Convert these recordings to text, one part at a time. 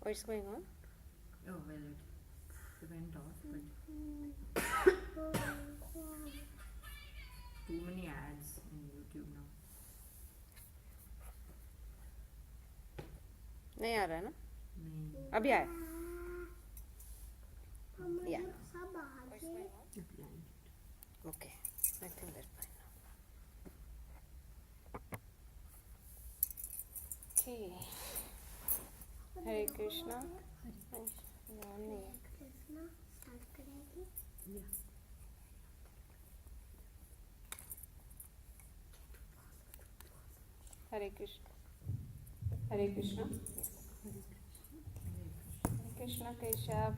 What's going on? Oh, well, it went off, but too many ads in YouTube now. नहीं आ रहा है ना? नहीं, अभी आया? Yeah. Okay. I think that's fine now. Okay. Hare Krishna. Morning. yeah. Hare Krishna. Hare Krishna. Yes. Hare Krishna Keshav.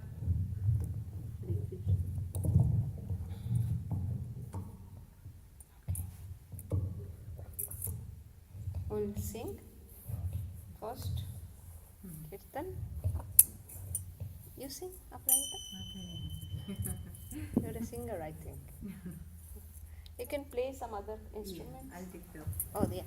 We'll sing first. Kirtan. You sing, Aparajita? You're a singer, I think. You can play some other instruments. Yeah, I'll take the. Oh, yeah.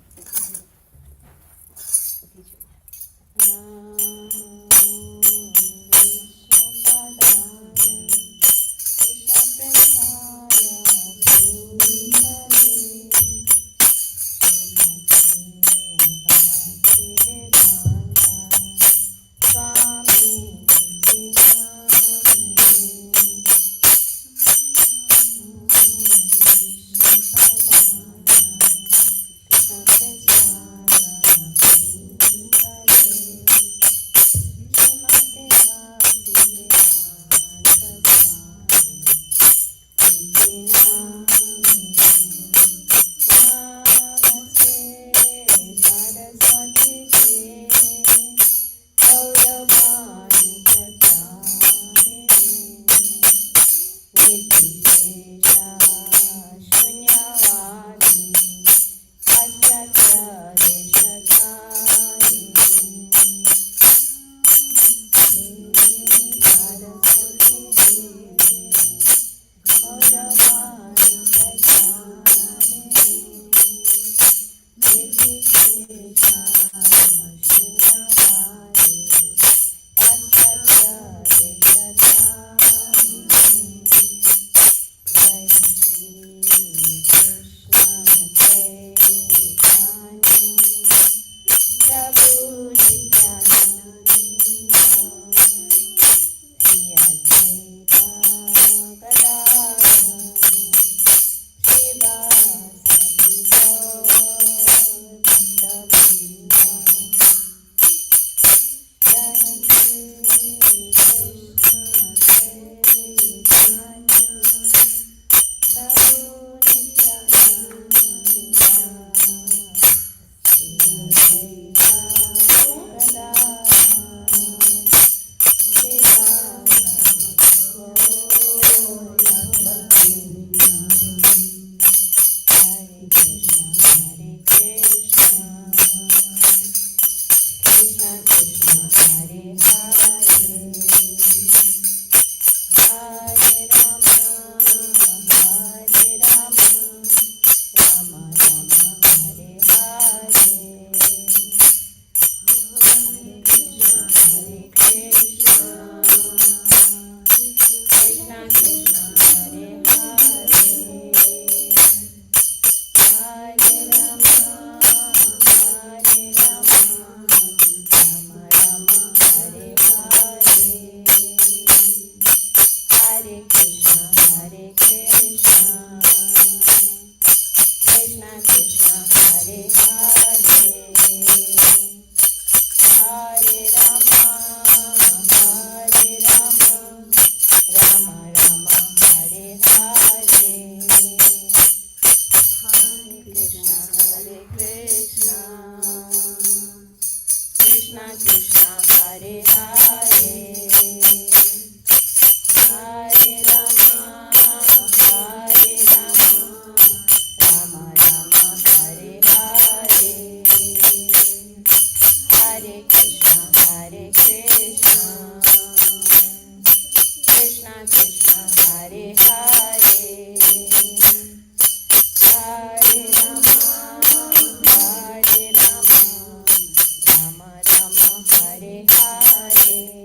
Hare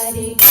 Hare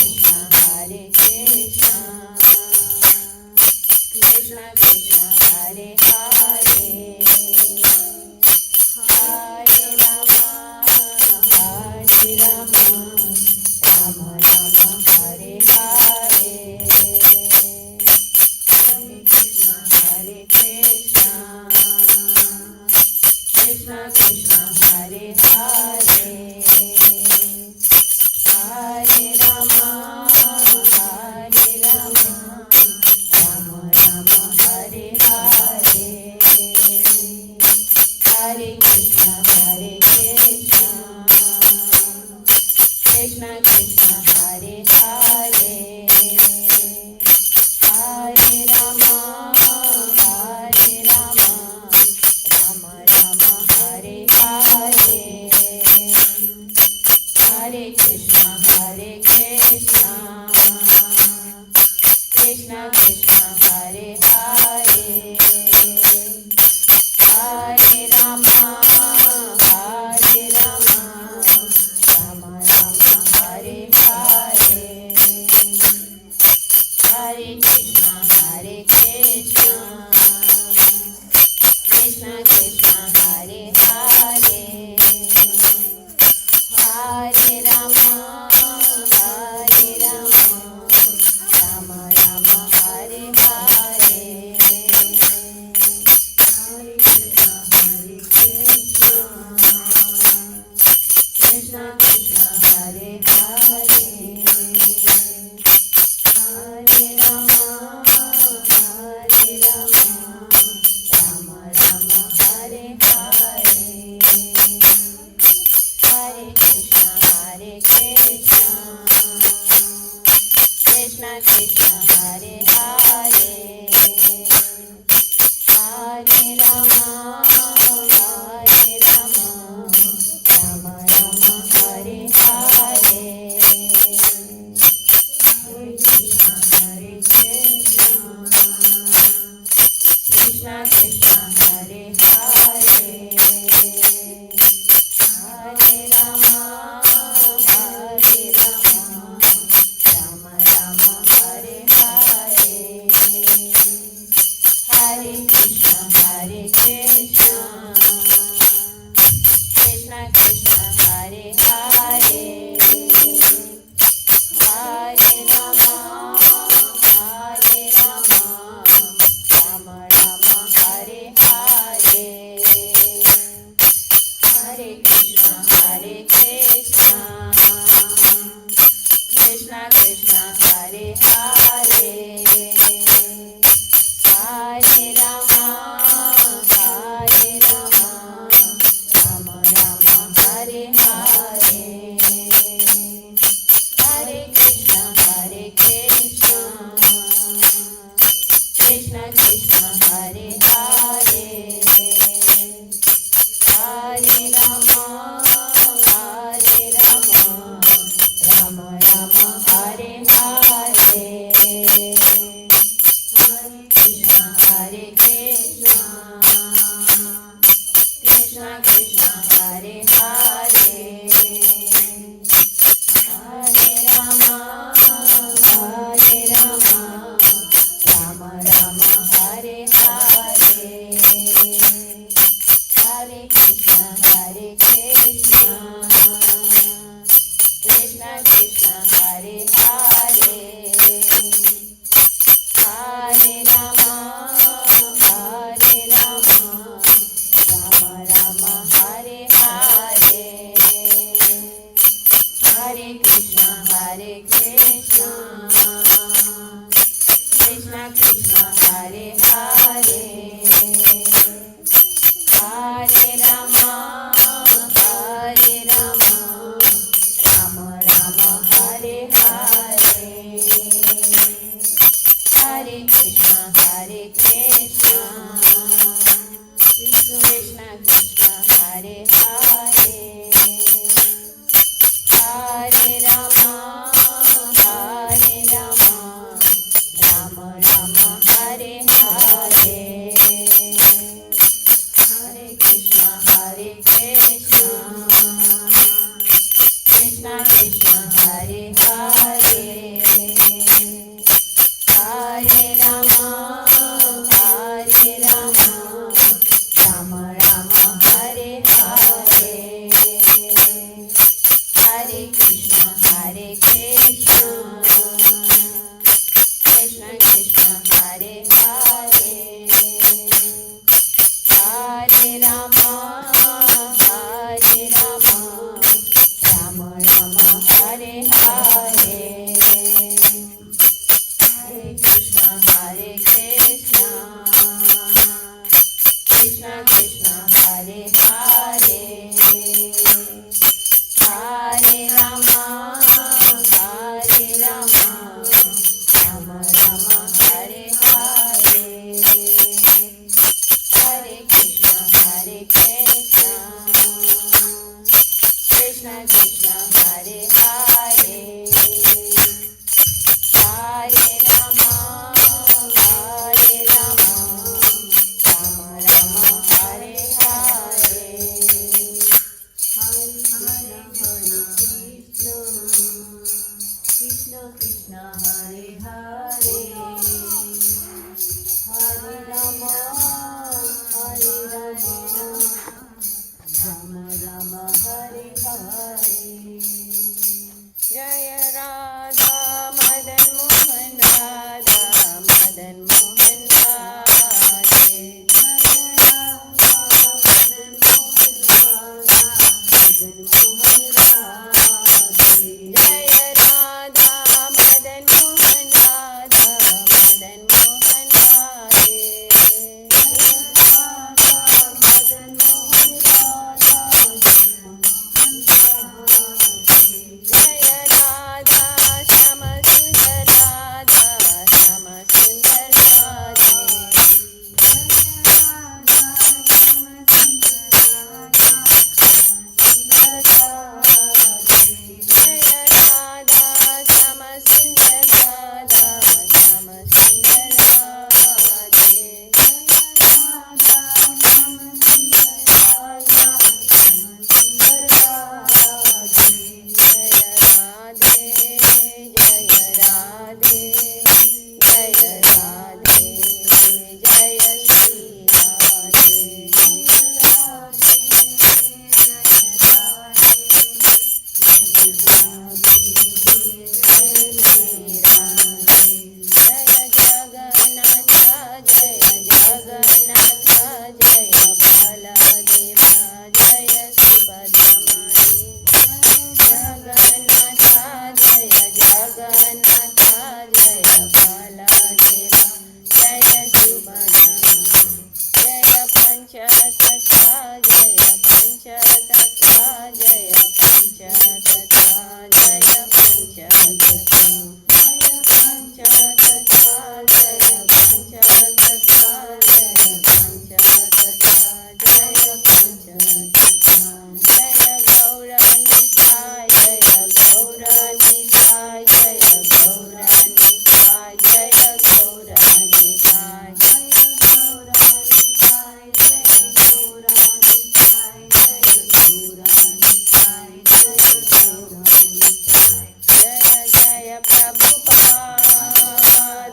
जय प्रभुपाद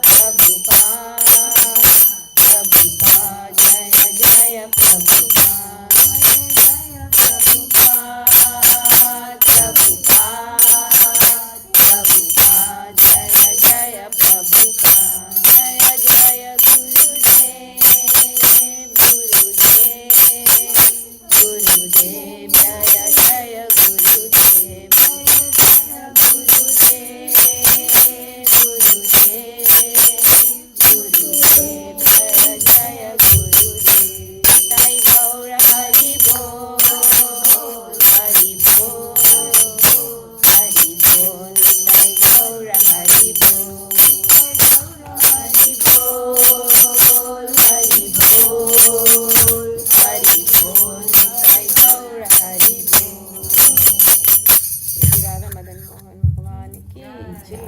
प्रभुपाद प्रभुपाद जय जय प्रभुपाद प्रभुपाद प्रभुपाद प्रभुपाद जय जय प्रभुपाद जय जय गुरुदेव गुरुदेव गुरुदेव जय जय गुरुदेव गुरुदेव गुरुदेव जय जय गुरुदेव साई गौर हरि बोल हरि बोल हरि बोल साई गौर हरि बोल हरि बोल हरि बोल हरि बोल साई गौर हरि बोल श्री राधा मदन मोहन भगवान की जय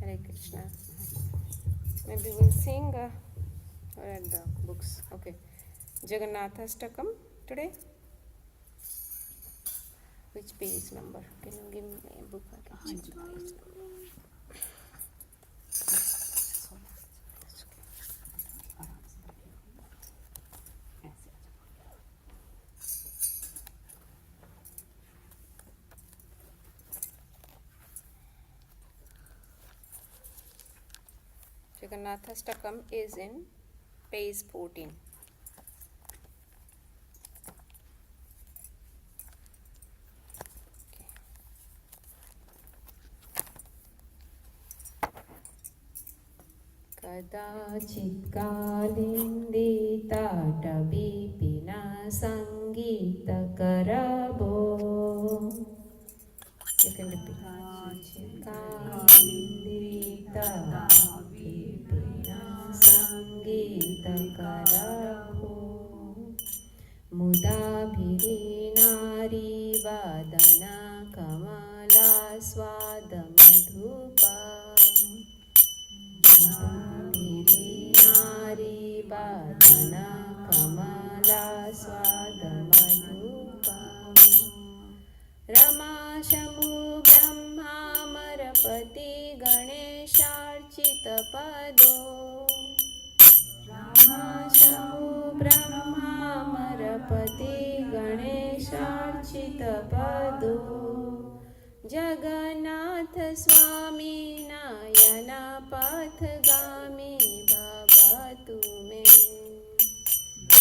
हरे Krishna maybe we'll sing or at the books okay Jagannathastakam today which page number can you give me a book I can check the page number Jagannathastakam is in page 14. Okay. Kadachit kalindita sangita karabo. You can repeat. Kalindita sangita karabo. Mudabhirinari vadana kamala swada madhupa. Mudabhirinari vadana kamala swada madhupa. Rama Shamu Brahma Marapati Ganesharchita Pado. Rama Shamu Brahma Marapati Ganesharchita Pado. Jagannath Swami Nayana Pathgami Bhavatu me.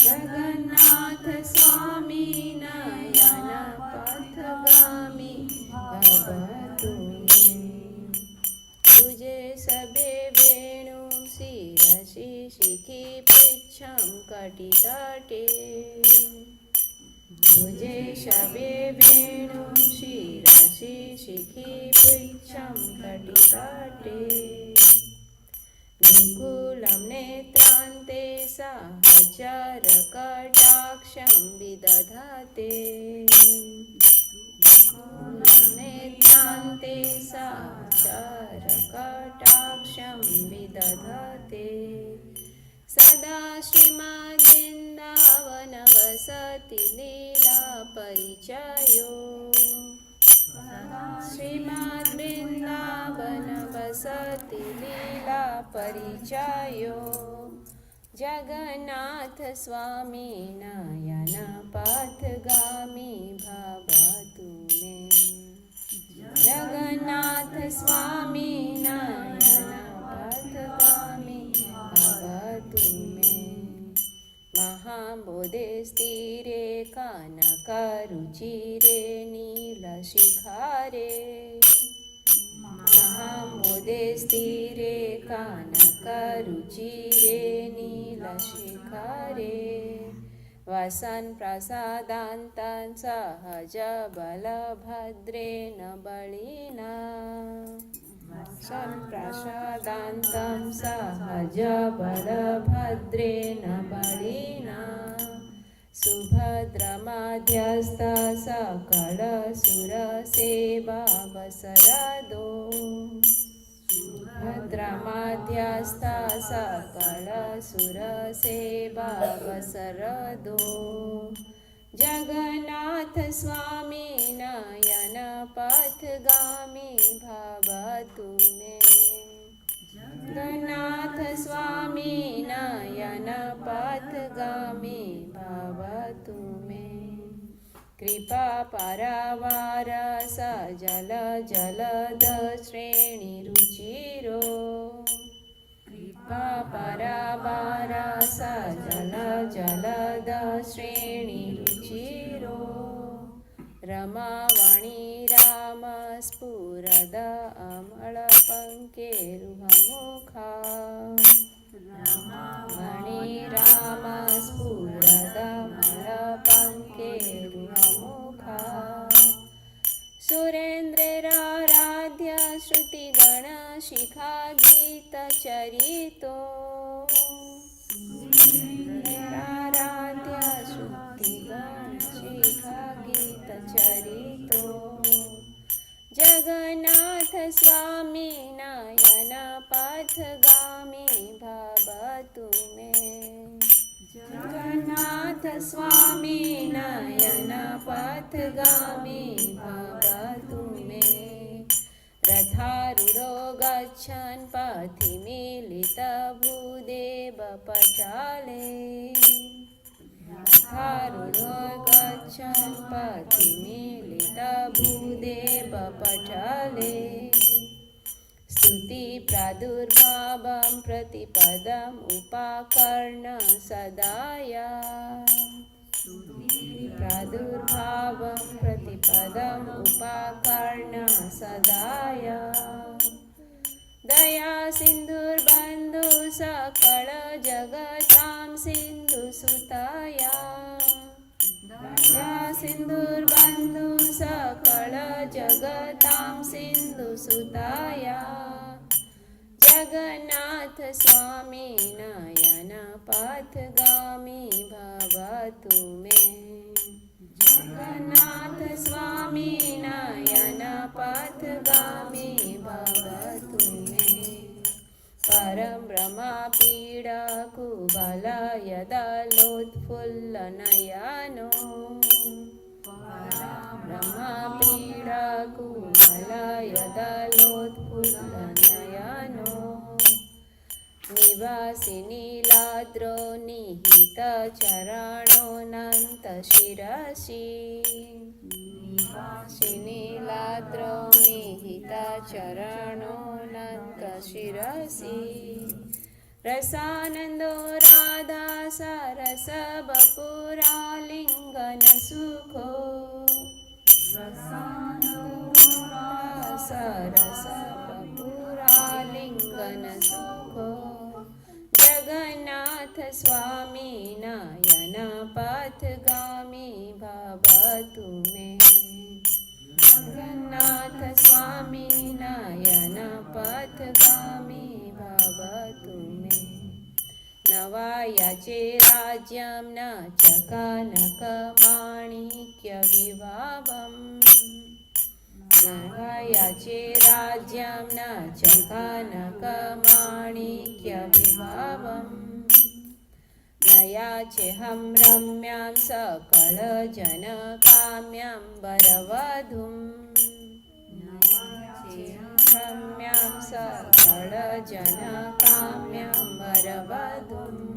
Jagannath Swami Nayana Pathgami Bhavatu me. Tujhe sabe venu sirashi shikhi prichham katitate. Tujhe sabe venu sirashi shikhi prichham katitate. Vikulam netrante sahachar kataksham vidadhate. Vikulam netrante sahachar kataksham vidadhate. Sada Srimad Vrindavan vasati leela parichayo. Srimad Vrindavan vasati leela parichayo. Jagannath Swami Nayana Pathgami Bhavatu me. Jagannath Swami Nayana Pathgami Bhavatu me. Mahambodhestire Kanakaruchire Nilashikare. Mahambodhestire Kanakaruchire Nilashikare. Vasan prasadantan sahaja balabhadrena balina. Vasan prasadantam sahaja balabhadrena balina. Subhadra madhyastha sakala sura seva vasarado. Subhadra madhyastha sakala sura seva vasarado. Jagannath Swami Nayana Pathgami Bhava भवतु मे। जगन्नाथ स्वामी नयन पथगामी भवतु मे। कृपा पारावार सजल जलद श्रेणी रुचिरो। कृपा पारावार सजल जलद श्रेणी रुचिरो। रमावणी राम स्फुरद अमल पंकेरुहमुखा। रमावणी राम स्फुरद अमल पंकेरुहमुखा। सुरेन्द्रेराराध्य श्रुतिगण शिखा गीत चरितो। सुरेन्द्रेराराध्य श्रुतिगण शिखा गीत चरितो। जगन्नाथ स्वामी नयन पथगामी भवतु मे। जगन्नाथ स्वामी नयन पथगामी भवतु मे। रथारूढो गच्छन् पथि मिलित भूदेव पटाले। रथारूढो गच्छन् पथि मिलित भूदेव पटाले। स्तुति प्रादुर्भावं प्रतिपदम् उपाकर्ण सदाया। प्रादुर्भावं प्रतिपदम् उपाकर्ण सदाया। दया सिन्धुर्बन्धु सकल जगतां सिन्धुसुताया। दया सिन्धुर्बन्धु सकल जगतां सिन्धुसुताया। जगन्नाथ स्वामी नयन पथगामी भवतु मे। जगन्नाथ स्वामी नयन पथगामी भवतु मे। परं ब्रह्मपीडकुबल यदलोत्फुल्लनयनो। ब्रह्मपीडकुबल यदलोत्फुल्लनयनो। निवासि नीलाद्रो निहितचरणोऽनन्तशिरसि। निवासि नीलाद्रो निहितचरणोऽनन्तशिरसि। रसानन्दो राधा सरस बपुरालिङ्गनसुखो। रसानन्दो राधा सरस बपुरालिङ्गनसुखो। जगन्नाथ स्वामी नयन पथगामी भवतु मे। जगन्नाथ स्वामी नयन पथगामी भवतु मे। नवायाचे राज्यं न चकनकमाणिक्यविभावम्। नवायाचे राज्यं न चकनकमाणिक्यविभावम्। न याचेऽहं रम्यां सकलजनकाम्यां वरवधूम्। न याचेऽहं रम्यां सकलजनकाम्यां वरवधूम्।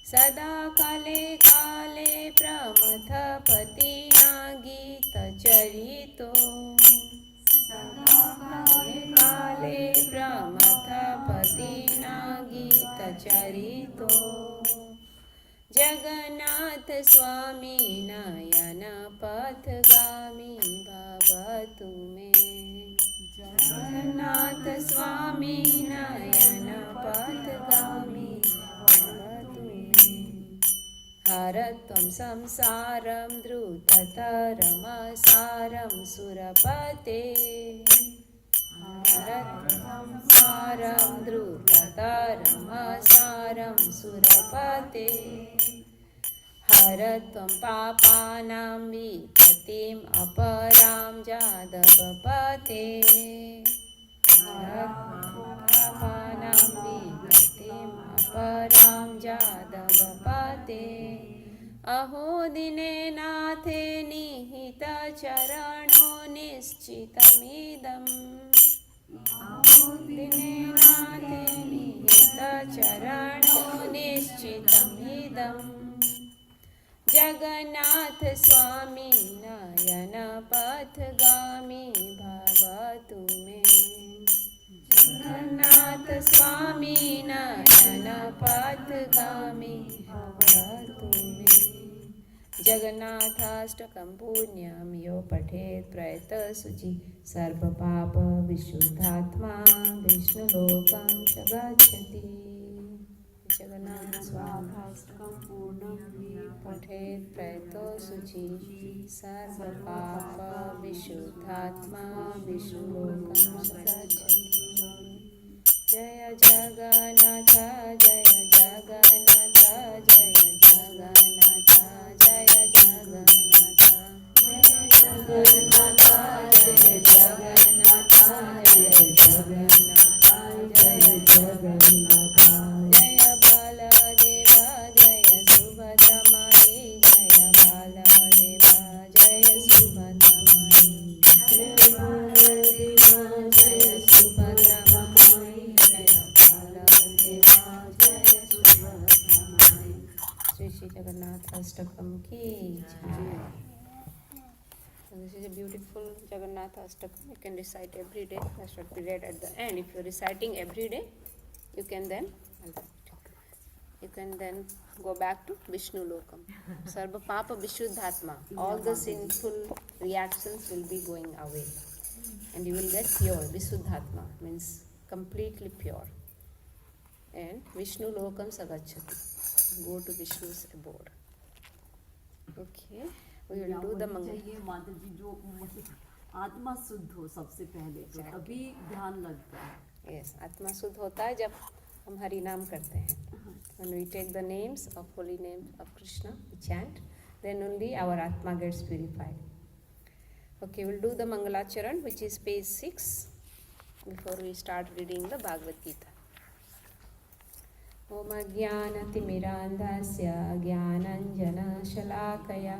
सदा काले काले प्रमथपतिना गीतचरितो। सदा काले काले प्रमथपतिना गीतचरितो। जगन्नाथ स्वामी नयन पथगामी भवतु मे। जगन्नाथ स्वामी नयन पथगामी भवतु मे। हरत्वं संसारं द्रुततरमसारं सुरपते। हरत्वं संसारं द्रुततरमसारं सुरपते। हरत्वं पापानां विपत्तिम् अपरां जादवपते। हरत्वं पापानां विपत्तिम् अपरां जादवपते। अहो दिने नाथे निहितचरणो निश्चितमिदम्। जगन्नाथ स्वामी नयन पथगामी भवतु मे। जगन्नाथ स्वामी नयन पथगामी भवतु मे। जगन्नाथाष्टकं पुण्यं यो पठेत् प्रयतशुचि सर्वपाप विशुद्धात्मा विष्णुलोकं च गच्छति। जगन्नाथ स्वाहाष्टकं पूर्णं यो पठेत् प्रयतशुचि सर्वपाप विशुद्धात्मा विष्णुलोकं च गच्छति। जय जगन्नाथ जय जगन्नाथ जय जगन्नाथ जय जगन्नाथ जय जगन्नाथ जय जगन्नाथ जय जगन्नाथ जय जगन्नाथ। जय बालदेव जय सुभद्रा माई जय बालदेव जय सुभद्रा माई। जय बालदेव जय सुभद्रा माई जय बालदेव जय सुभद्रा माई। श्री श्री जगन्नाथ अष्टकम की जय। So this is a beautiful Jagannath Ashtakam. You can recite every day. That should be read at the end. If you are reciting every day, you can then go back to Vishnu Lokam. Sarva Papa Vishuddhatma. All the sinful reactions will be going away, and you will get pure. Vishuddhatma means completely pure. And Vishnu Lokam Sagachati. Go to Vishnu's abode. Okay. We will do the mangal. चाहिए माता जी जो मतलब आत्मा शुद्ध हो सबसे पहले तो तभी ध्यान लगता है। Yes, आत्मा शुद्ध होता है जब हम हरि नाम करते हैं. When we take the names of holy names of Krishna, we chant, then only our atma gets purified. Okay, we'll do the Mangalacharan, which is page 6, before we start reading the Bhagavad Gita. Om Ajnanatimirandhasya Jnananjana-shalakaya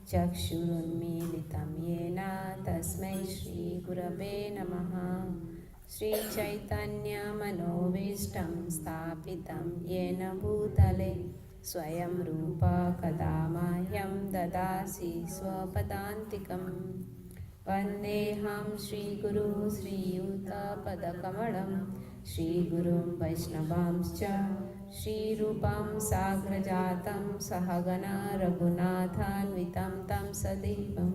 Chakshurunmilitam Yena Tasmai Shri Gurave Namaha. Shri Chaitanya Manovistam Stapitam Yena Bhutale Swayam Rupa Kadamahyam Dadasi Swapadantikam. Vandeham Shri Guru Sri Yuta Padakamalam Shri Gurum Vaishnavamscha Shri Rupam Sagrajatam Sahagana Raghunathanvitam Tam Sadivam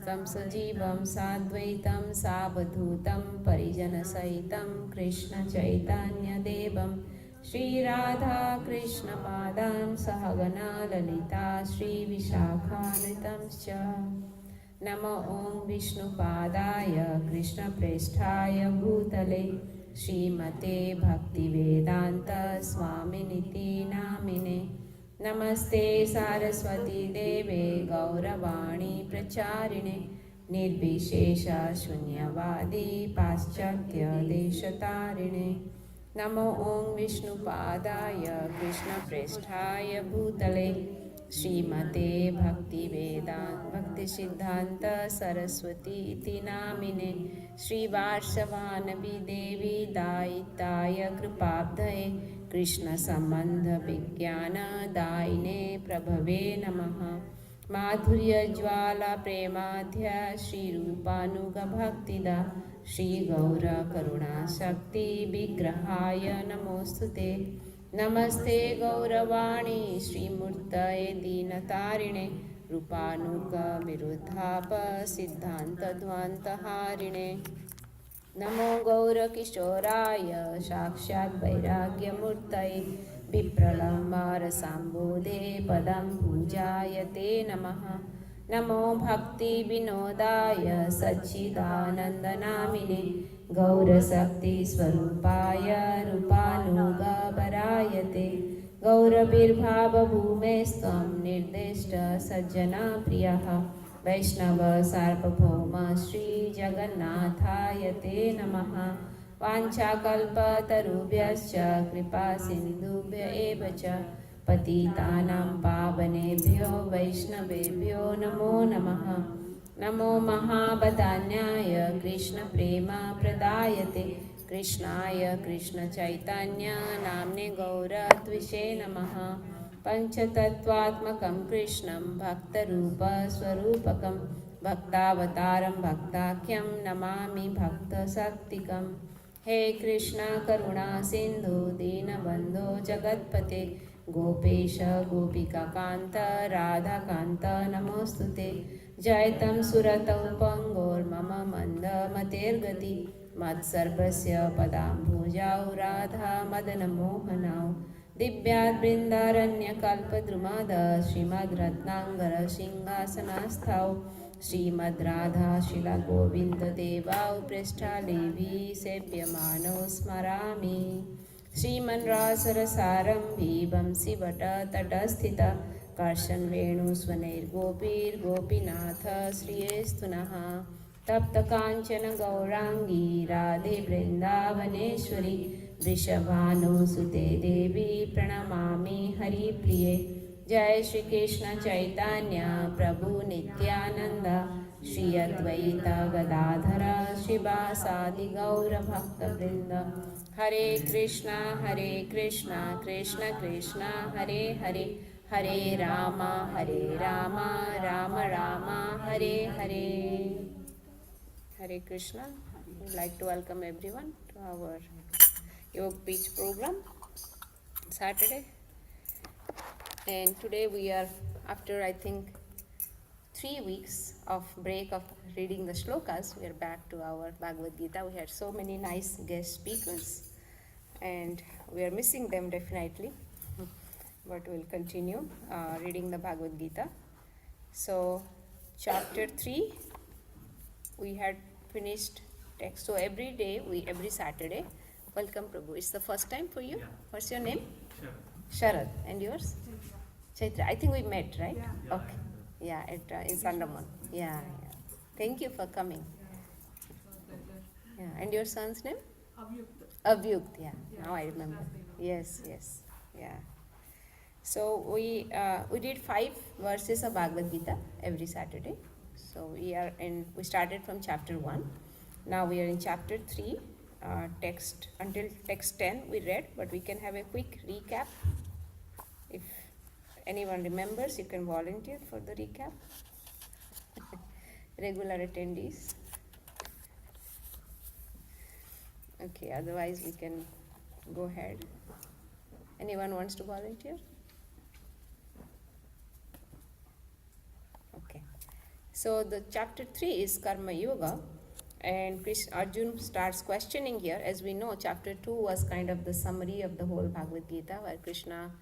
Tam Sajivam Sadvaitam Savadhutam Parijana Sahitam Krishna Chaitanya Devam Shri Radha Krishna Padam Sahagana Lalita Shri Vishakhanvitamscha. Namo Om Vishnu Padaya Krishna Preshthaya Bhutale Srimate Bhakti Vedanta Swaminiti Namine. Namaste Saraswati Deve Gauravani Pracharine Nirvishesha Shunyavadi Paschatya Deshatarine. Namo Om Vishnu Padaya Krishna Preshthaya Bhutale Srimate Bhakti Vedanta Bhakti Siddhanta Saraswati iti namine. Shri Varshavanavi Devi Daitaya Kripabdhaye Krishna Sambandha Vijnana Daine Prabhave Namaha. Madhurya Jwala Premadhya Shri Rupanuga Bhaktida Shri Gaura Karuna Shakti Vigrahaya Namostute. Namaste Gauravani Shri Murtaye Dinatarine Rupanuga Viruddhapa Siddhanta Dvanta Harine. Namo Gaura Kishoraya Shakshat Vairagya Murtaye Vipralamara Sambodhe Padam Pujayate Namaha. Namo Bhakti Vinodaya Sachidananda Namine Gaura Sakti Swarupaya Rupanuga Varayate. Gaura Birbhava Bhumestam Nirdeshta Sajjana Priyaha Vaishnava Sarvabhauma Shri Jagannathaya Te Namaha. Vanchakalpa Tarubhyascha Kripa Sindhubhya Evacha Patitanam Pavanebhyo Vaishnavebhyo Namo Namaha. Namo Mahabhadanyaya Krishna Prema Pradayate Krishnaya Krishna Chaitanya Namne Gaura Tvishe Namaha. पञ्चतत्त्वात्मकं कृष्णं भक्तरूपस्वरूपकं भक्तावतारं भक्ताख्यं नमामि भक्तशक्तिकं हे कृष्ण करुणा सिन्धु दीनबन्धो जगत्पते गोपेश गोपिकान्त राधाकान्त नमोऽस्तुते जयतं सुरतौ पङ्गोर्मम मन्दमतेर्गति मत्सर्वस्य पदाम्बुजौ राधा मदनमोहनौ दिव्याद् बृन्दारण्यकल्पद्रुमाद श्रीमद्रत्नाङ्गर सिंहासनस्थौ श्रीमद्राधा शिलागोविन्ददेवौ पृष्ठालेभि सेव्यमानो स्मरामि श्रीमन्रासरसारम्भी वंशिवटतटस्थित कर्षन्वेणुस्वनैर्गोपीर्गोपीनाथ श्रियेस्तु नः तप्तकाञ्चन गौराङ्गी राधे वृन्दावनेश्वरी वृषभानुसुते देवी प्रणमामि हरिप्रिये जय श्रीकृष्ण चैतन्य प्रभु नित्यानन्द श्री अद्वैत गदाधर शिवासादि गौरभक्तवृन्द हरे Krishna Krishna Krishna Hare Hare Hare Ram Ram Ram Hare Hare Hare Krishna. We would like to welcome everyone to our Yoga Beach program Saturday. And today we are, after I think 3 weeks of break of reading the shlokas, we are back to our Bhagavad Gita. We had so many nice guest speakers and we are missing them definitely. But we'll continue reading the Bhagavad Gita. So, chapter 3, we had finished text. So every day, every Saturday, welcome Prabhu. It's the first time for you? Yeah. What's your name? Sure. Sharad. And yours? Chaitra. I think we met, right? Yeah. Okay. Yeah, in Sandaman. Yeah. Thank you for coming. Yeah. And your son's name? Avyukt. Yeah. Now I remember. Yes. Yeah. So we did 5 verses of Bhagavad Gita every Saturday. So we started from chapter 1. Now we are in chapter 3. Text until text 10 we read, but we can have a quick recap. If anyone remembers, you can volunteer for the recap. Regular attendees. Okay, otherwise we can go ahead. Anyone wants to volunteer? Okay. So the chapter 3 is Karma Yoga, and Arjun starts questioning here. As we know, chapter 2 was kind of the summary of the whole Bhagavad Gita, where Krishna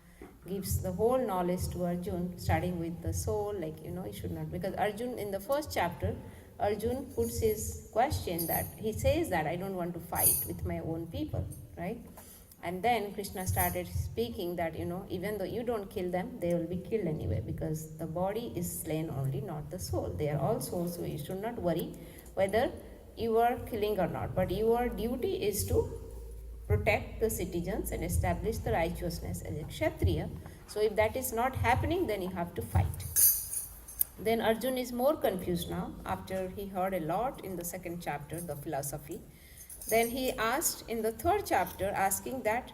gives the whole knowledge to Arjun, starting with the soul, you should not, because Arjun, in the first chapter, Arjun puts his question that, he says that I don't want to fight with my own people, right? And then Krishna started speaking that, even though you don't kill them, they will be killed anyway, because the body is slain only, not the soul. They are all souls, so you should not worry whether you are killing or not. But your duty is to protect the citizens and establish the righteousness as a Kshatriya. So if that is not happening, then you have to fight. Then Arjun is more confused now, after he heard a lot in the second chapter, the philosophy. Then he asked in the third chapter, asking that,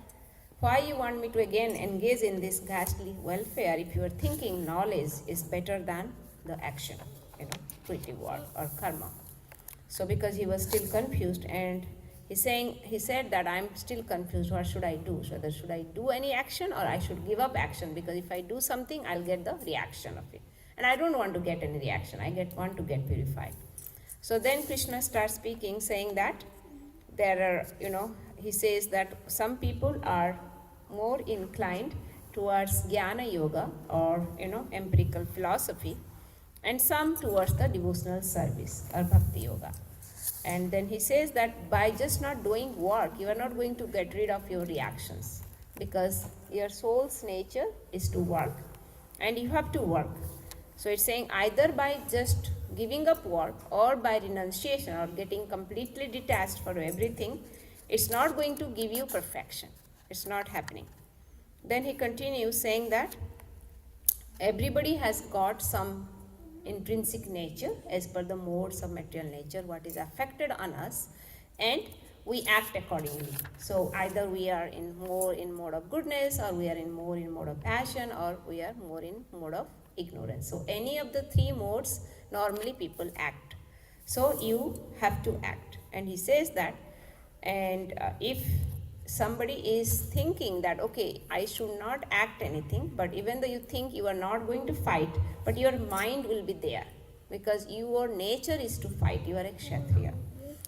why you want me to again engage in this ghastly welfare if you are thinking knowledge is better than the action, pretty work or karma. So because he was still confused, and he said that I'm still confused, what should I do? So whether should I do any action or I should give up action, because if I do something, I'll get the reaction of it. And I don't want to get any reaction, want to get purified. So then Krishna starts speaking, saying that there are, he says that some people are more inclined towards Jnana Yoga or, empirical philosophy, and some towards the devotional service or Bhakti Yoga. And then he says that by just not doing work, you are not going to get rid of your reactions, because your soul's nature is to work, and you have to work. So it's saying either by just giving up work or by renunciation or getting completely detached from everything, it's not going to give you perfection. It's not happening. Then he continues saying that everybody has got some intrinsic nature as per the modes of material nature, what is affected on us, and we act accordingly. So either we are more in mode of goodness, or we are more in mode of passion, or we are more in mode of ignorance. So any of the three modes normally people act. So you have to act. And he says that, and if somebody is thinking that, okay, I should not act anything, but even though you think you are not going to fight, but your mind will be there, because your nature is to fight. You are a kshatriya.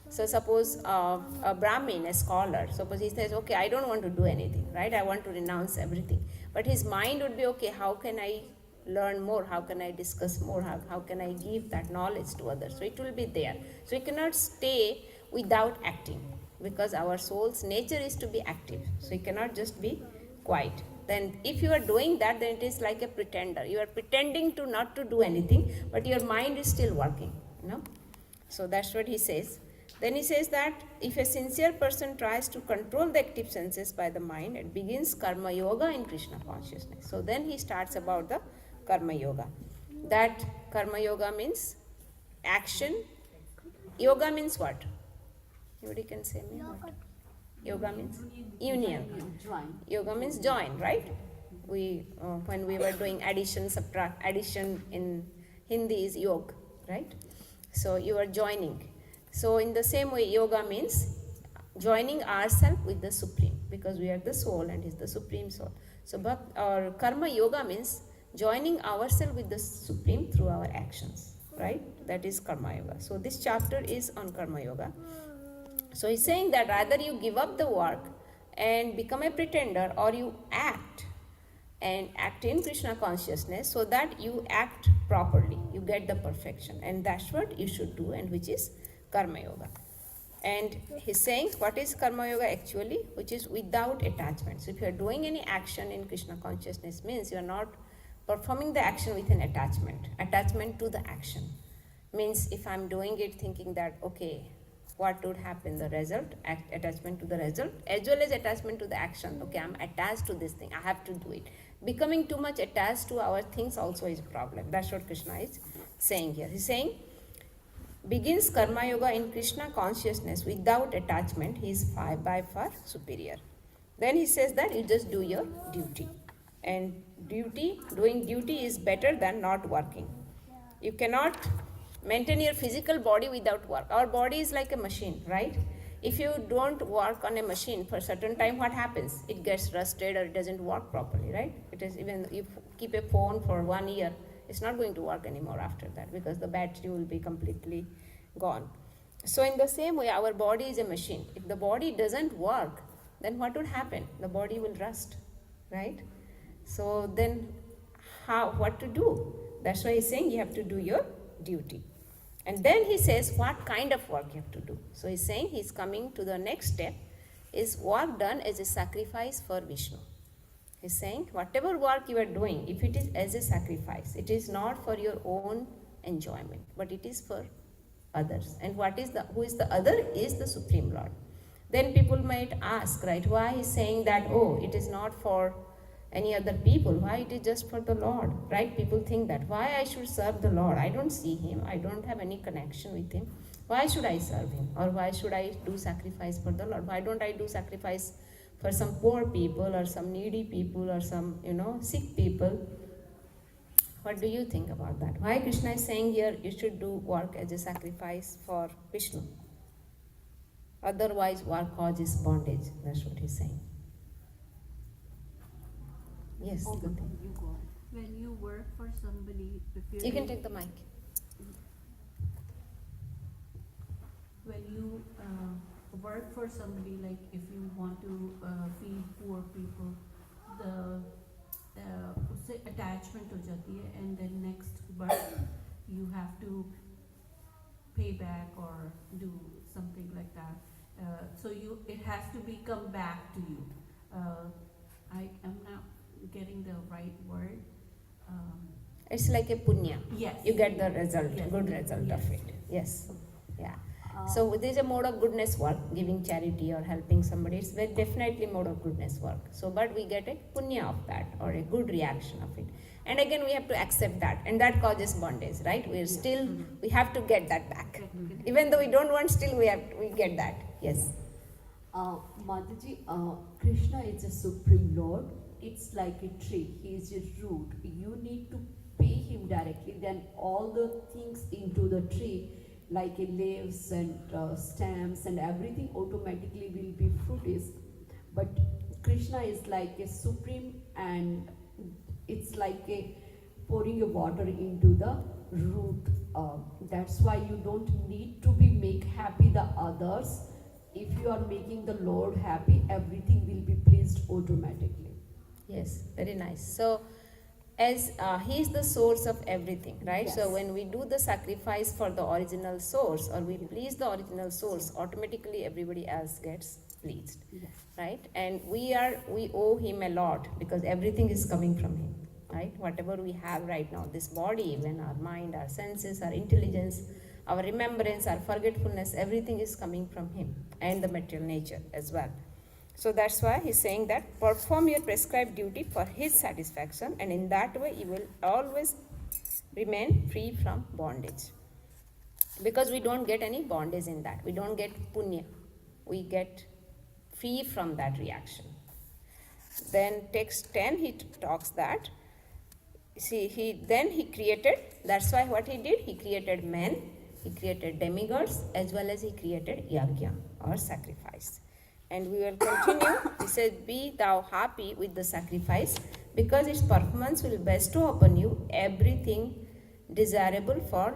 So suppose a Brahmin, a scholar, suppose he says, okay, I don't want to do anything, right? I want to renounce everything. But his mind would be, okay, how can I learn more? How can I discuss more? How can I give that knowledge to others? So it will be there. So you cannot stay without acting, because our soul's nature is to be active. So you cannot just be quiet. Then if you are doing that, then it is like a pretender. You are pretending to not to do anything, but your mind is still working, you know. So that's what he says. Then he says that if a sincere person tries to control the active senses by the mind, it begins karma yoga in Krishna consciousness. So then he starts about the karma yoga. That karma yoga means action. Yoga means what? Anybody can say me what? Yoga means union. Join. Yoga means join, right? We when we were doing addition, subtract, addition in Hindi is yoga, right? So you are joining. So in the same way, yoga means joining ourselves with the Supreme, because we are the soul and He is the Supreme Soul. So or karma yoga means joining ourselves with the Supreme through our actions, right? That is karma yoga. So this chapter is on karma yoga. So he's saying that either you give up the work and become a pretender, or you act and act in Krishna consciousness, so that you act properly, you get the perfection, and that's what you should do, and which is karma yoga. And he's saying what is karma yoga actually, which is without attachment. So if you are doing any action in Krishna consciousness, means you are not performing the action with an attachment to the action. Means if I'm doing it thinking that, okay, what would happen, the result, attachment to the result, as well as attachment to the action. Okay, I'm attached to this thing, I have to do it. Becoming too much attached to our things also is a problem. That's what Krishna is saying here. He's saying, begins karma yoga in Krishna consciousness without attachment, he is by far superior. Then he says that you just do your duty. And doing duty is better than not working. You cannot maintain your physical body without work. Our body is like a machine, right? If you don't work on a machine for a certain time, what happens? It gets rusted or it doesn't work properly, right? It is, even if you keep a phone for 1 year, it's not going to work anymore after that, because the battery will be completely gone. So in the same way, our body is a machine. If the body doesn't work, then what would happen? The body will rust, right? So then what to do? That's why he's saying you have to do your duty. And then he says what kind of work you have to do. So he's saying he's coming to the next step, is work done as a sacrifice for Vishnu. He's saying whatever work you are doing, if it is as a sacrifice, it is not for your own enjoyment, but it is for others. And who is the other? Is the Supreme Lord. Then people might ask, right, why he's saying that, oh, it is not for any other people, why it is just for the Lord, right? People think that, why I should serve the Lord? I don't see Him, I don't have any connection with Him. Why should I serve Him? Or why should I do sacrifice for the Lord? Why don't I do sacrifice for some poor people or some needy people or some, sick people? What do you think about that? Why Krishna is saying here you should do work as a sacrifice for Vishnu? Otherwise work causes bondage. That's what he's saying. Yes, Oh, good. you go on. When you work for somebody, if You can take the mic. when you work for somebody, like if you want to feed poor people, the उससे attachment हो जाती है, and then next birth you have to pay back or do something like that. So it has to come back to you. I am not getting the right word. It's like a punya. Yes. You get the result, Yes. good result Yes. of it. Yes. Yeah. So this is a mode of goodness work, giving charity or helping somebody. It's very definitely mode of goodness work. So, but we get a punya of that, or a good reaction of it. And again, we have to accept that, and that causes bondage, right? We have to get that back. Even though we don't want, still we get that. Yes. Mataji, Krishna is a supreme lord. It's like a tree. He is a root. You need to pay him directly. Then all the things into the tree, like leaves and stems and everything, automatically will be fruities. But Krishna is like a supreme, and it's like a pouring a water into the root. That's why you don't need to be make happy the others. If you are making the Lord happy, everything will be pleased automatically. Yes, very nice. So, as he is the source of everything, right? Yes. So, when we do the sacrifice for the original source, or we please the original source, automatically everybody else gets pleased, Yes. right? And we owe him a lot because everything is coming from him, right? Whatever we have right now, this body, even our mind, our senses, our intelligence, our remembrance, our forgetfulness, everything is coming from him, and the material nature as well. So that's why he's saying that perform your prescribed duty for his satisfaction, and in that way you will always remain free from bondage. Because we don't get any bondage in that. We don't get punya. We get free from that reaction. Then text 10 he talks that, see, he created, that's why what he did, he created men, he created demigods, as well as he created yajna or sacrifice. And we will continue. He says, be thou happy with the sacrifice, because its performance will bestow upon you everything desirable for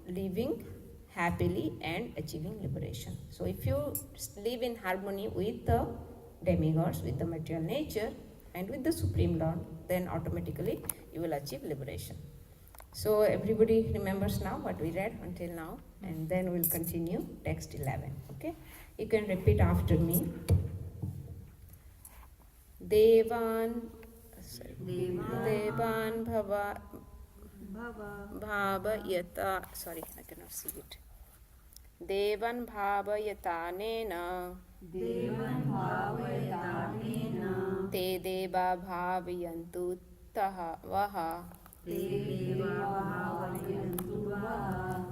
living happily and achieving liberation. So if you live in harmony with the demigods, with the material nature, and with the Supreme Lord, then automatically you will achieve liberation. So everybody remembers now what we read until now, and then we'll continue text 11. Okay, you can repeat after me. Devan bhavayata, sorry, I cannot see it. Devan bhavayatanena te deva bhavayantu taha vaha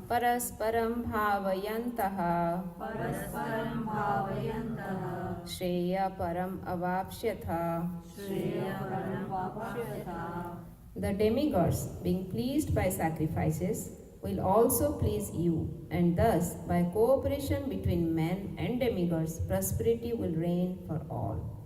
परस्परं भावयन्तः श्रेयःपरम् अवाप्स्यथ. The demigods, being pleased by sacrifices, will also please you, and thus, by cooperation between men and demigods, prosperity will reign for all.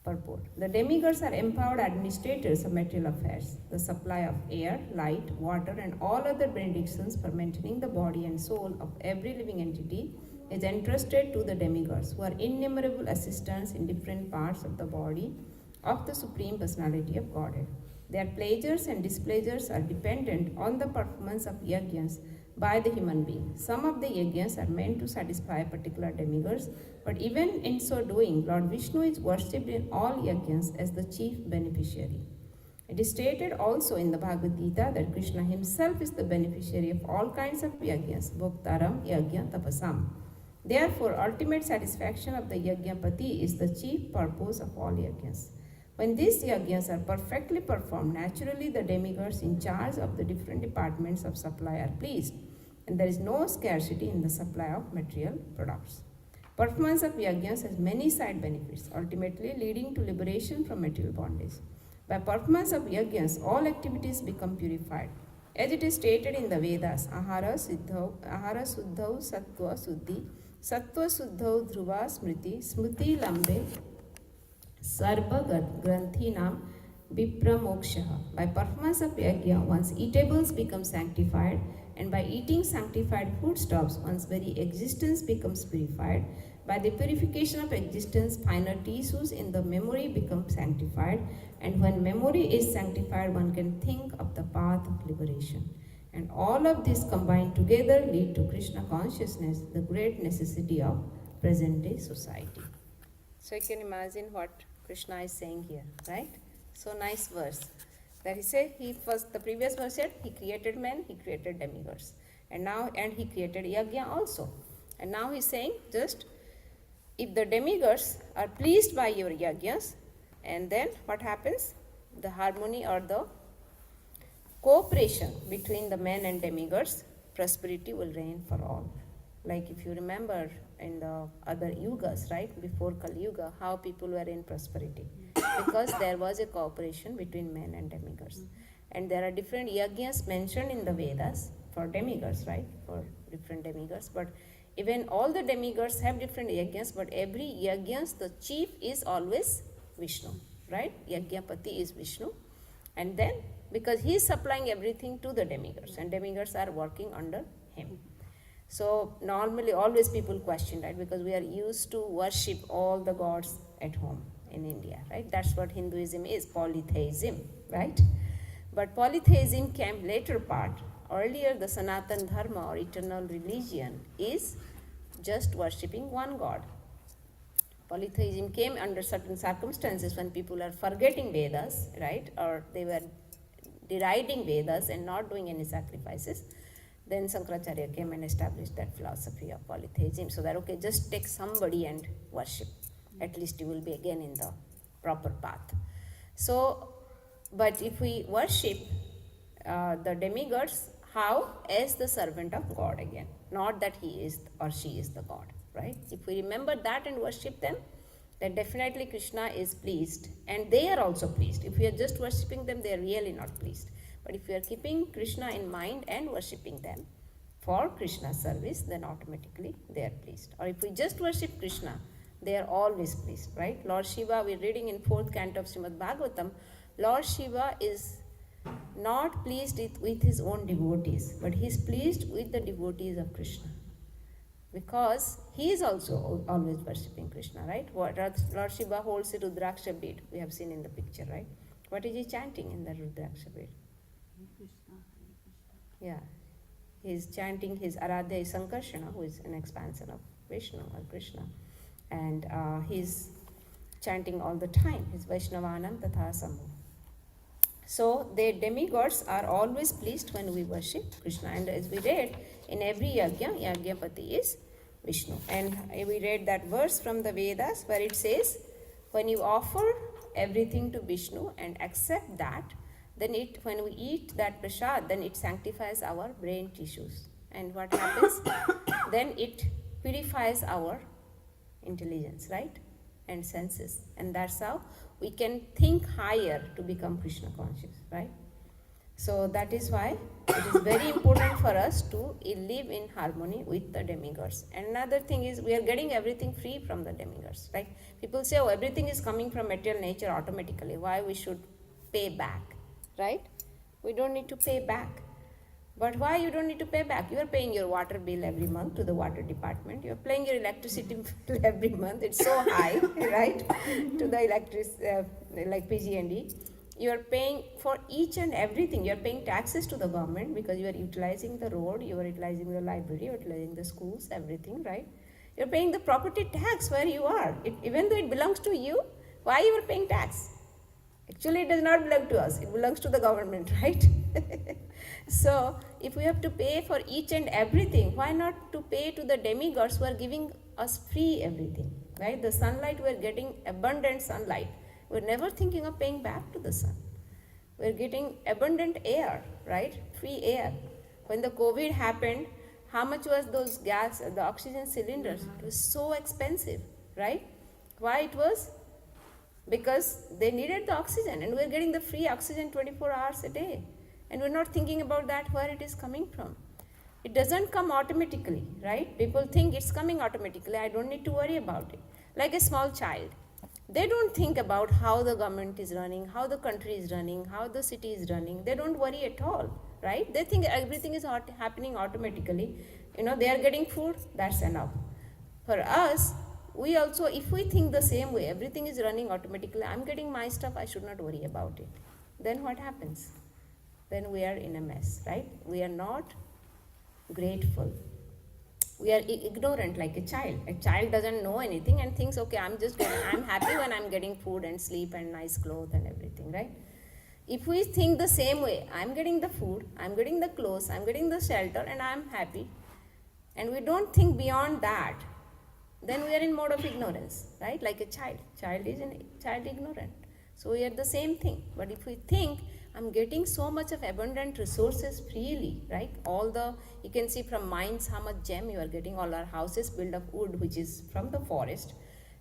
Purport. The demigods are empowered administrators of material affairs. The supply of air, light, water, and all other benedictions for maintaining the body and soul of every living entity is entrusted to the demigods, who are innumerable assistants in different parts of the body of the Supreme Personality of Godhead. Their pleasures and displeasures are dependent on the performance of yajnas by the human being. Some of the yajnas are meant to satisfy particular demigods, but even in so doing, Lord Vishnu is worshipped in all yajnas as the chief beneficiary. It is stated also in the Bhagavad Gita that Krishna himself is the beneficiary of all kinds of yajnas, bhoktaram yajna tapasam. Therefore, ultimate satisfaction of the yajnapati is the chief purpose of all yajnas. When these yajnas are perfectly performed, naturally the demigods in charge of the different departments of supply are pleased, and there is no scarcity in the supply of material products. Performance of yajnas has many side benefits, ultimately leading to liberation from material bondage. By performance of yajnas, all activities become purified. As it is stated in the Vedas, ahara suddhau sattva suddhi, sattva suddhau dhruva smriti, smriti lambe sarva granthinam vipramokshaha. By performance of yajna, one's eatables become sanctified, and by eating sanctified foodstuffs, one's very existence becomes purified. By the purification of existence, finer tissues in the memory become sanctified, and when memory is sanctified, one can think of the path of liberation. And all of this combined together lead to Krishna consciousness, the great necessity of present-day society. So you can imagine what Krishna is saying here, right? So nice verse. That he said, the previous verse said, he created men, he created demigods. And he created yajna also. And now he's saying, just, if the demigods are pleased by your yajnas, and then what happens? The harmony or the cooperation between the men and demigods, prosperity will reign for all. Like if you remember in the other yugas, right, before Kali Yuga, how people were in prosperity. Because there was a cooperation between men and demigods. And there are different yajnas mentioned in the Vedas for demigods, right, for different demigods. But even all the demigods have different yajnas, but every yajnas, the chief is always Vishnu, right? Yajnapati is Vishnu. And then, because he is supplying everything to the demigods, and demigods are working under him. So normally always people question, right, because we are used to worship all the gods at home in India, right? That's what Hinduism is, polytheism, right? But polytheism came later part. Earlier the Sanatan Dharma or eternal religion is just worshipping one god. Polytheism came under certain circumstances when people are forgetting Vedas, right, or they were deriding Vedas and not doing any sacrifices. Then Sankaracharya came and established that philosophy of polytheism, so that, okay, just take somebody and worship. At least you will be again in the proper path. So, but if we worship the demigods, how? As the servant of God again, not that he is or she is the God, right? If we remember that and worship them, then definitely Krishna is pleased, and they are also pleased. If we are just worshipping them, they are really not pleased. But if we are keeping Krishna in mind and worshipping them for Krishna's service, then automatically they are pleased. Or if we just worship Krishna, they are always pleased, right? Lord Shiva, we're reading in 4th canto of Srimad Bhagavatam, Lord Shiva is not pleased with his own devotees, but he is pleased with the devotees of Krishna. Because he is also always worshipping Krishna, right? What Lord Shiva holds a Rudraksha bead, we have seen in the picture, right? What is he chanting in the Rudraksha bead? Yeah, he is chanting his Aradhya is Sankarshana, who is an expansion of Vishnu or Krishna. And he's chanting all the time, his Vaishnavanam Tatha Sambhu. So the demigods are always pleased when we worship Krishna. And as we read, in every yajna, Yajnapati is Vishnu. And we read that verse from the Vedas where it says, when you offer everything to Vishnu and accept that, then when we eat that prasad, then it sanctifies our brain tissues. And what happens? Then it purifies our intelligence, right? And senses. And that's how we can think higher to become Krishna conscious, right? So that is why it is very important for us to live in harmony with the demigods. And another thing is, we are getting everything free from the demigods, right? People say, oh, everything is coming from material nature automatically. Why we should pay back, right? We don't need to pay back. But why you don't need to pay back? You are paying your water bill every month to the water department. You are paying your electricity bill every month. It's so high, right? To the like PG&E. You are paying for each and everything. You are paying taxes to the government because you are utilizing the road, you are utilizing the library, you are utilizing the schools, everything, right? You are paying the property tax where you are. Even though it belongs to you, why you are paying tax? Actually, it does not belong to us. It belongs to the government, right? So, if we have to pay for each and everything, why not to pay to the demigods who are giving us free everything, right? The sunlight, we are getting abundant sunlight. We're never thinking of paying back to the sun. We're getting abundant air, right? Free air. When the COVID happened, how much was those gas, the oxygen cylinders? It was so expensive, right? Why it was? Because they needed the oxygen, and we're getting the free oxygen 24 hours a day. And we're not thinking about that, where it is coming from. It doesn't come automatically, right? People think it's coming automatically. I don't need to worry about it. Like a small child. They don't think about how the government is running, how the country is running, how the city is running. They don't worry at all, right? They think everything is happening automatically. They are getting food, that's enough. For us, we also, if we think the same way, everything is running automatically, I'm getting my stuff, I should not worry about it. Then what happens? Then we are in a mess, right? We are not grateful. We are ignorant like a child. A child doesn't know anything and thinks, okay, I'm happy when I'm getting food and sleep and nice clothes and everything, right? If we think the same way, I'm getting the food, I'm getting the clothes, I'm getting the shelter, and I'm happy, and we don't think beyond that, then we are in mode of ignorance, right? Like a child. Child ignorant. So we are the same thing. But if we think, I'm getting so much of abundant resources freely, right? You can see from mines how much gem you are getting. All our houses built of wood, which is from the forest,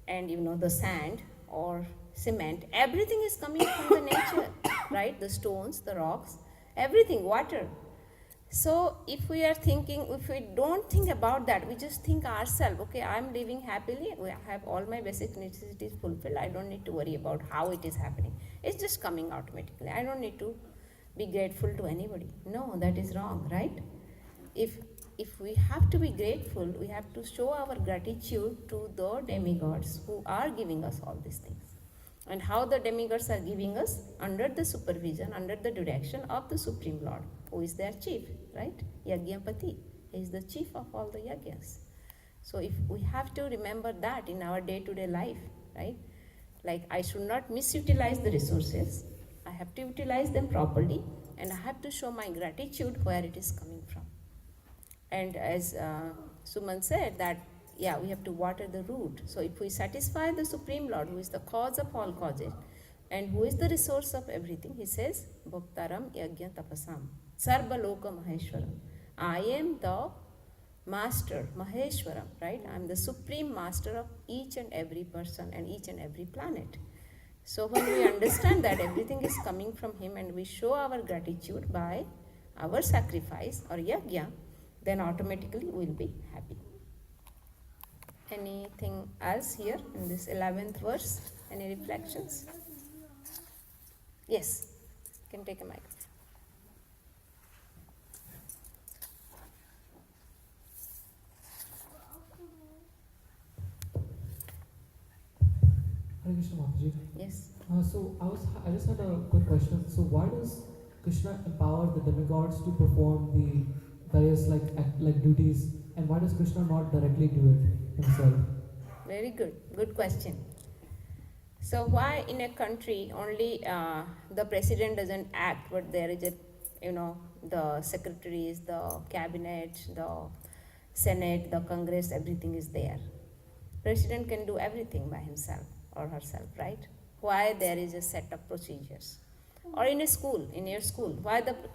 and the sand or cement, everything is coming from the nature, right? The stones, the rocks, everything, water. So if we don't think about that, we just think ourselves, okay, I'm living happily, I have all my basic necessities fulfilled, I don't need to worry about how it is happening. It's just coming automatically. I don't need to be grateful to anybody. No, that is wrong, right? If we have to be grateful, we have to show our gratitude to the demigods who are giving us all these things. And how the demigods are giving us under the supervision, under the direction of the Supreme Lord, who is their chief, right? Yagyapati. He is the chief of all the yagyas. So if we have to remember that in our day-to-day life, right? Like, I should not misutilize the resources. I have to utilize them properly, and I have to show my gratitude where it is coming from. And as Suman said, that we have to water the root. So if we satisfy the Supreme Lord, who is the cause of all causes, and who is the resource of everything, he says, Bhoktaram Yajna Tapasam, Sarva Loka Maheshwaram. I am the master, Maheshwaram, right? I am the supreme master of each and every person and each and every planet. So when we understand that everything is coming from him, and we show our gratitude by our sacrifice or yajna, then automatically we will be happy. Anything else here in this 11th verse? Any reflections? Yes, you can take a mic. Hare Krishna Mataji. Yes. So I just had a quick question. So why does Krishna empower the demigods to perform the various like duties, and why does Krishna not directly do it himself? Very good question. So why in a country only the president doesn't act, but there is the secretaries, the cabinet, the Senate, the Congress, everything is there. President can do everything by himself or herself, right? Why there is a set of procedures? Or in a school, in your school,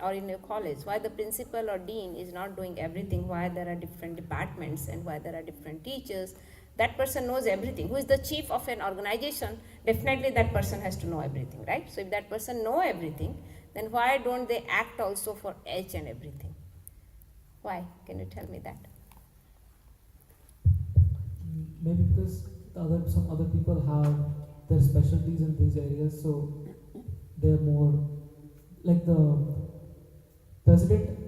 or in your college, why the principal or dean is not doing everything? Why there are different departments and why there are different teachers? That person knows everything. Who is the chief of an organization? Definitely that person has to know everything, right? So if that person know everything, then why don't they act also for each and everything? Why? Can you tell me that? Maybe because some other people have their specialties in these areas, so they're more like the president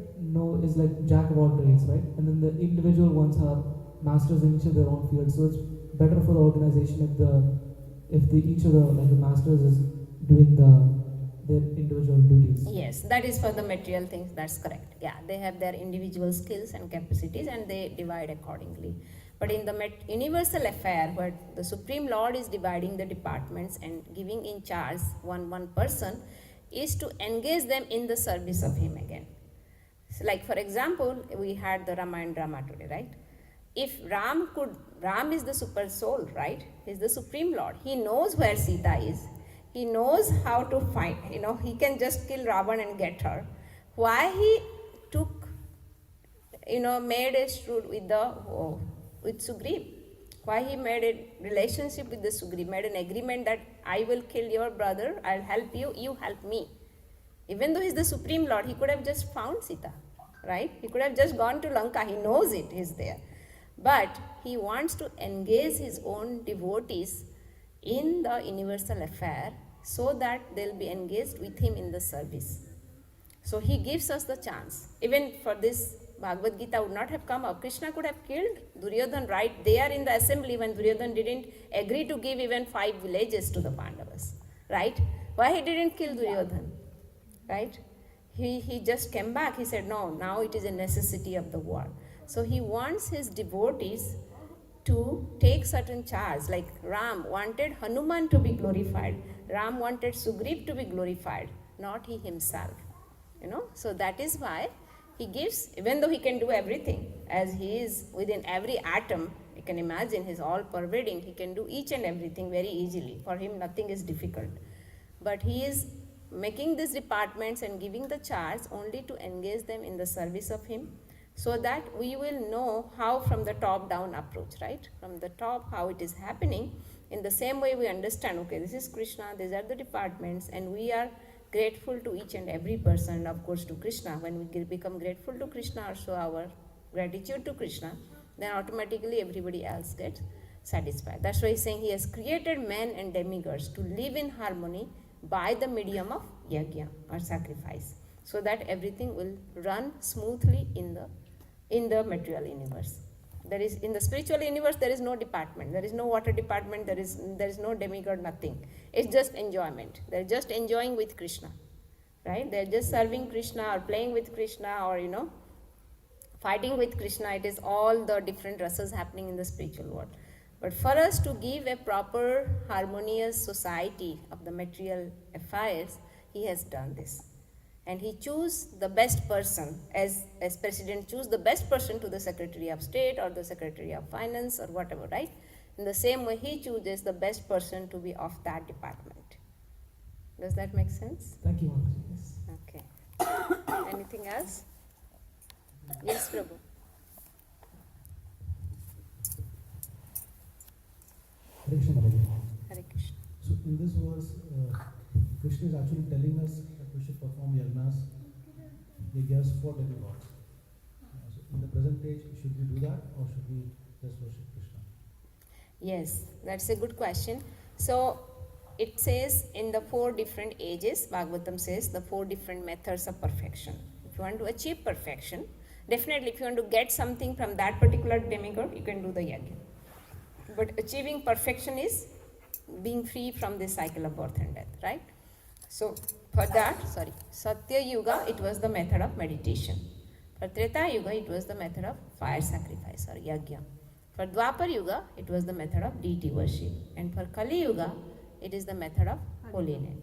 is like jack of all trades, right? And then the individual ones are masters in each of their own field. So it's better for the organization if each of the masters is doing their individual duties. Yes, that is for the material things. That's correct. Yeah, they have their individual skills and capacities, and they divide accordingly. But in the universal affair, where the Supreme Lord is dividing the departments and giving in charge one person, is to engage them in the service of him again. So like for example, we had the Ramayana drama today, right? If Ram is the super soul, right? He's the Supreme Lord. He knows where Sita is. He knows how to find, he can just kill Ravan and get her. Why he took, made a shrewd with Sugriv? Why he made a relationship with the Sugriv, made an agreement that I will kill your brother, I'll help you, you help me. Even though he's the Supreme Lord, he could have just found Sita, right? He could have just gone to Lanka, he knows it is there. But he wants to engage his own devotees in the universal affair so that they'll be engaged with him in the service. So he gives us the chance. Even for this, Bhagavad Gita would not have come up. Krishna could have killed Duryodhan right there in the assembly when Duryodhan didn't agree to give even 5 villages to the Pandavas, right? Why he didn't kill Duryodhan, right? He just came back. He said, no, now it is a necessity of the war. So he wants his devotees to take certain charge. Like Ram wanted Hanuman to be glorified. Ram wanted Sugriv to be glorified, not he himself. So that is why he gives, even though he can do everything, as he is within every atom, you can imagine he's all pervading, he can do each and everything very easily. For him, nothing is difficult. But he is making these departments and giving the charge only to engage them in the service of Him, so that we will know how from the top down approach, right? From the top, how it is happening. In the same way, we understand, okay, this is Krishna, these are the departments, and we are grateful to each and every person, of course, to Krishna. When we become grateful to Krishna, or show our gratitude to Krishna, then automatically everybody else gets satisfied. That's why he's saying he has created men and demigods to live in harmony by the medium of yajna or sacrifice, so that everything will run smoothly in the material universe. There is, in the spiritual universe, there is no department, there is no water department, there is no demigod, nothing. It's just enjoyment. They're just enjoying with Krishna, right? They're just serving Krishna or playing with Krishna, or fighting with Krishna. It is all the different rasas happening in the spiritual world. But for us to give a proper harmonious society of the material affairs, he has done this. And he chose the best person, as president choose the best person to the Secretary of State or the Secretary of Finance or whatever, right? In the same way, he chooses the best person to be of that department. Does that make sense? Thank you, Mataji. Yes. Okay. Anything else? Yes, Prabhu. Hare Krishna, Mataji. Hare Krishna. So in this verse, Krishna is actually telling us that we should perform yajnas for demigods. So in the present age, should we do that, or should we just worship Krishna? Yes, that's a good question. So it says in the 4 different ages, Bhagavatam says the 4 different methods of perfection. If you want to achieve perfection, definitely if you want to get something from that particular demigod, you can do the yajna. But achieving perfection is being free from this cycle of birth and death, right? So for that, Satya Yuga, it was the method of meditation. For Treta Yuga, it was the method of fire sacrifice or yajna. For Dwapar Yuga, it was the method of deity worship. And for Kali Yuga, it is the method of holy name.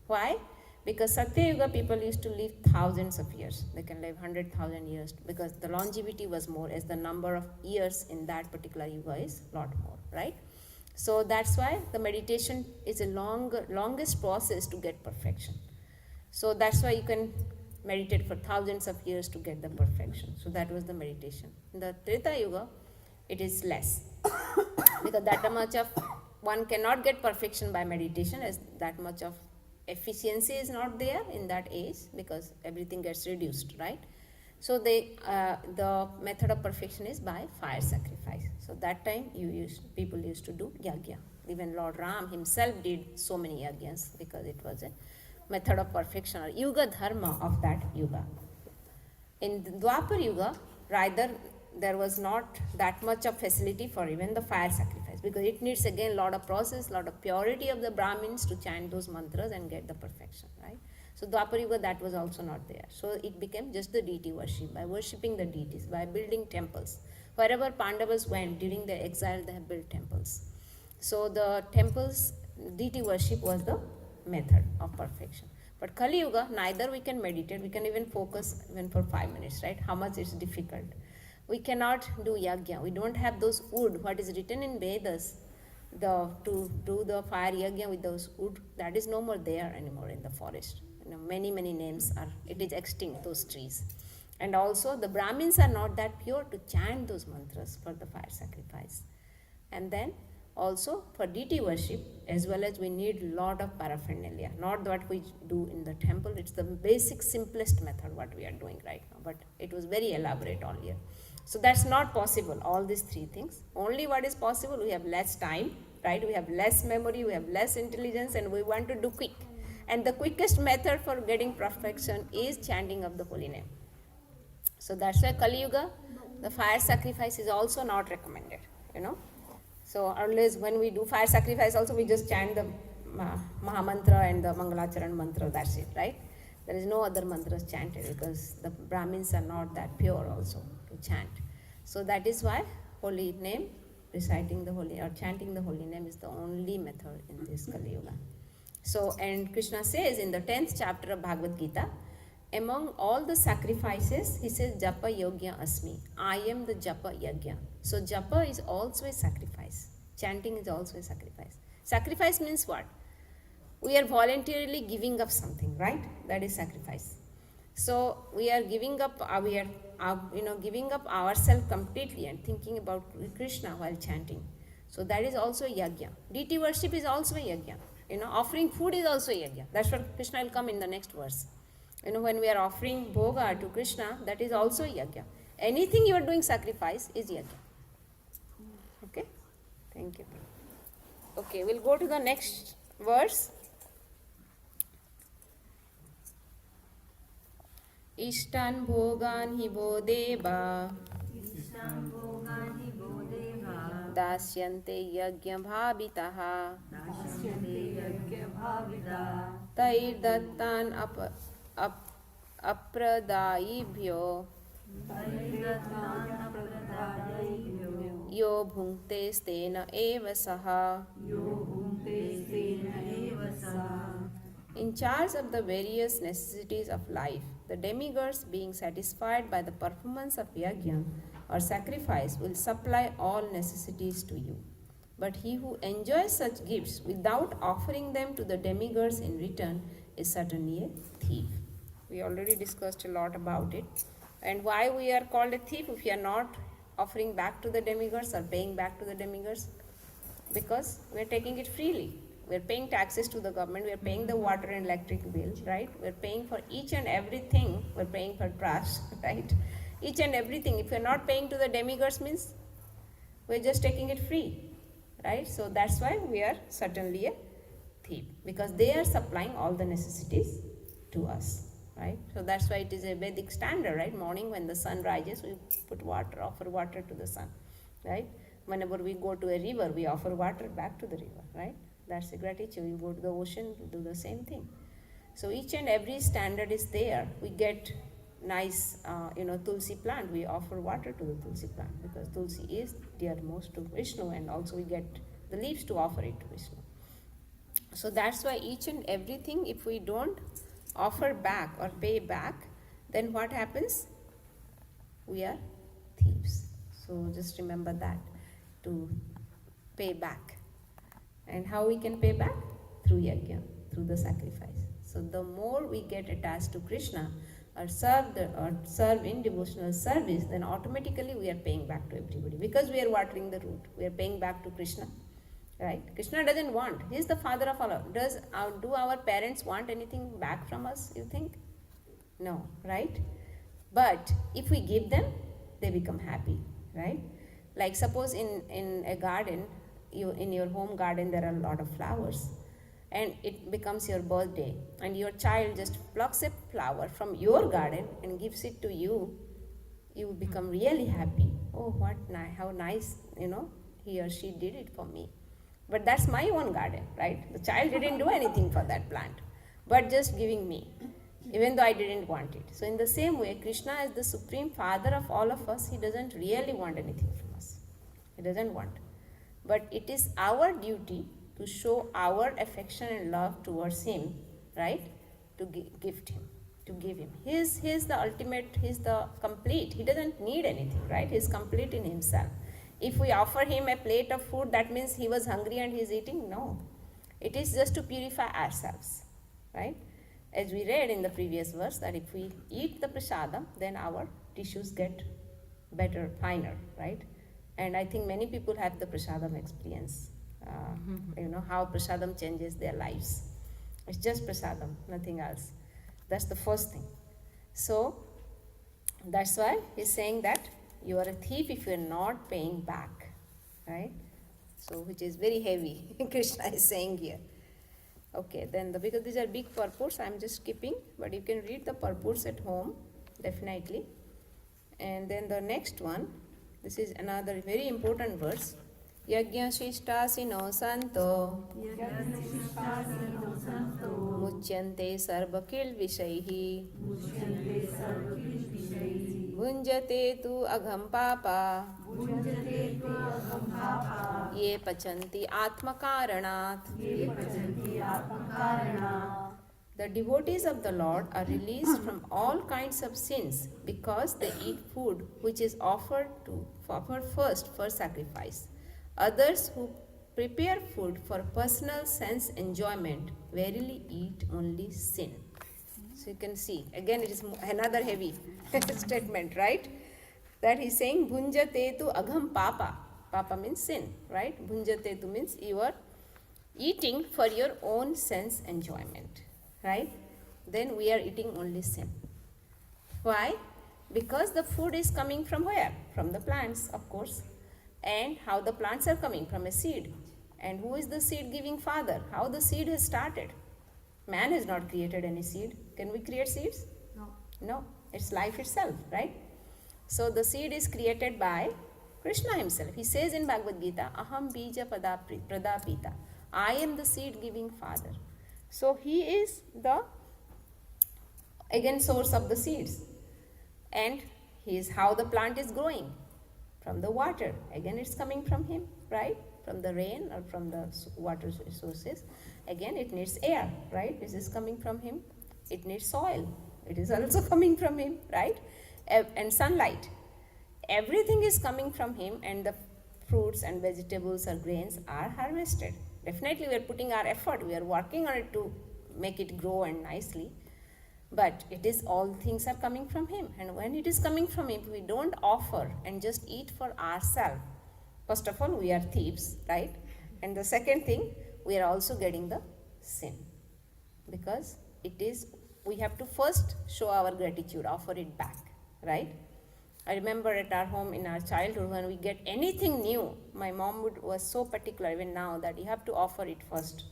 Why? Because Satya Yuga, people used to live thousands of years. They can live 100,000 years, because the longevity was more, as the number of years in that particular yuga is a lot more, right? So that's why the meditation is a longest process to get perfection. So that's why you can meditate for thousands of years to get the perfection. So that was the meditation. In the Treta Yuga, it is less. Because that much of, one cannot get perfection by meditation, as that much of efficiency is not there in that age, because everything gets reduced, right? So the method of perfection is by fire sacrifice. So that time people used to do yajna. Even Lord Ram himself did so many yajnas, because it was a method of perfection or yuga dharma of that yuga. In Dwapar Yuga, rather, there was not that much of facility for even the fire sacrifice, because it needs again lot of process, lot of purity of the Brahmins to chant those mantras and get the perfection, right? So Dwapar Yuga, that was also not there. So it became just the deity worship, by worshipping the deities, by building temples. Wherever Pandavas went during their exile, they have built temples. So the temples, deity worship was the method of perfection. But Kali Yuga, neither we can meditate, we can even focus even for 5 minutes, right? How much it's difficult. We cannot do yajna. We don't have those wood, what is written in Vedas, to do the fire yajna with those wood, that is no more there anymore in the forest. Many names are, it is extinct, those trees. And also the Brahmins are not that pure to chant those mantras for the fire sacrifice. And then also for deity worship, as well as we need lot of paraphernalia, not what we do in the temple. It's the basic simplest method what we are doing right now, but it was very elaborate all year. So that's not possible, all these 3 things. Only what is possible, we have less time, right? We have less memory, we have less intelligence, and we want to do quick. And the quickest method for getting perfection is chanting of the holy name. So that's why Kali Yuga, the fire sacrifice is also not recommended, So always when we do fire sacrifice also, we just chant the Mahamantra and the Mangalacharan mantra, that's it, right? There is no other mantras chanted, because the Brahmins are not that pure also to chant. So that is why holy name, reciting the holy or chanting the holy name is the only method in this Kali Yuga. So, and Krishna says in the 10th chapter of Bhagavad Gita, among all the sacrifices, he says, Japa Yogya Asmi. I am the Japa Yajna. So, Japa is also a sacrifice. Chanting is also a sacrifice. Sacrifice means what? we are voluntarily giving up something, right? That is sacrifice. So we are giving up, giving up ourselves completely and thinking about Krishna while chanting. So that is also yajna. Deity worship is also a yajna. Offering food is also a yajna. That's what Krishna will come in the next verse. When we are offering bhoga to Krishna, that is also yajna. Anything you are doing sacrifice is yajna. Okay? Thank you. Okay, we'll go to the next verse. Ishtan bhogan hi bo deva dasyante yajna bhavitaha tair dattan apradayibhyo yo bhunte stena eva saha. In charge of the various necessities of life, the demigods, being satisfied by the performance of yajna or sacrifice, will supply all necessities to you. But he who enjoys such gifts without offering them to the demigods in return is certainly a thief. We already discussed a lot about it. And why we are called a thief if we are not offering back to the demigods or paying back to the demigods? Because we are taking it freely. We are paying taxes to the government, we are paying the water and electric bill, right? We are paying for each and everything, we are paying for trash, right? Each and everything. If we are not paying to the demigods means we are just taking it free, right? So that's why we are certainly a thief, because they are supplying all the necessities to us, right? So that's why it is a Vedic standard, right? Morning when the sun rises, we put water, offer water to the sun, right? Whenever we go to a river, we offer water back to the river, right? That's a gratitude. You go to the ocean, you do the same thing. So each and every standard is there. We get nice, tulsi plant. We offer water to the tulsi plant because tulsi is dearmost to Vishnu, and also we get the leaves to offer it to Vishnu. So that's why each and everything, if we don't offer back or pay back, then what happens? We are thieves. So just remember that, to pay back. And how we can pay back? Through yajna, through the sacrifice. So the more we get attached to Krishna or serve in devotional service, then automatically we are paying back to everybody, because we are watering the root. We are paying back to Krishna, right? Krishna doesn't want. He is the father of all. Do our parents want anything back from us, you think? No, right? But if we give them, they become happy, right? Like suppose in a garden, in your home garden there are a lot of flowers, and it becomes your birthday, and your child just plucks a flower from your garden and gives it to you, you become really happy. Oh, how nice, he or she did it for me. But that's my own garden, right? The child didn't do anything for that plant, but just giving me, even though I didn't want it. So in the same way, Krishna is the supreme father of all of us. He doesn't really want anything from us. He doesn't want. But it is our duty to show our affection and love towards him, right? To gift him, to give him. He is the ultimate, he is the complete. He doesn't need anything, right? He is complete in himself. If we offer him a plate of food, that means he was hungry and he is eating? No. It is just to purify ourselves, right? As we read in the previous verse, that if we eat the prasadam, then our tissues get better, finer, right? And I think many people have the prasadam experience. How prasadam changes their lives. It's just prasadam, nothing else. That's the first thing. So, that's why he's saying that you are a thief if you are not paying back, right? So, which is very heavy, Krishna is saying here. Okay, then because these are big purports, I'm just skipping, but you can read the purports at home, definitely. And then the next one, this is another very important verse. Yajna shishtasino santo muchyante sarvakil vishaihi bhunjate tu agham papa ye pachanti atmakaranat. The devotees of the Lord are released from all kinds of sins because they eat food which is offered first for sacrifice. Others who prepare food for personal sense enjoyment, verily eat only sin. So you can see, again it is another heavy statement, right? That he's saying, Bhunjate tu agham papa. Papa means sin, right? Bhunjate tu means you are eating for your own sense enjoyment, right? Then we are eating only sin. Why? Because the food is coming from where? From the plants, of course. And how the plants are coming? From a seed. And who is the seed giving father? How the seed has started? Man has not created any seed. Can we create seeds? No. No. It's life itself, right? So the seed is created by Krishna himself. He says in Bhagavad Gita, Aham bija pradapita. I am the seed giving father. So he is the, again, source of the seeds. And he is how the plant is growing. From the water. Again, it's coming from him, right? From the rain or from the water sources. Again, it needs air, right? This is coming from him. It needs soil. It is also coming from him, right? And sunlight. Everything is coming from him, and the fruits and vegetables or grains are harvested. Definitely, we are putting our effort. We are working on it to make it grow and nicely. But it is all things are coming from him. And when it is coming from him, we don't offer and just eat for ourselves. First of all, we are thieves, right? And the second thing, we are also getting the sin. Because it is, we have to first show our gratitude, offer it back, right? I remember at our home in our childhood, when we get anything new, my mom was so particular, even now, that you have to offer it first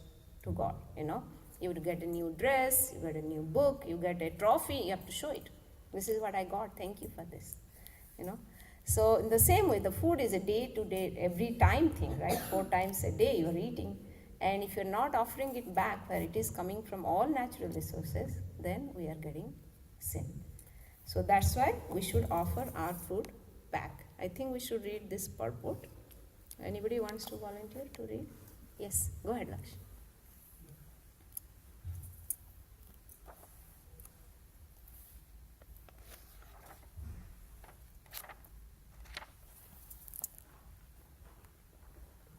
to God, you know. You would get a new dress, you get a new book, you get a trophy, you have to show it. This is what I got, thank you for this, you know. So in the same way, the food is a day-to-day, every time thing, right? 4 times a day you are eating. And if you're not offering it back where it is coming from all natural resources, then we are getting sin. So that's why we should offer our food back. I think we should read this purport. Anybody wants to volunteer to read? Yes, go ahead, Lakshmi.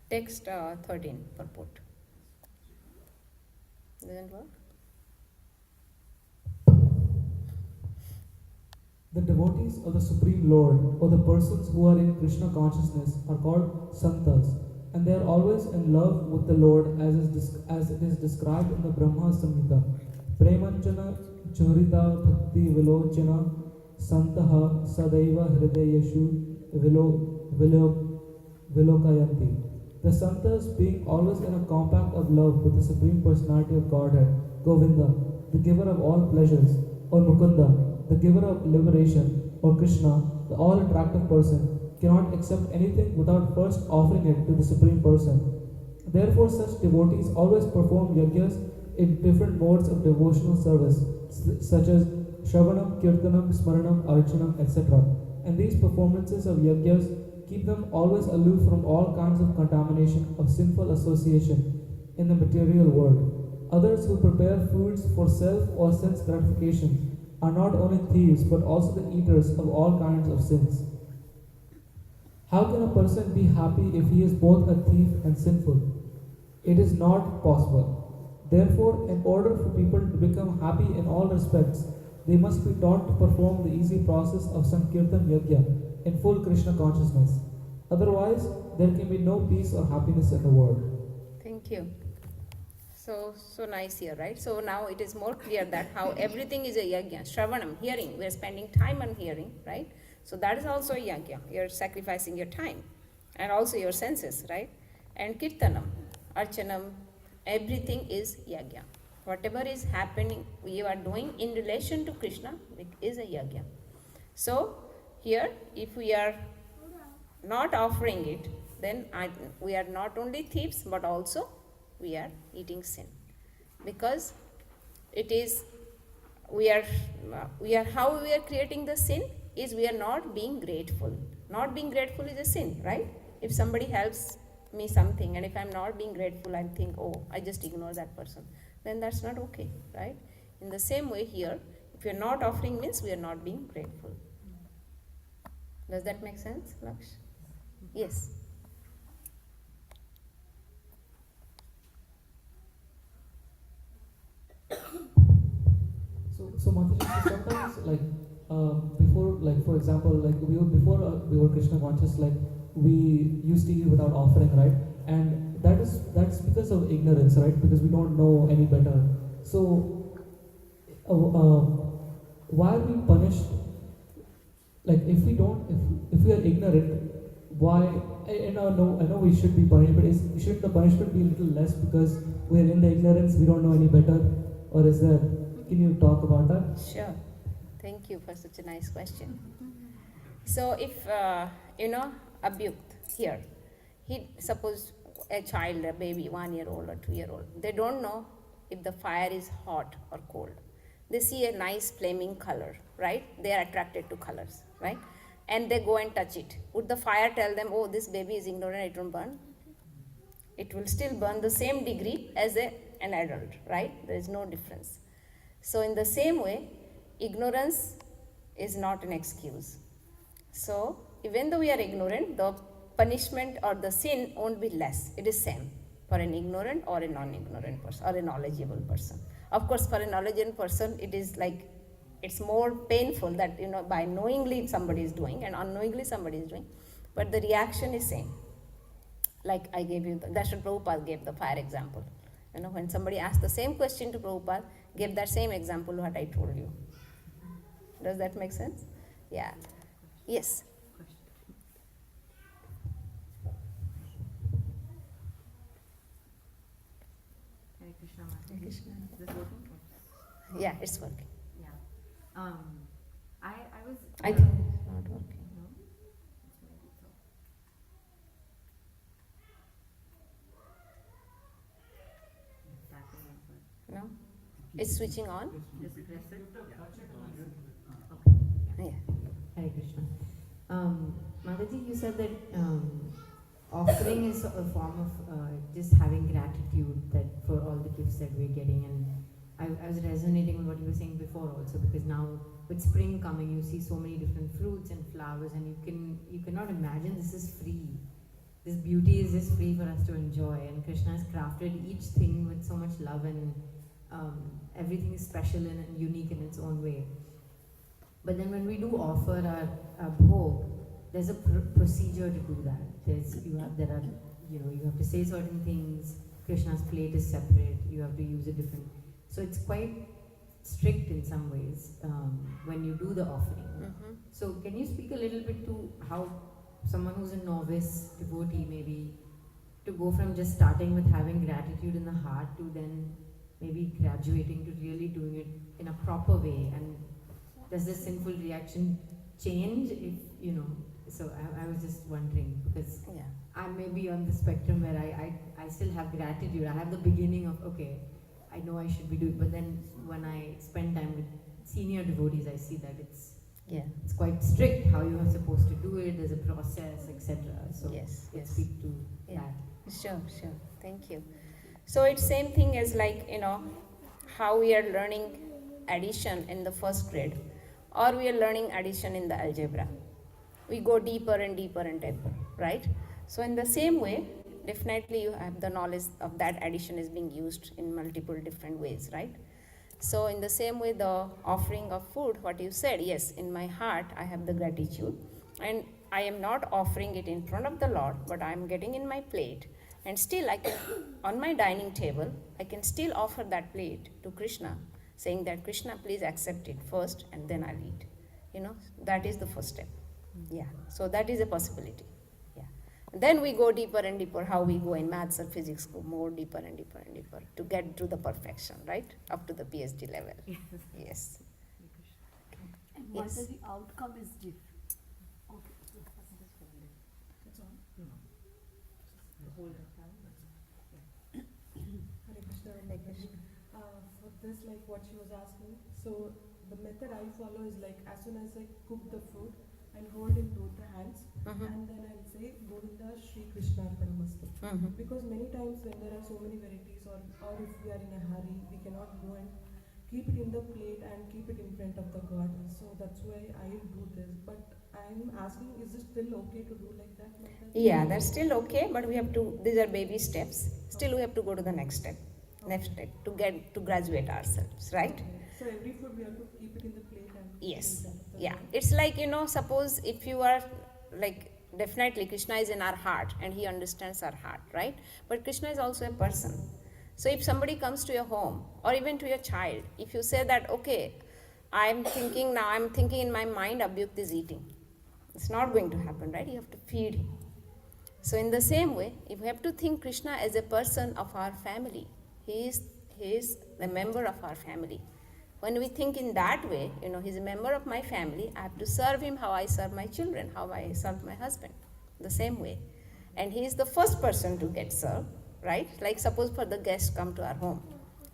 Text 13, purport. Doesn't work? The devotees of the Supreme Lord, or the persons who are in Krishna consciousness, are called Santas, and they are always in love with the Lord as it is described in the Brahma Samhita. Premanjana Churita Bhakti Vilochana Santaha Sadaiva Hridayeshu Vilokayanti. The Santas, being always in a compact of love with the Supreme Personality of Godhead, Govinda, the giver of all pleasures, or Mukunda, the giver of liberation, or Krishna, the all-attractive person, cannot accept anything without first offering it to the Supreme Person. Therefore, such devotees always perform yajnas in different modes of devotional service, such as Shravanam, Kirtanam, Smaranam, Archanam, etc. And these performances of yajnas keep them always aloof from all kinds of contamination of sinful association in the material world. Others who prepare foods for self or sense gratification are not only thieves but also the eaters of all kinds of sins. How can a person be happy if he is both a thief and sinful? It is not possible. Therefore, in order for people to become happy in all respects, they must be taught to perform the easy process of Sankirtan Yajna in full Krishna consciousness. Otherwise, there can be no peace or happiness in the world. Thank you. So nice here, right? So now it is more clear that how everything is a yajna. Shravanam, hearing. We are spending time on hearing, right? So that is also a yajna. You are sacrificing your time and also your senses, right? And kirtanam, archanam, everything is yajna. Whatever is happening, we are doing in relation to Krishna, it is a yajna. So here, if we are not offering it, then we are not only thieves, but also we are eating sin. Because it is, we are how we are creating the sin is we are not being grateful. Not being grateful is a sin, right? If somebody helps me something and if I'm not being grateful, I think, oh, I just ignore that person. Then that's not okay, right? In the same way here, if you're not offering means we are not being grateful. Does that make sense, Laksh? Yes. so Mataji, sometimes like before, like for example, like we were Krishna conscious, like we used to eat without offering, right? And that's because of ignorance, right? Because we don't know any better. So why are we punished? Like if we don't, if we are ignorant, why? I know we should be punished, but shouldn't the punishment be a little less because we are in the ignorance, we don't know any better, or is there? Can you talk about that? Sure. Thank you for such a nice question. So if Abhyukt here, he suppose a child, a baby, 1 year old or 2 year old, they don't know if the fire is hot or cold. They see a nice flaming color, right? They are attracted to colors, right? And they go and touch it. Would the fire tell them, oh, this baby is ignorant, it won't burn? It will still burn the same degree as an adult, right? There is no difference. So in the same way, ignorance is not an excuse. So even though we are ignorant, the punishment or the sin won't be less. It is same for an ignorant or a non-ignorant person or a knowledgeable person. Of course, for a knowledgeable person, it is like it's more painful that by knowingly somebody is doing and unknowingly somebody is doing, but the reaction is same. Like I gave you, that's what Prabhupada gave the fire example. When somebody asked the same question to Prabhupada, gave that same example what I told you. Does that make sense? Yeah. Yes. Hare Krishna. Hare Krishna. Is this working? Yeah, it's working. Yeah. I was. I think it's not working. No. It's maybe so. It's tapping into it. No? It's switching on? Just press it. Yeah. Hare Krishna. Mataji, you said that offering is a form of just having gratitude that for all the gifts that we're getting, and I was resonating with what you were saying before also, because now with spring coming, you see so many different fruits and flowers, and you cannot imagine this is free. This beauty is just free for us to enjoy, and Krishna has crafted each thing with so much love, and everything is special and unique in its own way. But then when we do offer our bhog, there's a procedure to do that. You have to say certain things. Krishna's plate is separate. You have to use a different. So it's quite strict in some ways when you do the offering. Mm-hmm. So can you speak a little bit to how someone who's a novice devotee, maybe, to go from just starting with having gratitude in the heart to then maybe graduating to really doing it in a proper way? And does the sinful reaction change if, so I was just wondering, because Yeah. I may be on the spectrum where I still have gratitude. I have the beginning of, okay, I know I should be doing, but then when I spend time with senior devotees, I see that it's quite strict how you are supposed to do it. There's a process, etc. So Yes, let's yes. speak to Yeah. that. Sure. Thank you. So it's same thing as how we are learning addition in the first grade, or we are learning addition in the algebra. We go deeper and deeper and deeper, right? So in the same way, definitely you have the knowledge of that addition is being used in multiple different ways, right? So in the same way, the offering of food, what you said, yes, in my heart I have the gratitude, and I am not offering it in front of the Lord, but I am getting in my plate, and still I can, on my dining table, I can still offer that plate to Krishna, saying that Krishna, please accept it first, and then I'll eat. That is the first step. Yeah. So that is a possibility. Yeah. Then we go deeper and deeper, how we go in maths or physics, go more deeper and deeper and deeper to get to the perfection, right? Up to the PhD level. Yes. And Yes. what the outcome is different. Okay. Hare Krishna. For this, like what she was asking, so the method I follow is like as soon as I cook the food, I'll hold in both the hands Mhm. and then I'll say Govinda Shri Krishna Arpanamastu. Mhm. Because many times when there are so many varieties or if we are in a hurry, we cannot go and keep it in the plate and keep it in front of the God. So that's why I do this. But I'm asking, is it still okay to do like that? Yeah, that's still okay, but we have to, these are baby steps. Still we have to go to the next step. to graduate ourselves, right? Okay. So every food we have to keep it in the plate and keep it Yes. in front of the Yeah. Lord. It's like, suppose if you are like, definitely Krishna is in our heart and he understands our heart, right? But Krishna is also a person. So if somebody comes to your home or even to your child, if you say that, okay, I'm thinking in my mind, Abhyukt is eating. It's not going to happen, right? You have to feed him. So in the same way, if we have to think Krishna as a person of our family, he is a member of our family. When we think in that way, he's a member of my family, I have to serve him how I serve my children, how I serve my husband, the same way. And he is the first person to get served, right? Like suppose for the guests come to our home.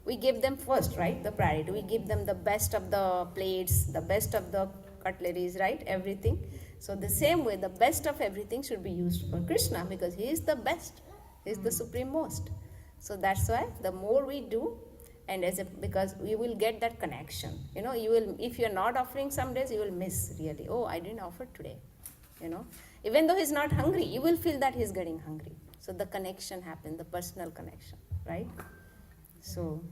We give them first, right? The priority. We give them the best of the plates, the best of the cutleries, right? Everything. So the same way, the best of everything should be used for Krishna because he is the best. He is the supreme most. So that's why the more we do, and because we will get that connection. You will, if you're not offering some days, you will miss really. Oh, I didn't offer today. Even though he's not hungry, you will feel that he's getting hungry. So the connection happens, the personal connection, right? So,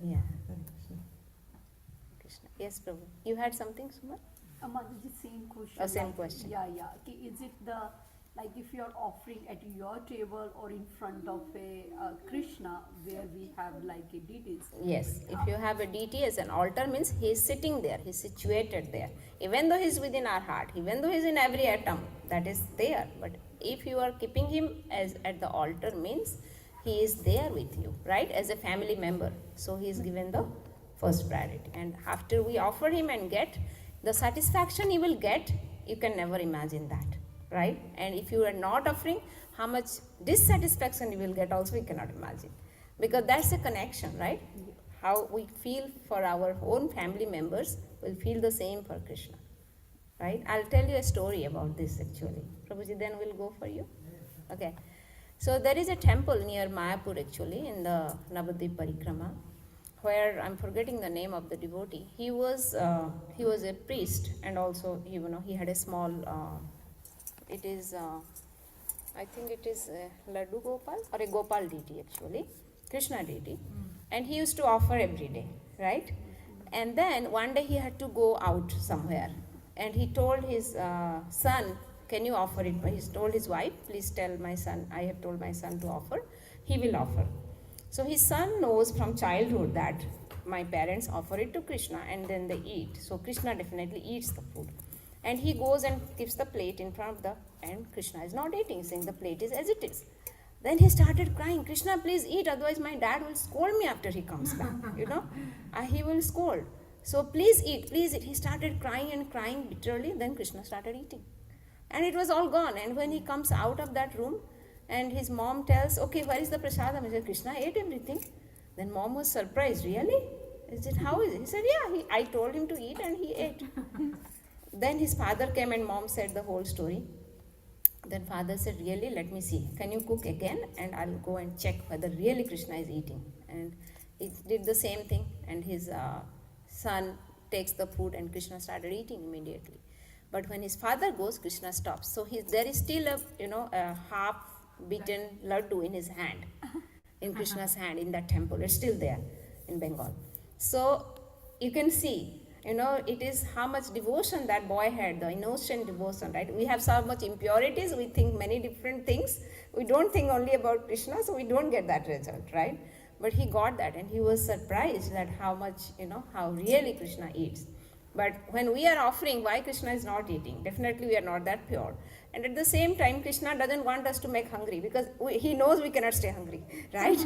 yeah. Krishna. Yes, Prabhu. You had something, Suma? Mataji, same question. Oh, same question. Yeah. Okay, is it like if you're offering at your table or in front of a Krishna where we have like a deities? Yes. If you have a deity as an altar, means he is sitting there, he is situated there. Even though he is within our heart, even though he is in every atom, that is there. But if you are keeping him as at the altar, means he is there with you, right? As a family member. So he is given the first priority. And after we offer him and get the satisfaction he will get, you can never imagine that, right? And if you are not offering, how much dissatisfaction you will get also you cannot imagine. Because that's a connection, right? How we feel for our own family members will feel the same for Krishna, right? I'll tell you a story about this actually. Prabhuji, then we'll go for you. Okay. So there is a temple near Mayapur actually in the Navadvip Parikrama, where I'm forgetting the name of the devotee. He was a priest, and also he had a small. I think it is Laddu Gopal or a Gopal deity actually, Krishna deity, and he used to offer every day, right? And then one day he had to go out somewhere, and he told his son, "Can you offer it?" He told his wife, "Please tell my son, I have told my son to offer. He will offer." So his son knows from childhood that my parents offer it to Krishna and then they eat. So Krishna definitely eats the food. And he goes and keeps the plate in front of and Krishna is not eating, saying the plate is as it is. Then he started crying, "Krishna, please eat, otherwise my dad will scold me after he comes back, he will scold. So please eat, please eat." He started crying and crying bitterly, then Krishna started eating. And it was all gone. And when he comes out of that room, and his mom tells, "Okay, where is the prasadam?" He said, "Krishna ate everything." Then mom was surprised, "Really?" He said, "How is it?" He said, "Yeah, I told him to eat and he ate." Then his father came and mom said the whole story. Then father said, "Really, let me see. Can you cook again? And I'll go and check whether really Krishna is eating." And he did the same thing. And his son takes the food and Krishna started eating immediately. But when his father goes, Krishna stops. So there is still a half-beaten laddu in his hand, in Krishna's hand in that temple. It's still there in Bengal. So you can see, it is how much devotion that boy had, the innocent devotion, right? We have so much impurities, we think many different things. We don't think only about Krishna, so we don't get that result, right? But he got that and he was surprised that how much, how really Krishna eats. But when we are offering, why Krishna is not eating? Definitely we are not that pure. And at the same time, Krishna doesn't want us to make hungry because he knows we cannot stay hungry, right?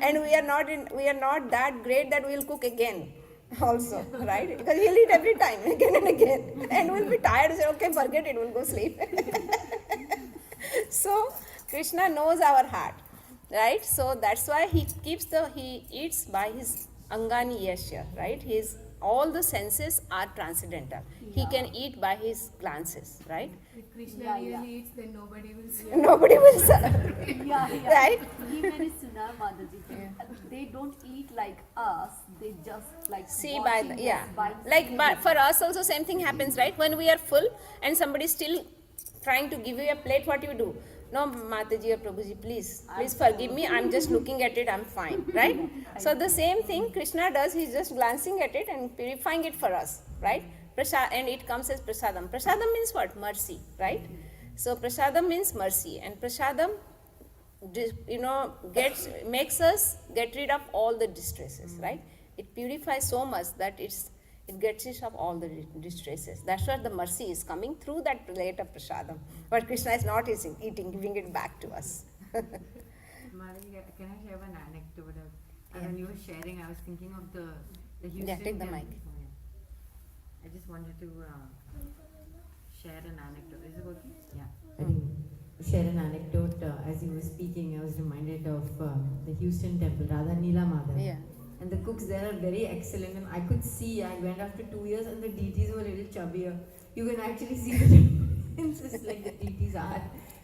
And we are not that great that we will cook again also, right? Because he'll eat every time, again and again. And we'll be tired and say, "Okay, forget it, we'll go sleep." So Krishna knows our heart, right? So that's why he eats by his Angani Yasya, right? All the senses are transcendental. He can eat by his glances, right? If Krishna really eats, then nobody will see. Nobody will serve. Yeah. Right? Even in Sunar Mataji, they don't eat like us. They just like See watching by us, but for us also same thing happens, right? When we are full and somebody is still trying to give you a plate, what you do? No, Mataji or Prabhuji, please forgive me. I'm just looking at it. I'm fine, right? So the same thing Krishna does. He's just glancing at it and purifying it for us, right? And it comes as prasadam. Prasadam means what? Mercy, right? So prasadam means mercy, and prasadam, makes us get rid of all the distresses, right? It purifies so much that it gets rid of all the distresses. That's why the mercy is coming through that plate of prasadam. But Krishna is not eating, giving it back to us. Madhavi, can I share one anecdote? When you were sharing, I was thinking of the Houston. Yeah, take the mic. I just wanted to share an anecdote. Is it working? Yeah. I think share an anecdote. As you were speaking, I was reminded of the Houston temple, Radha Neela Madhav. Yeah. And the cooks there are very excellent. And I could see, I went after 2 years and the deities were a little chubbier. You can actually see the differences, like the deities are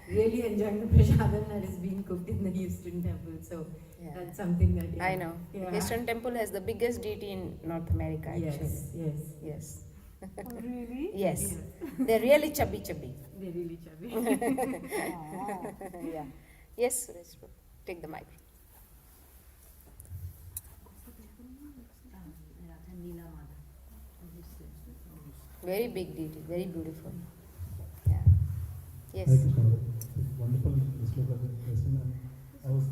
really enjoying the prasadam that is being cooked in the Houston temple. So Yeah. that's something that I know. Yeah. Eastern Temple has the biggest deity in North America, actually. Yes. Really? Yes. They're really chubby. They're really chubby. Yeah. Yes, Suresh, take the mic. Radha Neela Madhav. Very big deity, very beautiful. Yeah. Yes. Hare Krishna. Wonderful sloka question. And I was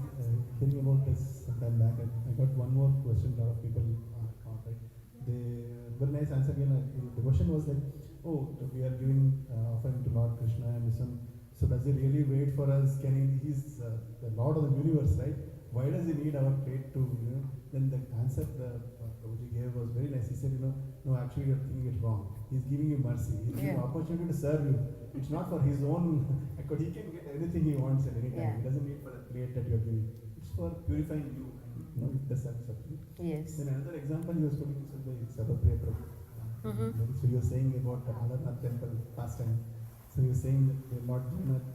hearing about this some time back. I got one more question. A lot of people asked, right? They very nice answer again. The question was like, oh, we are giving offering to Lord Krishna and this one. So does he really wait for us? He's the Lord of the universe, right? Why does he need our plate to, Then the answer Prabhuji gave was very nice. He said, no, actually you're thinking it wrong. He's giving you mercy. He's giving you opportunity to serve you. It's not for his own, because he can get anything he wants at any time. Yeah. He doesn't need for the plate that you're giving. It's for purifying you and the service of you. Yes. Then another example he was putting is the Sabbath Prabhu. So he was saying about the Ananada temple last time. So he was saying that the Lord Jagannath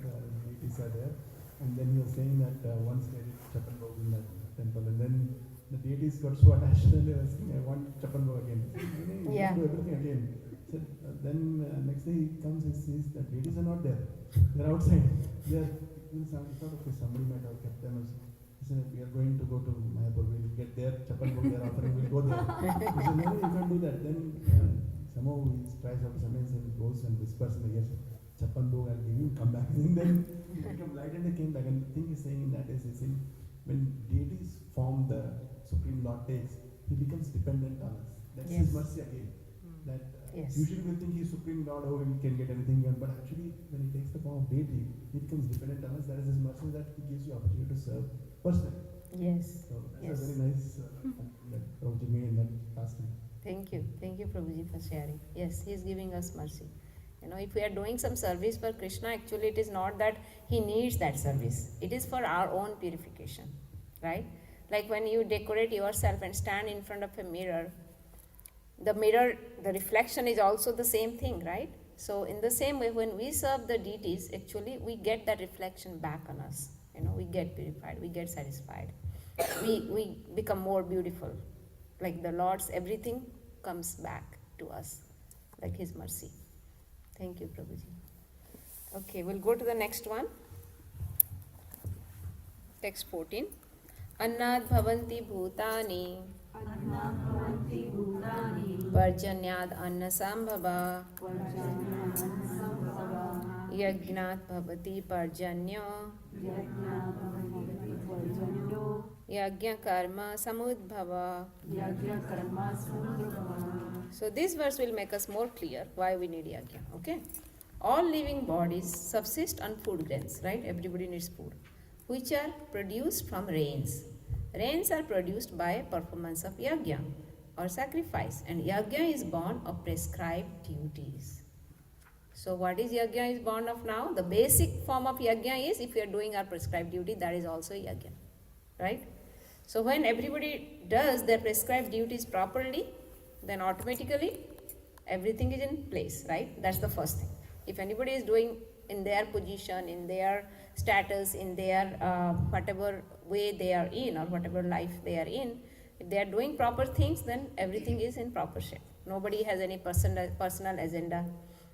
deities are there. And then he was saying that once they did Chapan Bhog in that temple, and then the deities got so attached and they were saying, I want Chapan Bhog again. You Yeah. do everything again. So, then next day he comes and sees that deities are not there. They're outside. They're inside. He thought, okay, somebody might have kept them. He said, we are going to go to Mayapur. We'll get there. Chapan Bhog they're offering. We'll go there. He said, no, you can't do that. Then somehow he tries out something and goes and whispers in the ear, Chapan Bhog, I'll give you, come back. And then he became light and they came back. And the thing he's saying in that is, when deities form the Supreme Lord takes, he becomes dependent on us. That's his mercy again. That usually we think he's Supreme Lord, oh, he can get anything done. But actually, when he takes the form of deity, he becomes dependent on us. That is his mercy that he gives you opportunity to serve personally. Yes. So that's a very nice that Prabhuji made in that last time. Thank you, Prabhuji, for sharing. Yes, he is giving us mercy. If we are doing some service for Krishna, actually it is not that he needs that service. It is for our own purification, right? Like when you decorate yourself and stand in front of a mirror, the reflection is also the same thing, right? So in the same way, when we serve the deities, actually we get that reflection back on us. We get purified, we get satisfied. We become more beautiful. Like the Lord's everything comes back to us, like his mercy. Thank you, Prabhuji. Okay, we'll go to the next one. Text 14. Annad bhavanti bhutani Parjanyad anna sambhava Yagnat bhavati parjanyo Yagya karma samudbhava. So this verse will make us more clear why we need yagya. Okay? All living bodies subsist on food grains, right? Everybody needs food, which are produced from rains. Rains are produced by performance of yagya or sacrifice, and yagya is born of prescribed duties. So what is yagya is born of now? The basic form of yagya is if we are doing our prescribed duty, that is also yagya, right? So when everybody does their prescribed duties properly, then automatically everything is in place, right? That's the first thing. If anybody is doing in their position, in their status, in their whatever way they are in or whatever life they are in, if they are doing proper things, then everything is in proper shape. Nobody has any personal agenda.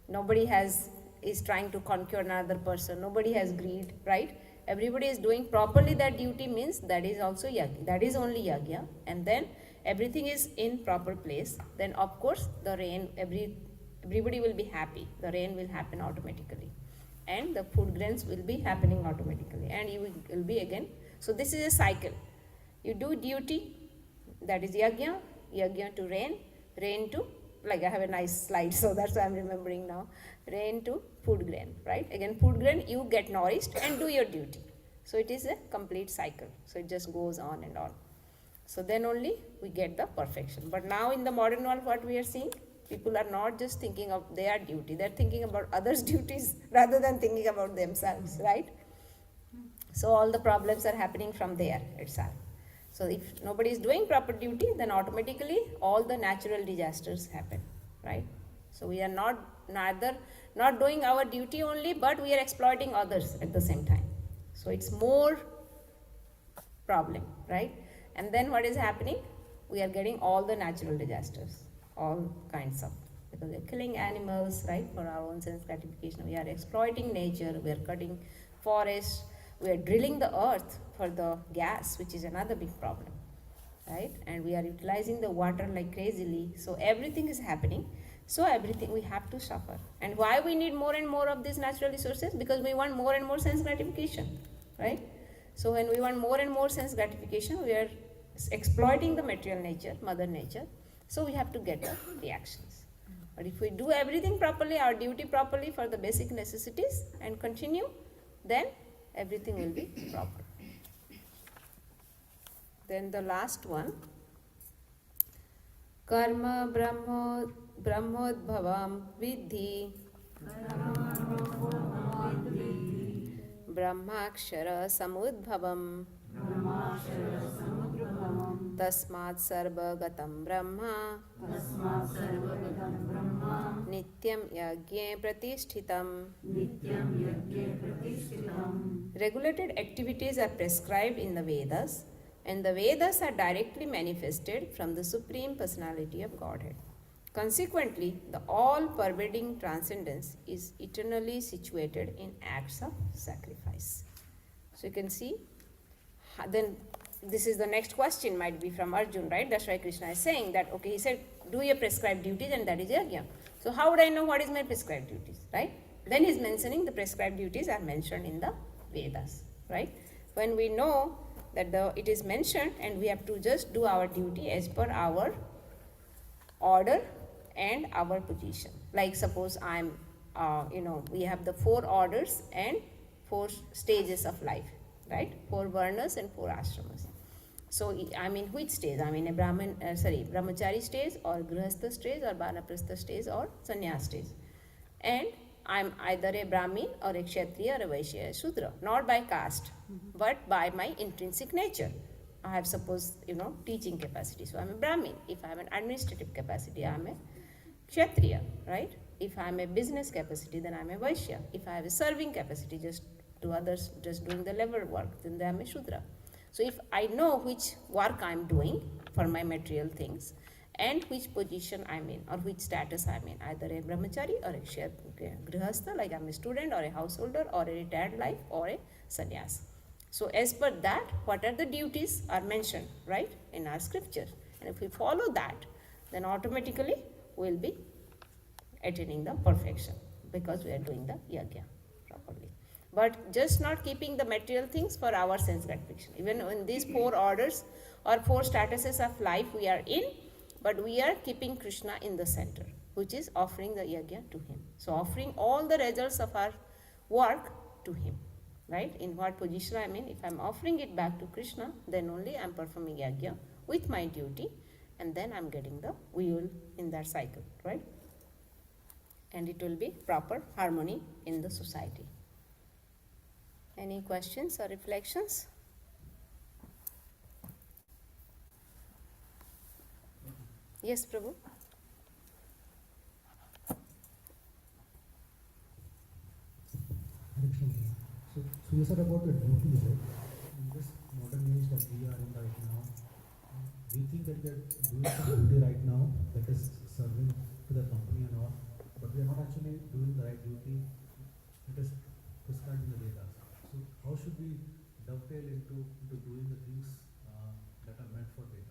Nobody has is trying to conquer another person. Nobody has greed, right? Everybody is doing properly their duty, means that is also yajna. That is only yajna. And then everything is in proper place. Then of course the rain, everybody will be happy. The rain will happen automatically. And the food grains will be happening automatically. And you will be again. So this is a cycle. You do duty, that is yajna, yajna to rain, rain to, like I have a nice slide, so that's why I'm remembering now, rain to food grain, right? Again food grain, you get nourished and do your duty. So it is a complete cycle. So it just goes on and on. So then only we get the perfection. But now in the modern world, what we are seeing, people are not just thinking of their duty, they're thinking about others' duties rather than thinking about themselves, right? So all the problems are happening from there itself. So if nobody is doing proper duty, then automatically all the natural disasters happen, right? So we are not doing our duty only, but we are exploiting others at the same time. So it's more problem, right? And then what is happening? We are getting all the natural disasters, all kinds of, because we are killing animals, right, for our own sense gratification. We are exploiting nature, we are cutting forests, we are drilling the earth for the gas, which is another big problem, right? And we are utilizing the water like crazily. So everything is happening. So everything we have to suffer. And why we need more and more of these natural resources? Because we want more and more sense gratification, right? So when we want more and more sense gratification, we are exploiting the material nature, mother nature. So we have to get the reactions. But if we do everything properly, our duty properly for the basic necessities and continue, then everything will be proper. Then the last one, karma brahmodbhavam vidhi brahmakshara samudbhavam tasmat sarvagatam brahma nityam yajne pratishthitam. Regulated activities are prescribed in the Vedas, and the Vedas are directly manifested from the Supreme Personality of Godhead. Consequently, the all-pervading transcendence is eternally situated in acts of sacrifice. So you can see, then this is the next question, might be from Arjun, right? That's why Krishna is saying that, okay, he said, do your prescribed duties, and that is yajna. So how would I know what is my prescribed duties, right? Then he's mentioning the prescribed duties are mentioned in the Vedas, right? When we know that it is mentioned and we have to just do our duty as per our order and our position. Like suppose I'm, we have the 4 orders and 4 stages of life, right? 4 varnas and 4 ashramas. So I'm in which stage? I'm in a brahmachari stage or grihastha stage or vanaprastha stage or sannyas stage. And I'm either a Brahmin or a Kshatriya or a Vaishya, Shudra, not by caste, but by my intrinsic nature. I have suppose, teaching capacity, so I'm a Brahmin. If I have an administrative capacity, I'm a Kshatriya, right? If I'm a business capacity, then I'm a Vaishya. If I have a serving capacity, just to others, just doing the labor work, then I'm a Shudra. So if I know which work I'm doing for my material things, and which position I'm in or which status I'm in, either a brahmachari or a grihastha, like I'm a student or a householder or a retired life or a sannyas. So as per that, what are the duties are mentioned, right, in our scriptures. And if we follow that, then automatically we will be attaining the perfection because we are doing the yajna properly. But just not keeping the material things for our sense gratification. Even in these 4 orders or 4 statuses of life we are in, but we are keeping Krishna in the center, which is offering the yajna to him. So offering all the results of our work to him, right? In what position I'm in, if I'm offering it back to Krishna, then only I'm performing yajna with my duty, and then I'm getting the wheel in that cycle, right? And it will be proper harmony in the society. Any questions or reflections? Yes, Prabhu. So you said about the duties, right? In this modern age that we are in right now, we think that we are doing some duty right now, that is serving to the company and all, but we are not actually doing the right duty it is prescribed in the Vedas. So how should we dovetail into doing the things that are meant for Vedas?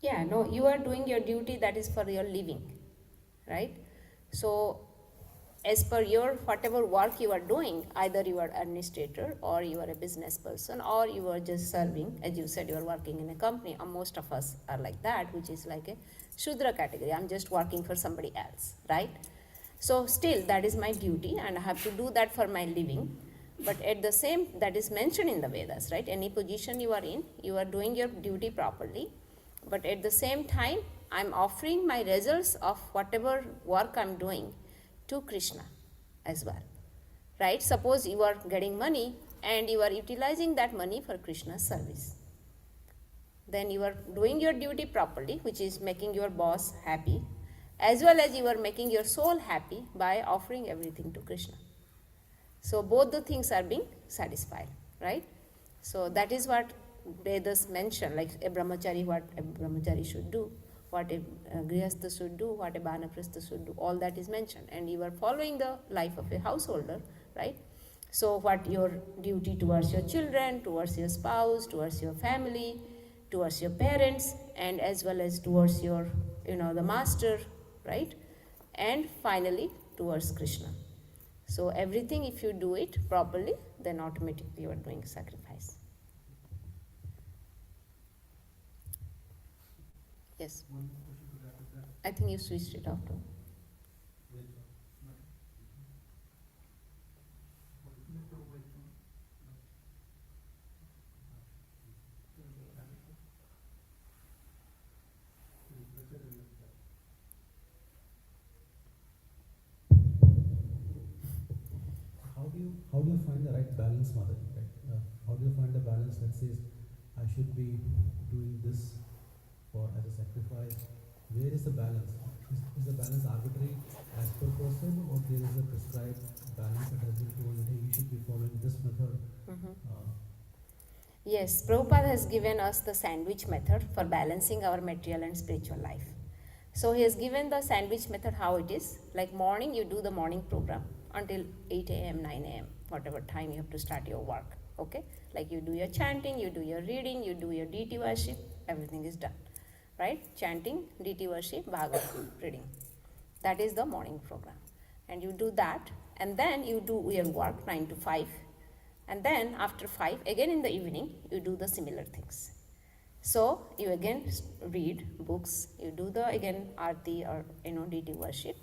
Yeah, no, you are doing your duty that is for your living, right? So, as per your whatever work you are doing, either you are administrator or you are a business person or you are just serving, as you said, you are working in a company, or most of us are like that, which is like a Shudra category. I'm just working for somebody else, right? So, still, that is my duty and I have to do that for my living. But at the same, that is mentioned in the Vedas, right? Any position you are in, you are doing your duty properly. But at the same time, I'm offering my results of whatever work I'm doing to Krishna as well, right? Suppose you are getting money and you are utilizing that money for Krishna's service. Then you are doing your duty properly, which is making your boss happy, as well as you are making your soul happy by offering everything to Krishna. So both the things are being satisfied, right? So that is what Vedas mention, like a brahmachari, what a brahmachari should do, what a grihastha should do, what a banaprastha should do, all that is mentioned. And you are following the life of a householder, right? So what your duty towards your children, towards your spouse, towards your family, towards your parents, and as well as towards your, the master, right? And finally towards Krishna. So everything, if you do it properly, then automatically you are doing sacrifice. Yes. One question to that is that I think you switched it off too. How do you find the right balance, Mother? Right? How do you find the balance that says I should be doing this for as a sacrifice? Where is the balance? Is the balance arbitrary as per person, or there is a prescribed balance that has been told that hey, you should be following this method? Yes, Prabhupada has given us the sandwich method for balancing our material and spiritual life. So he has given the sandwich method how it is. Like morning, you do the morning program until 8 a.m., 9 a.m., whatever time you have to start your work. Okay? Like you do your chanting, you do your reading, you do your deity worship, everything is done. Right? Chanting, deity worship, Bhagavad reading. That is the morning program. And you do that, and then you do your work 9 to 5. And then after 5, again in the evening, you do the similar things. So you again read books, you do the again arti or deity worship,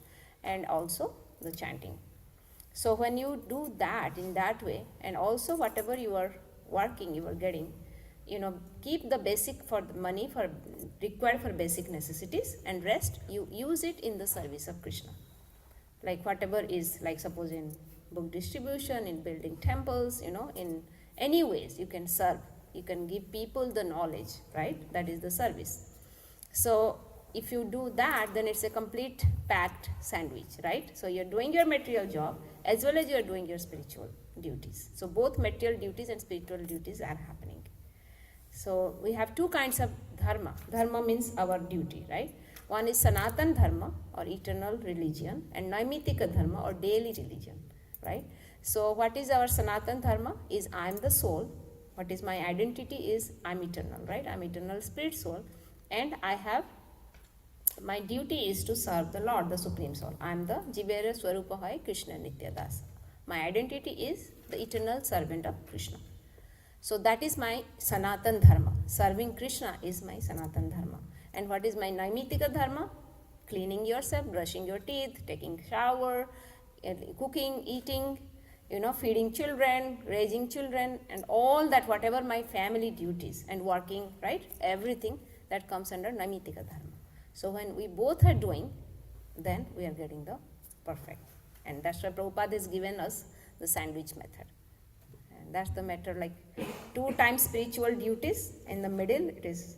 and also the chanting. So when you do that in that way, and also whatever you are working, you are getting, keep the basic for the money for required for basic necessities, and rest you use it in the service of Krishna. Like whatever is, like suppose in book distribution, in building temples, in any ways you can serve. You can give people the knowledge, right? That is the service. So if you do that, then it's a complete packed sandwich, right? So you're doing your material job as well as you're doing your spiritual duties. So both material duties and spiritual duties are happening. So we have two kinds of dharma. Dharma means our duty, right? One is Sanatan Dharma or eternal religion, and Naimitika Dharma or daily religion, right? So what is our Sanatan Dharma is I am the soul. What is my identity is I'm eternal, right? I'm eternal spirit soul, and my duty is to serve the Lord, the Supreme Soul. I'm the Jivera Swarupahai Krishna Nitya Dasa. My identity is the eternal servant of Krishna. So that is my Sanatan Dharma. Serving Krishna is my Sanatan Dharma. And what is my Naimitika Dharma? Cleaning yourself, brushing your teeth, taking shower, cooking, eating, feeding children, raising children, and all that, whatever my family duties and working, right? Everything that comes under Naimitika Dharma. So when we both are doing, then we are getting the perfect. And that's why Prabhupada has given us the sandwich method. And that's the method, like 2 times spiritual duties, in the middle it is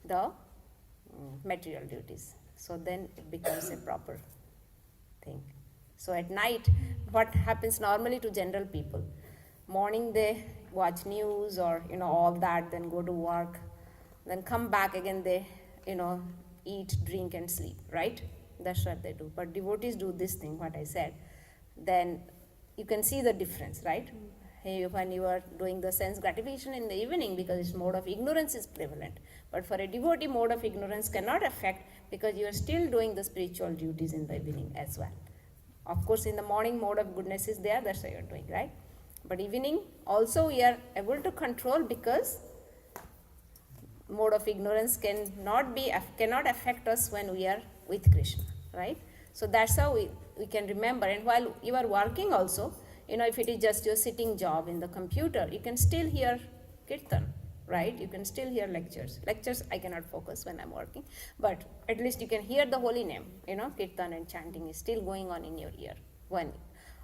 the material duties. So then it becomes a proper thing. So at night, what happens normally to general people? Morning they watch news or, all that, then go to work, then come back again, they, eat, drink and sleep, right? That's what they do. But devotees do this thing, what I said. Then you can see the difference, right? Hey, when you are doing the sense gratification in the evening, because its mode of ignorance is prevalent. But for a devotee, mode of ignorance cannot affect, because you are still doing the spiritual duties in the evening as well. Of course, in the morning, mode of goodness is there, that's why you are doing, right? But evening also we are able to control, because mode of ignorance cannot affect us when we are with Krishna, right? So that's how we can remember. And while you are working also, if it is just your sitting job in the computer, you can still hear kirtan, right? You can still hear lectures. Lectures I cannot focus when I'm working, but at least you can hear the holy name, kirtan and chanting is still going on in your ear.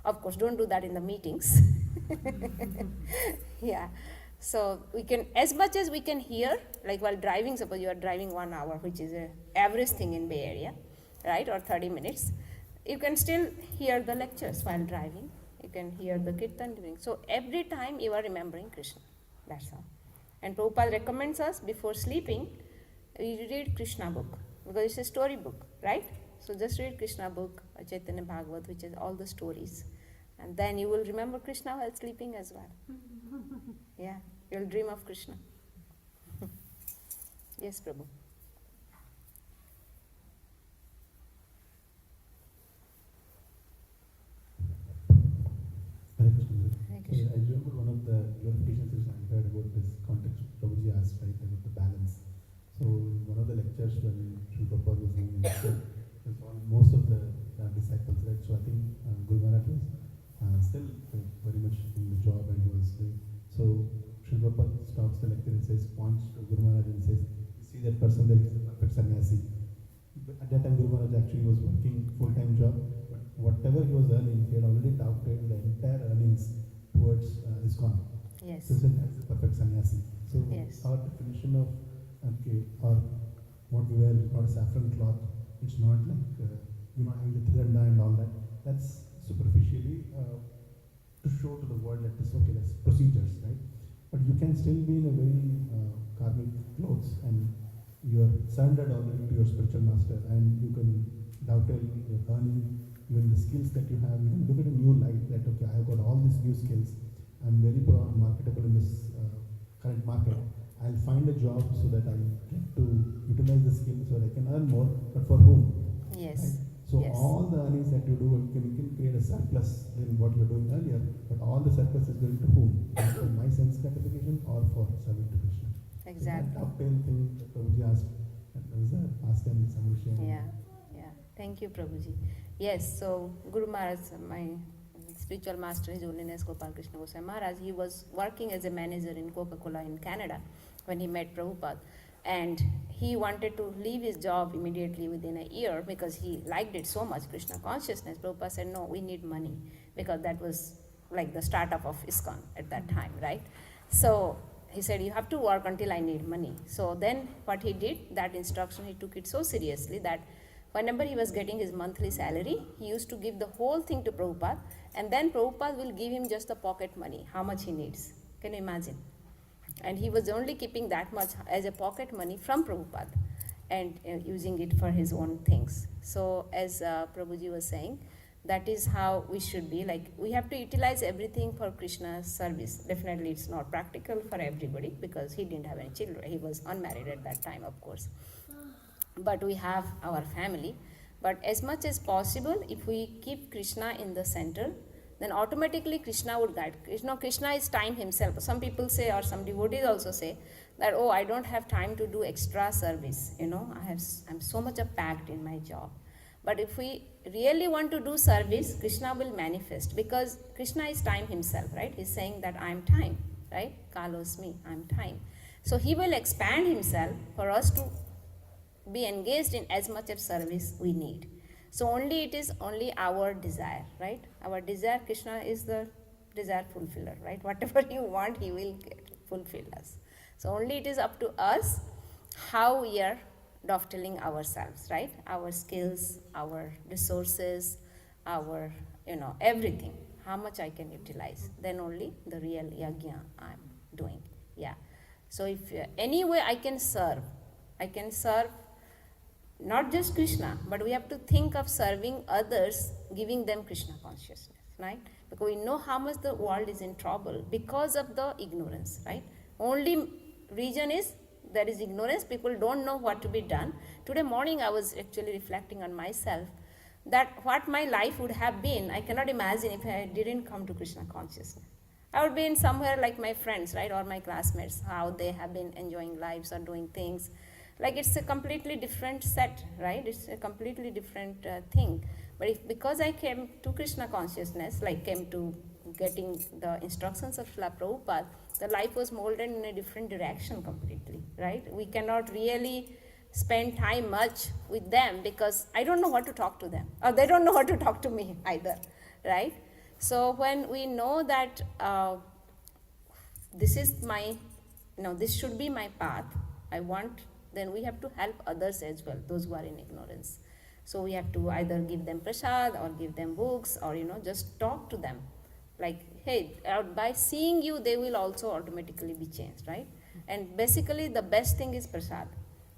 Of course, don't do that in the meetings. Yeah. So we can, as much as we can hear, like while driving, suppose you are driving 1 hour, which is an average thing in Bay Area, right, or 30 minutes, you can still hear the lectures while driving. You can hear the kirtan doing. So every time you are remembering Krishna. That's all. And Prabhupada recommends us before sleeping, we read Krishna book, because it's a story book, right? So just read Krishna book, Chaitanya Bhagavad, which is all the stories. And then you will remember Krishna while sleeping as well. Yeah, you'll dream of Krishna. Yes, Prabhu. Hare Krishna. Hare Krishna. I remember one of the glorification sessions I heard about this context Prabhuji asked, right, about the balance. So in one of the lectures when Sri Prabhupada was giving a lecture, it was on most of the disciples, right? So I think Guru Maharaj was still very much in the job, and he was doing. So Sri Prabhupada stops the lecture and says, points to Guru Maharaj and says, "You see that person there, he's a perfect sannyasi." But at that time Guru Maharaj actually was working full-time job, but whatever he was earning, he had already doubted the entire earnings towards ISKCON. Yes. So he said, that's a perfect sannyasi. So Yes. our definition of, or what we wear, or saffron cloth, it's not like, having the tiranda and all that. That's superficially to show to the world that it's okay, that's procedures, right? But you can still be in a very karmic clothes, and you are surrendered already to your spiritual master, and you can dovetail your earning, even the skills that you have. You can look at a new light that, okay, I have got all these new skills, I'm very marketable in this current market. I'll find a job so that I get to utilize the skills so that I can earn more, but for whom? Yes. Right? So Yes. all the earnings that you do, you can create a surplus in what you were doing earlier, but all the surplus is going to whom? For my sense gratification or for serving to Krishna? Exactly. So that dovetail thing that Prabhuji asked, that was the last time somebody shared. Yeah. Thank you, Prabhuji. Yes, so Guru Maharaj, my spiritual master, His Holiness Gopal Krishna Goswami Maharaj, he was working as a manager in Coca-Cola in Canada when he met Prabhupada. And he wanted to leave his job immediately within a year because he liked it so much, Krishna consciousness. Prabhupada said, no, we need money, because that was like the startup of ISKCON at that time, right? So he said, you have to work until I need money. So then what he did, that instruction, he took it so seriously that whenever he was getting his monthly salary, he used to give the whole thing to Prabhupada, and then Prabhupada will give him just the pocket money, how much he needs. Can you imagine? And he was only keeping that much as a pocket money from Prabhupada and using it for his own things. So as Prabhuji was saying, that is how we should be. Like, we have to utilize everything for Krishna's service. Definitely it's not practical for everybody because he didn't have any children. He was unmarried at that time, of course. But we have our family. But as much as possible, if we keep Krishna in the center, then automatically Krishna would guide. Krishna is time himself. Some people say, or some devotees also say, that, oh, I don't have time to do extra service. I'm so much packed in my job. But if we really want to do service, Krishna will manifest, because Krishna is time himself, right? He's saying that I am time, right? Kalosmi, I am time. So he will expand himself for us to be engaged in as much of service we need. So it is only our desire, right? Our desire, Krishna is the desire fulfiller, right? Whatever you want, he will fulfill us. So only it is up to us how we are dovetailing ourselves, right? Our skills, our resources, our, everything. How much I can utilize. Then only the real yajna I'm doing. Yeah. So if any way I can serve not just Krishna, but we have to think of serving others, giving them Krishna consciousness, right? because we know how much the world is in trouble because of the ignorance, right? Only reason is there is ignorance, people don't know what to be done. Today morning I was actually reflecting on myself, that what my life would have been, I cannot imagine if I didn't come to Krishna consciousness. I would be in somewhere like my friends, right, or my classmates, how they have been enjoying lives or doing things. Like it's a completely different set, right? It's a completely different thing. But if because I came to Krishna consciousness, like came to getting the instructions of Srila Prabhupada, the life was molded in a different direction completely, right? We cannot really spend time much with them because I don't know what to talk to them, or they don't know what to talk to me either, right? So when we know that this is my, this should be my path, I want, then we have to help others as well, those who are in ignorance. So we have to either give them prasad or give them books, or just talk to them. Like, hey, by seeing you, they will also automatically be changed, right? And basically the best thing is prasad,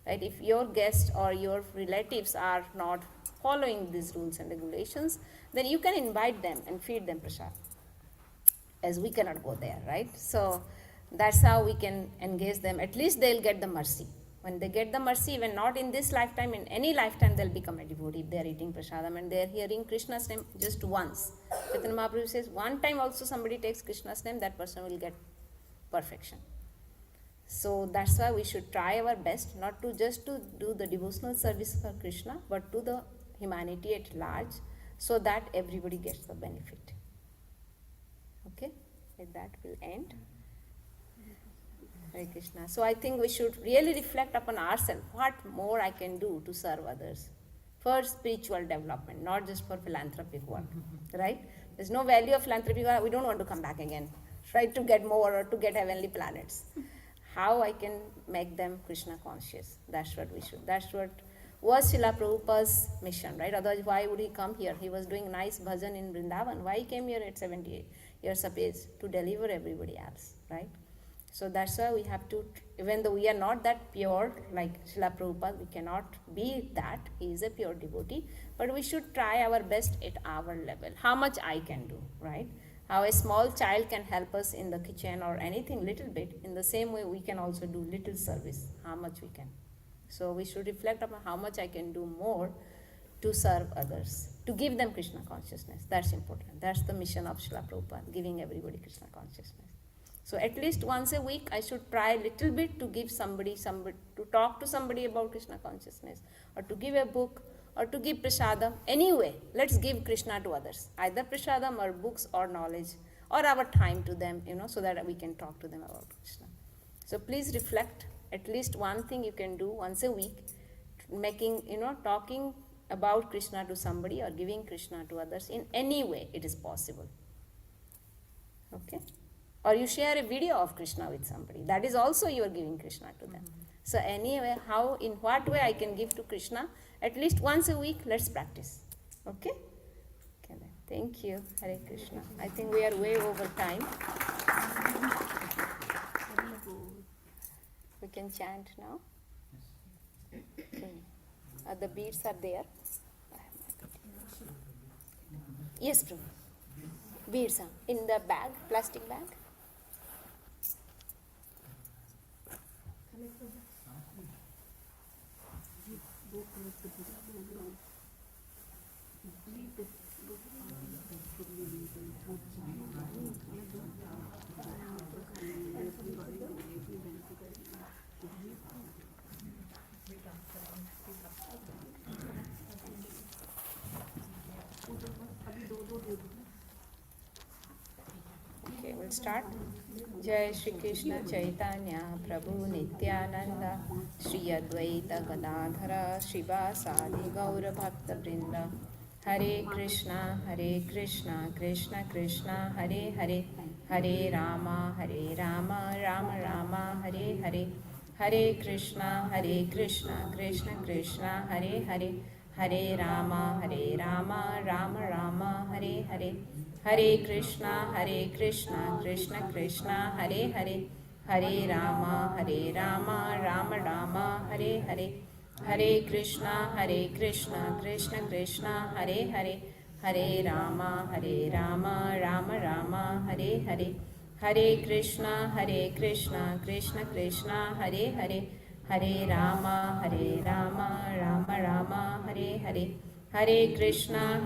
right? If your guests or your relatives are not following these rules and regulations, then you can invite them and feed them prasad, as we cannot go there, right? So that's how we can engage them. At least they'll get the mercy. When they get the mercy, even not in this lifetime, in any lifetime, they'll become a devotee if they're eating prasadam and they're hearing Krishna's name just once. Chaitanya Mahaprabhu says, one time also somebody takes Krishna's name, that person will get perfection. So that's why we should try our best, not to just to do the devotional service for Krishna, but to the humanity at large, so that everybody gets the benefit. Okay, with that we'll end. Hare Krishna. So I think we should really reflect upon ourselves, what more I can do to serve others for spiritual development, not just for philanthropic work, right? There's no value of philanthropic work. We don't want to come back again, right, to get more or to get heavenly planets. How I can make them Krishna conscious. That's what we should. That's what was Srila Prabhupada's mission, right? Otherwise, why would he come here? He was doing nice bhajan in Vrindavan. Why he came here at 78 years of age? To deliver everybody else, right? So that's why we have to, even though we are not that pure like Srila Prabhupada, we cannot be that. He is a pure devotee. But we should try our best at our level. How much I can do, right? How a small child can help us in the kitchen or anything little bit. In the same way, we can also do little service, how much we can. So we should reflect upon how much I can do more to serve others, to give them Krishna consciousness. That's important. That's the mission of Srila Prabhupada, giving everybody Krishna consciousness. So at least once a week, I should try a little bit to give somebody, to talk to somebody about Krishna consciousness, or to give a book, or to give prasadam. Anyway, let's give Krishna to others, either prasadam or books or knowledge, or our time to them, so that we can talk to them about Krishna. So please reflect, at least one thing you can do once a week, making, talking about Krishna to somebody or giving Krishna to others in any way it is possible. Okay? Or you share a video of Krishna with somebody. That is also you are giving Krishna to them. So anyway, in what way I can give to Krishna, at least once a week, let's practice. Okay? Okay then. Thank you. Hare Krishna. I think we are way over time. We can chant now. Okay. The beads are there. Yes, Prabhu. Beads in the bag, plastic bag. Okay, we'll start. Jai Shri Krishna Chaitanya Prabhu Nityananda Shri Advaita Gadadhara Shivasadi Gaura Bhakta Vrinda Hare Krishna Krishna Krishna Hare Hare Hare Rama Rama Rama Hare Hare Hare Krishna Krishna Krishna Hare Hare Hare Rama Rama Rama Hare Hare Hare Krishna Krishna Krishna Hare Hare Hare Rama Rama Rama Hare Hare Hare Krishna Krishna Krishna Hare Hare Hare Rama, Rama Rama, Hare Hare. Hare Krishna, Krishna Krishna, Hare Hare. Hare Rama, Rama Rama, Hare Hare. Hare Krishna,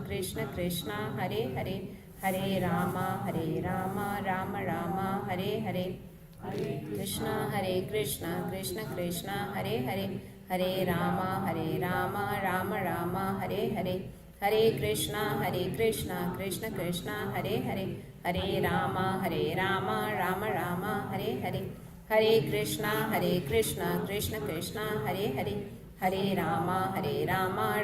Krishna Krishna, Hare Hare. Hare Rama, Rama Rama, Hare Hare. Krishna, Krishna Krishna, Hare Hare. Hare Rama, Rama Rama, Hare Hare. Hare Krishna, Krishna Krishna, Hare Hare. Hare Rama, Rama Rama, Hare Hare. Hare Krishna, Krishna Krishna, Hare Hare. Hare Rama,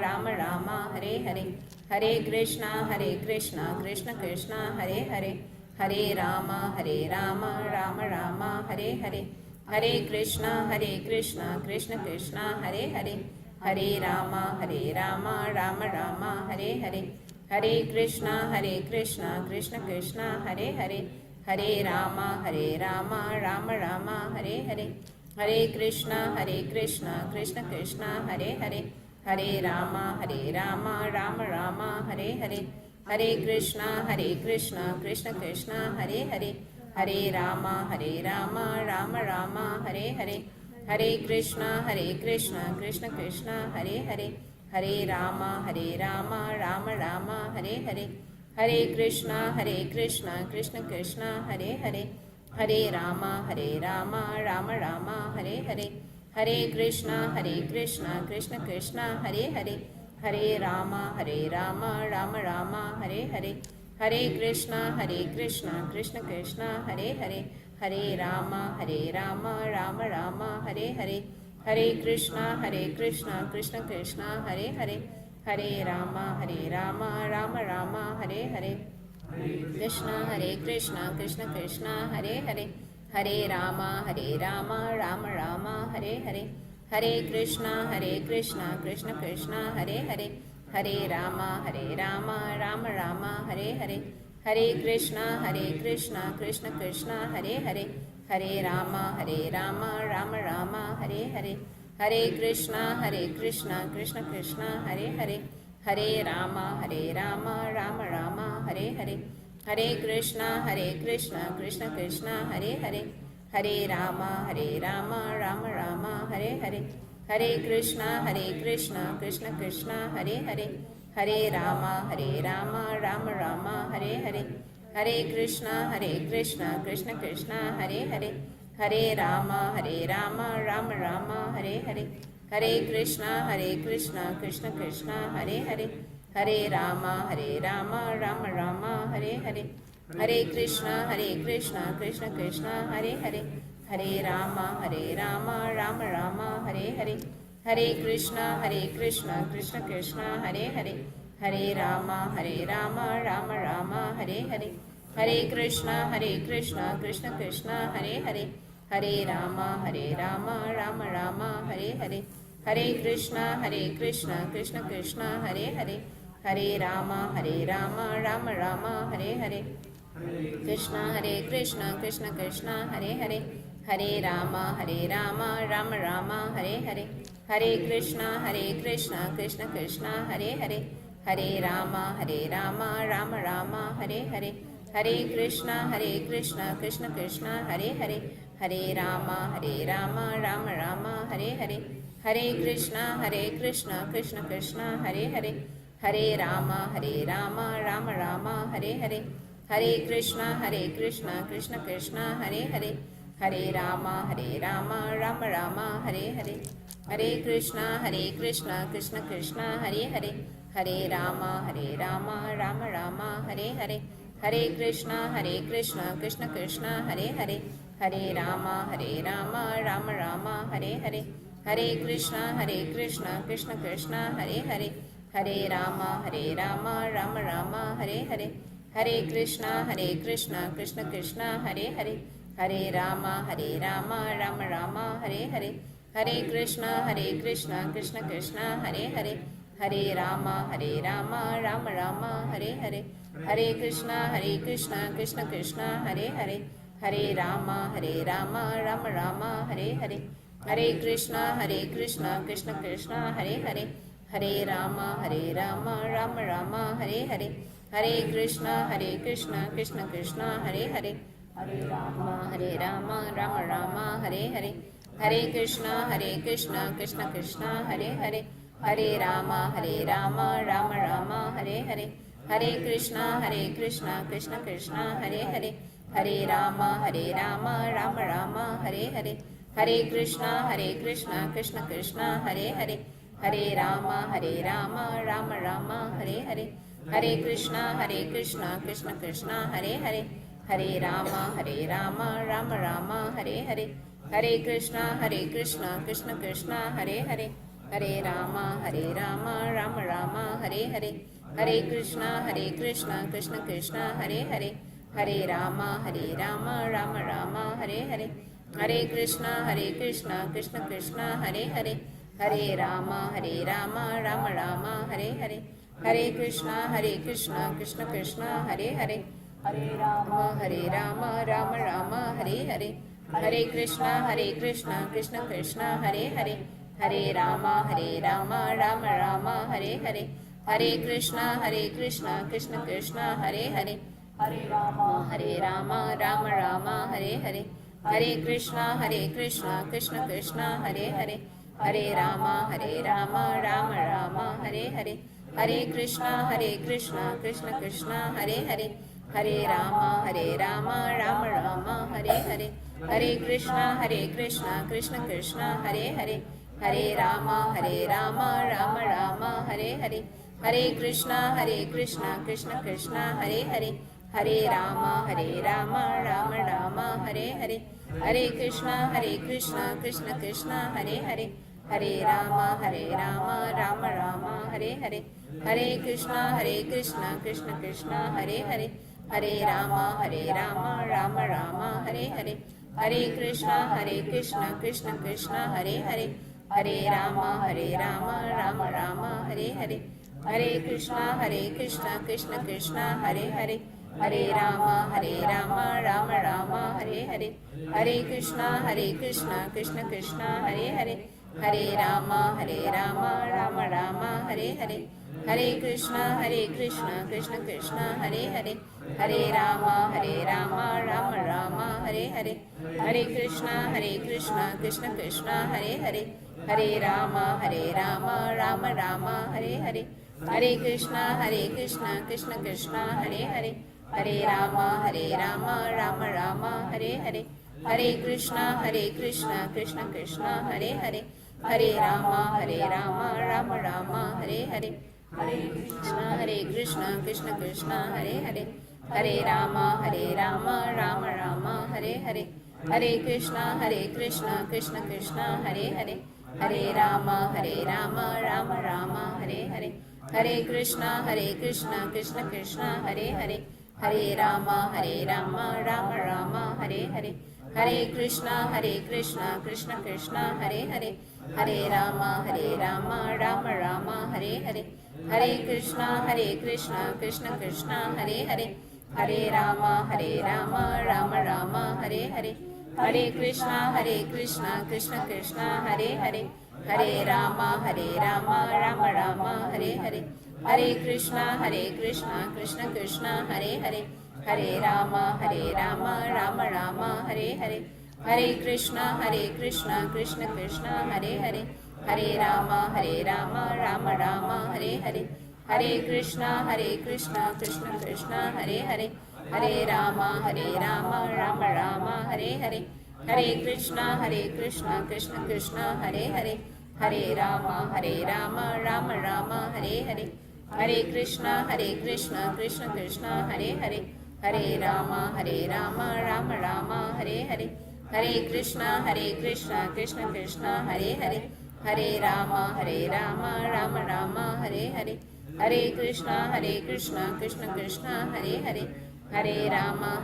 Rama Rama, Hare Hare. Hare Krishna, Krishna Hare Hare. Hare Rama, Rama Rama, Hare Hare. Hare Krishna, Krishna Hare Hare. Hare Rama, Rama Rama, Hare Hare. Hare Krishna, Krishna Hare Hare. Hare Rama, Rama Rama, Hare Hare. Hare Krishna, Krishna Hare Hare. Hare Rama, Rama Rama, Hare Hare. Hare Krishna, Krishna Hare Hare. Hare Rama, Rama Rama, Hare Hare. Hare Krishna, Krishna Hare Hare. Hare Rama, Rama Rama, Hare Hare. Hare Krishna, Krishna Hare Hare. Hare Rama, Rama Rama, Hare Hare. Hare Krishna, Krishna Hare Hare. Hare Rama, Rama Rama, Hare Hare. Hare Krishna, Krishna Hare Hare. Hare Rama, Rama Rama, Hare Hare. Hare Krishna, Krishna Hare Hare. Hare Rama, Rama Rama, Hare Hare. Krishna, Krishna Hare Hare. Hare Rama, Rama Rama, Hare Hare. Hare Krishna, Krishna Hare Hare. Hare Rama, Rama Rama, Hare Hare. Hare Krishna, Krishna Hare Hare. Hare Rama, Rama Rama, Hare Hare. Hare Krishna, Krishna Hare Hare. Hare Rama, Rama Rama, Hare Hare. Hare Krishna, Krishna Hare Hare. Hare Rama, Rama Rama, Hare Hare. Hare Krishna, Krishna Hare Hare. Hare Rama, Rama Rama, Hare Hare. Hare Krishna, Krishna Hare Hare. Hare Rama, Rama Rama, Hare Hare. Hare Krishna, Krishna Hare Hare. Hare Rama, Rama Rama, Hare Hare. Hare Krishna, Krishna Hare Hare. Hare Rama, Rama Rama, Hare Hare. Hare Krishna, Krishna Hare Hare. Hare Rama, Rama Rama, Hare Hare. Hare Krishna, Krishna Hare Hare. Hare Rama, Rama Rama, Hare Hare. Hare Krishna, Krishna Hare Hare. Hare Rama, Rama Rama, Hare Hare. Krishna, Krishna Hare Hare. Hare Rama, Rama Rama, Hare Hare. Hare Krishna, Krishna Hare Hare. Hare Rama, Rama Rama, Hare Hare. Hare Krishna, Krishna Hare Hare. Hare Rama, Rama Rama, Hare Hare. Hare Krishna, Krishna Hare Hare. Hare Rama, Rama Rama, Hare Hare. Hare Krishna, Krishna Hare Hare. Hare Rama, Rama Rama, Hare Hare. Hare Krishna, Krishna Hare Hare. Hare Rama, Rama Rama, Hare Hare. Hare Krishna, Krishna Hare Hare. Hare Rama, Rama Rama, Hare Hare. Hare Krishna, Krishna Hare Hare. Hare Rama, Rama Rama, Hare Hare. Hare Krishna, Krishna Hare Hare. Hare Rama, Rama Rama, Hare Hare. Hare Krishna, Krishna Hare Hare. Hare Rama, Rama Rama, Hare Hare. Hare Krishna, Krishna Hare Hare. Hare Rama, Rama Rama, Hare Hare. Hare Krishna, Krishna Hare Hare. Hare Rama, Rama Rama, Hare Hare. Hare Krishna, Krishna Krishna, Hare Hare. Hare Rama, Rama Rama, Hare Hare. Hare Krishna, Krishna Krishna, Hare Hare. Hare Rama, Rama Rama, Hare Hare. Hare Krishna, Krishna Krishna, Hare Hare. Hare Rama, Rama Rama, Hare Hare. Hare Krishna, Krishna Krishna, Hare Hare. Hare Rama, Rama Rama, Hare Hare. Hare Krishna, Krishna Krishna, Hare Hare. Hare Rama, Rama Rama, Hare Hare. Hare Krishna, Krishna Krishna, Hare Hare. Hare Rama, Rama Rama, Hare Hare. Hare Krishna, Krishna Krishna, Hare Hare. Hare Rama, Rama Rama, Hare Hare. Hare Krishna, Krishna Krishna, Hare Hare. Hare Rama, Rama Rama, Hare Hare. Hare Krishna, Krishna Krishna, Hare Hare. Hare Rama, Rama Rama, Hare Hare. Hare Krishna, Krishna Krishna, Hare Hare. Hare Rama, Rama Rama, Hare Hare. Hare Krishna, Krishna Krishna, Hare Hare. Hare Rama, Rama Rama, Hare Hare. Hare Krishna, Krishna Krishna, Hare Hare. Hare Rama, Rama Rama, Hare Hare. Hare Krishna, Krishna Krishna, Hare Hare. Hare Rama, Rama Rama, Hare Hare. Hare Krishna, Krishna Krishna, Hare Hare. Hare Rama, Rama Rama, Hare Hare. Hare Krishna, Krishna Krishna, Hare Hare. Hare Rama, Rama Rama, Hare Hare. Hare Krishna, Krishna Krishna, Hare Hare. Hare Rama, Rama Rama, Hare Hare. Hare Krishna, Krishna Krishna, Hare Hare. Hare Rama, Rama Rama, Hare Hare. Hare Krishna, Krishna Krishna, Hare Hare. Hare Rama, Rama Rama, Hare Hare. Hare Krishna, Krishna Krishna, Hare Hare. Hare Rama, Rama Rama, Hare Hare. Hare Krishna, Krishna Krishna, Hare Hare. Hare Rama, Rama Rama, Hare Hare. Hare Krishna, Krishna Krishna, Hare Hare. Hare Rama, Rama Rama, Hare Hare. Hare Krishna, Krishna Krishna, Hare Hare. Hare Rama, Rama Rama, Hare Hare. Hare Krishna, Krishna Krishna, Hare Hare. Hare Rama, Rama Rama, Hare Hare. Hare Krishna, Krishna Krishna, Hare Hare. Hare Rama, Rama Rama, Hare Hare. Hare Krishna, Krishna Krishna, Hare Hare. Hare Rama, Rama Rama, Hare Hare. Hare Krishna, Krishna Krishna, Hare Hare. Hare Rama, Rama Rama, Hare Hare. Hare Krishna, Krishna Krishna, Hare Hare. Hare Rama, Rama Rama, Hare Hare. Hare Krishna, Krishna Krishna, Hare Hare. Hare Rama, Rama Rama, Hare Hare. Hare Krishna, Krishna Krishna, Hare Hare. Hare Rama, Rama Rama, Hare Hare. Hare Krishna, Krishna Krishna, Hare Hare. Hare Rama, Rama Rama, Hare Hare. Hare Krishna, Krishna Krishna, Hare Hare. Hare Rama, Rama Rama, Hare Hare. Hare Krishna, Krishna Krishna, Hare Hare. Hare Rama, Rama Rama, Hare Hare. Hare Krishna, Krishna Krishna, Hare Hare. Hare Rama, Rama Rama, Hare Hare. Hare Krishna, Krishna Krishna, Hare Hare. Hare Rama, Rama Rama, Hare Hare. Hare Krishna, Krishna Krishna, Hare Hare. Hare Rama, Rama Rama, Hare Hare. Hare Krishna, Krishna Krishna, Hare Hare. Hare Rama, Rama Rama, Hare Hare. Hare Krishna, Krishna Krishna, Hare Hare. Hare Rama,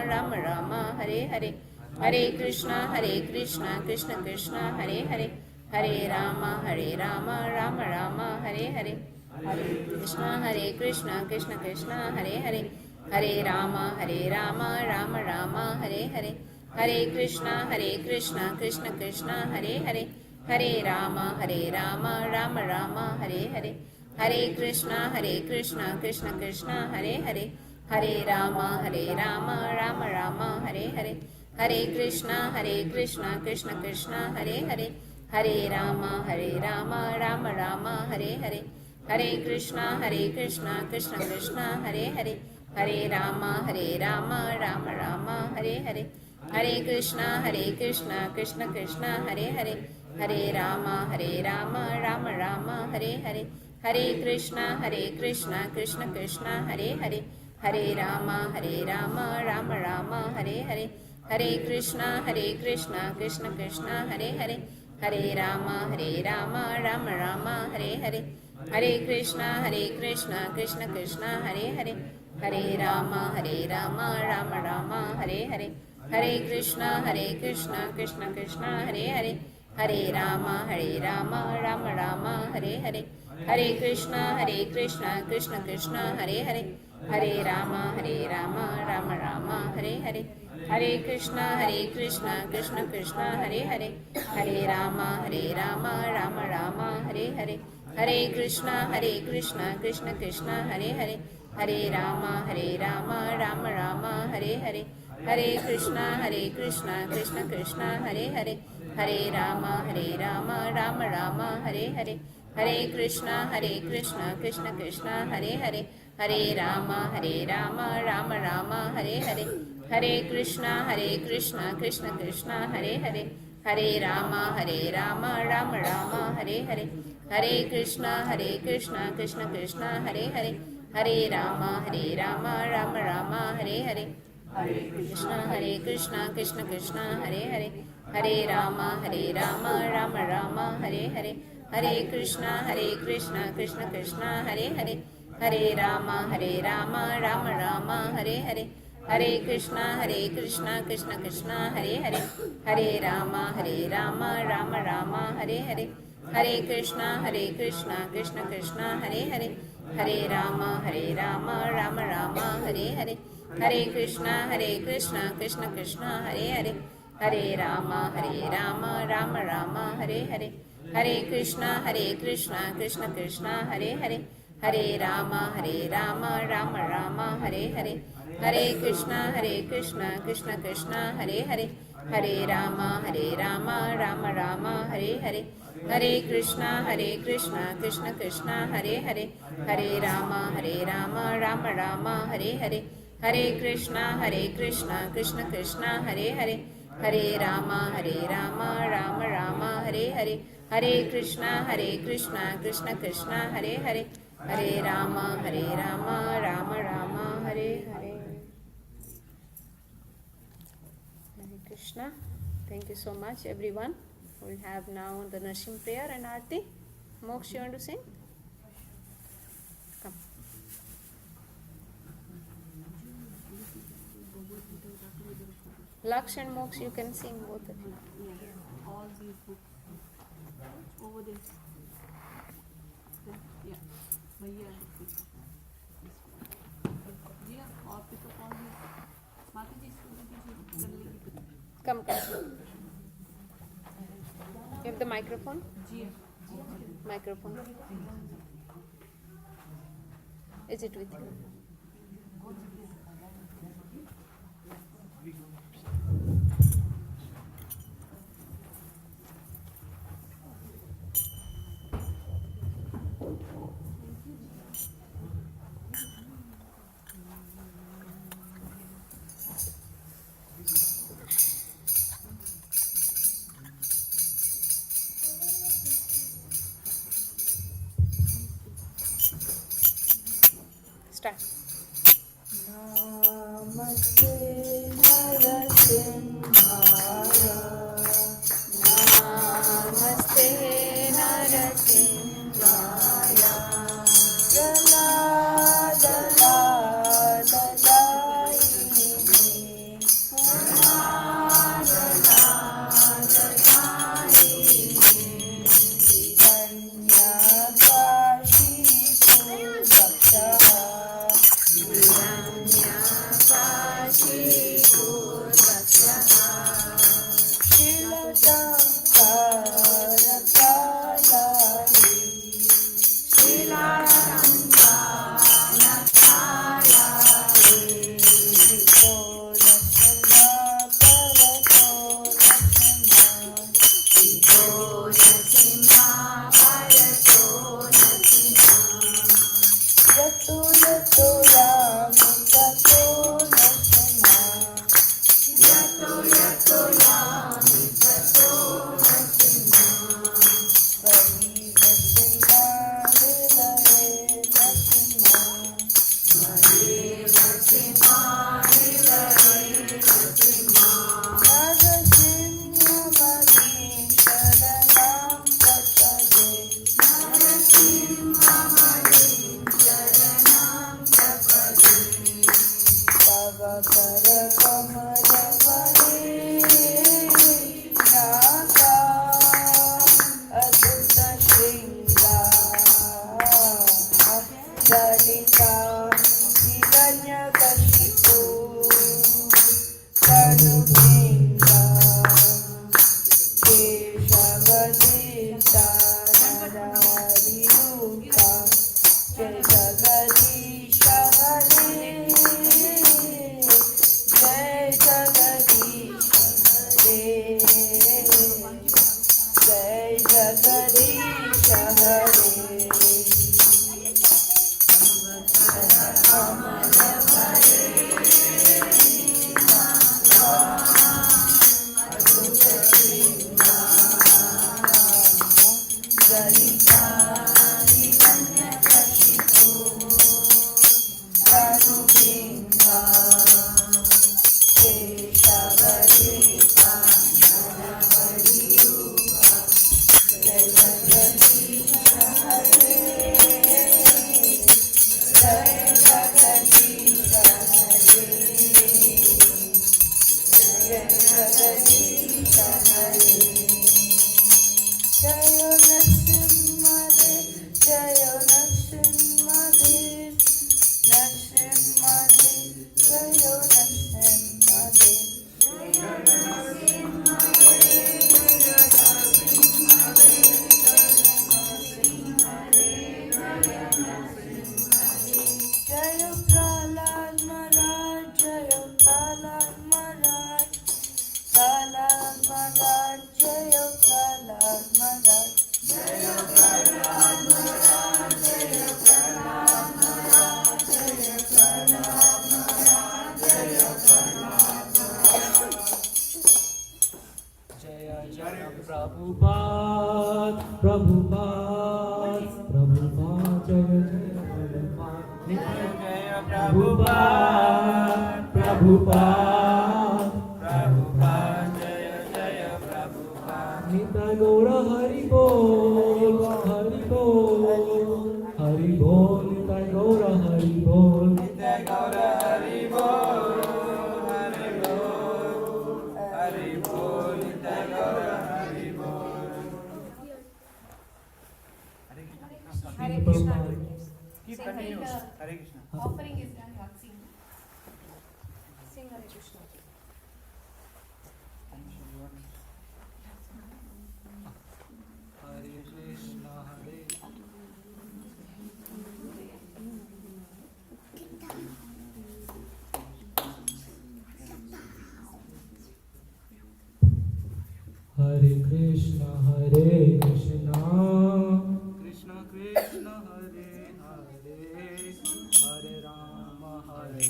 Rama Rama, Hare Hare. Hare Krishna, Krishna Krishna, Hare Hare. Hare Rama, Rama Rama, Hare Hare. Hare Krishna, Krishna Krishna, Hare Hare. Hare Rama, Rama Rama, Hare Hare. Hare Krishna, Krishna Krishna, Hare Hare. Hare Rama, Rama Rama, Hare Hare. Hare Krishna, Krishna Krishna, Hare Hare. Hare Rama, Rama Rama, Hare Hare. Hare Krishna, Krishna Krishna, Hare Hare. Hare Rama, Rama Rama, Hare Hare. Hare Krishna, Krishna Krishna, Hare Hare. Hare Rama, Rama Rama, Hare Hare. Hare Krishna, Krishna Krishna, Hare Hare. Hare Rama, Rama Rama, Hare Hare. Hare Krishna, Krishna Krishna, Hare Hare. Hare Rama, Rama Rama, Hare Hare. Hare Krishna, Krishna Krishna, Hare Hare. Hare Rama, Rama Rama, Hare Hare. Hare Krishna, Krishna Krishna, Hare Hare. Hare Rama, Rama Rama, Hare Hare. Hare Krishna, Krishna Krishna, Hare Hare. Hare Rama, Rama Rama, Hare Hare. Hare Krishna, Krishna Krishna, Hare Hare. Hare Rama, Rama Rama, Hare Hare. Hare Krishna, Krishna Krishna, Hare Hare. Hare Rama, Rama Rama, Hare Hare. Hare Krishna, Krishna Krishna, Hare Hare. Hare Rama, Rama Rama, Hare Hare. Hare Krishna, Krishna Krishna, Hare Hare. Hare Rama, Rama Rama, Hare Hare. Hare Krishna, Krishna Krishna, Hare Hare. Hare Rama, Rama Rama, Hare Hare. Hare Krishna, Krishna Krishna, Hare Hare. Hare Rama, Rama Rama, Hare Hare. Hare Krishna, Krishna Krishna, Hare Hare. Hare Rama, Rama Rama, Hare Hare. Hare Krishna, Krishna Krishna, Hare Hare. Hare Rama, Rama Rama, Hare Hare. Hare Krishna, Krishna Krishna, Hare Hare. Hare Rama, Rama Rama, Hare Hare. Hare Krishna, Krishna Krishna, Hare Hare. Hare Rama, Rama Rama, Hare Hare. Hare Krishna, Krishna Krishna, Hare Hare. Hare Rama, Rama Rama, Hare Hare. Hare Krishna, Krishna Krishna, Hare Hare. Hare Rama, Rama Rama, Hare Hare. Hare Krishna, Krishna Krishna, Hare Hare. Hare Rama, Rama Rama, Hare Hare. Hare Krishna, Krishna Krishna, Hare Hare. Hare Rama, Rama Rama, Hare Hare. Hare Krishna, Krishna Krishna, Hare Hare. Hare Rama, Rama Rama, Hare Hare. Hare Krishna, Krishna Krishna, Hare Hare. Hare Rama, Rama Rama, Hare Hare. Hare Krishna, Krishna Krishna, Hare Hare. Hare Rama, Rama Rama, Hare Hare. Hare Krishna. Thank you so much, everyone. We'll have now the Narsim prayer and Aarti. Moksha, you want to sing? Come. Laksh and Moksha, you can sing both of you. All these books over this. Yeah. Yeah, or pick up all these. Mataji, Come. You have the microphone? Microphone. Is it with you? Start. Namaste Narasimhaya. Namaste Narasimhaya. केशवदीप्ता नरहरिरूपा जय जगदीश हरे जय जगदीश हरे जय जगदीश हरे Prabhupada, Prabhupada, Prabhupada, Jaya Jaya Prabhupada, Prabhupada, Prabhupada, Jaya Jaya Prabhupada. Nitai Gaura Hari Bol, Hari Bol, Hari Bol, Nitai Gaura Hari Bol, Nitai Gaura Hari Bol, Hari Bol, Hari Bol, Nitai Gaura. Hare Krishna. Keep Sing continuous. Hare Hare Krishna. Offering is done. What sing? Sing Hare Krishna. Thanks everyone. Hare Krishna, Hare Hare Krishna, Hare Krishna, Krishna Krishna, Hare Hare, Hare Rama, Hare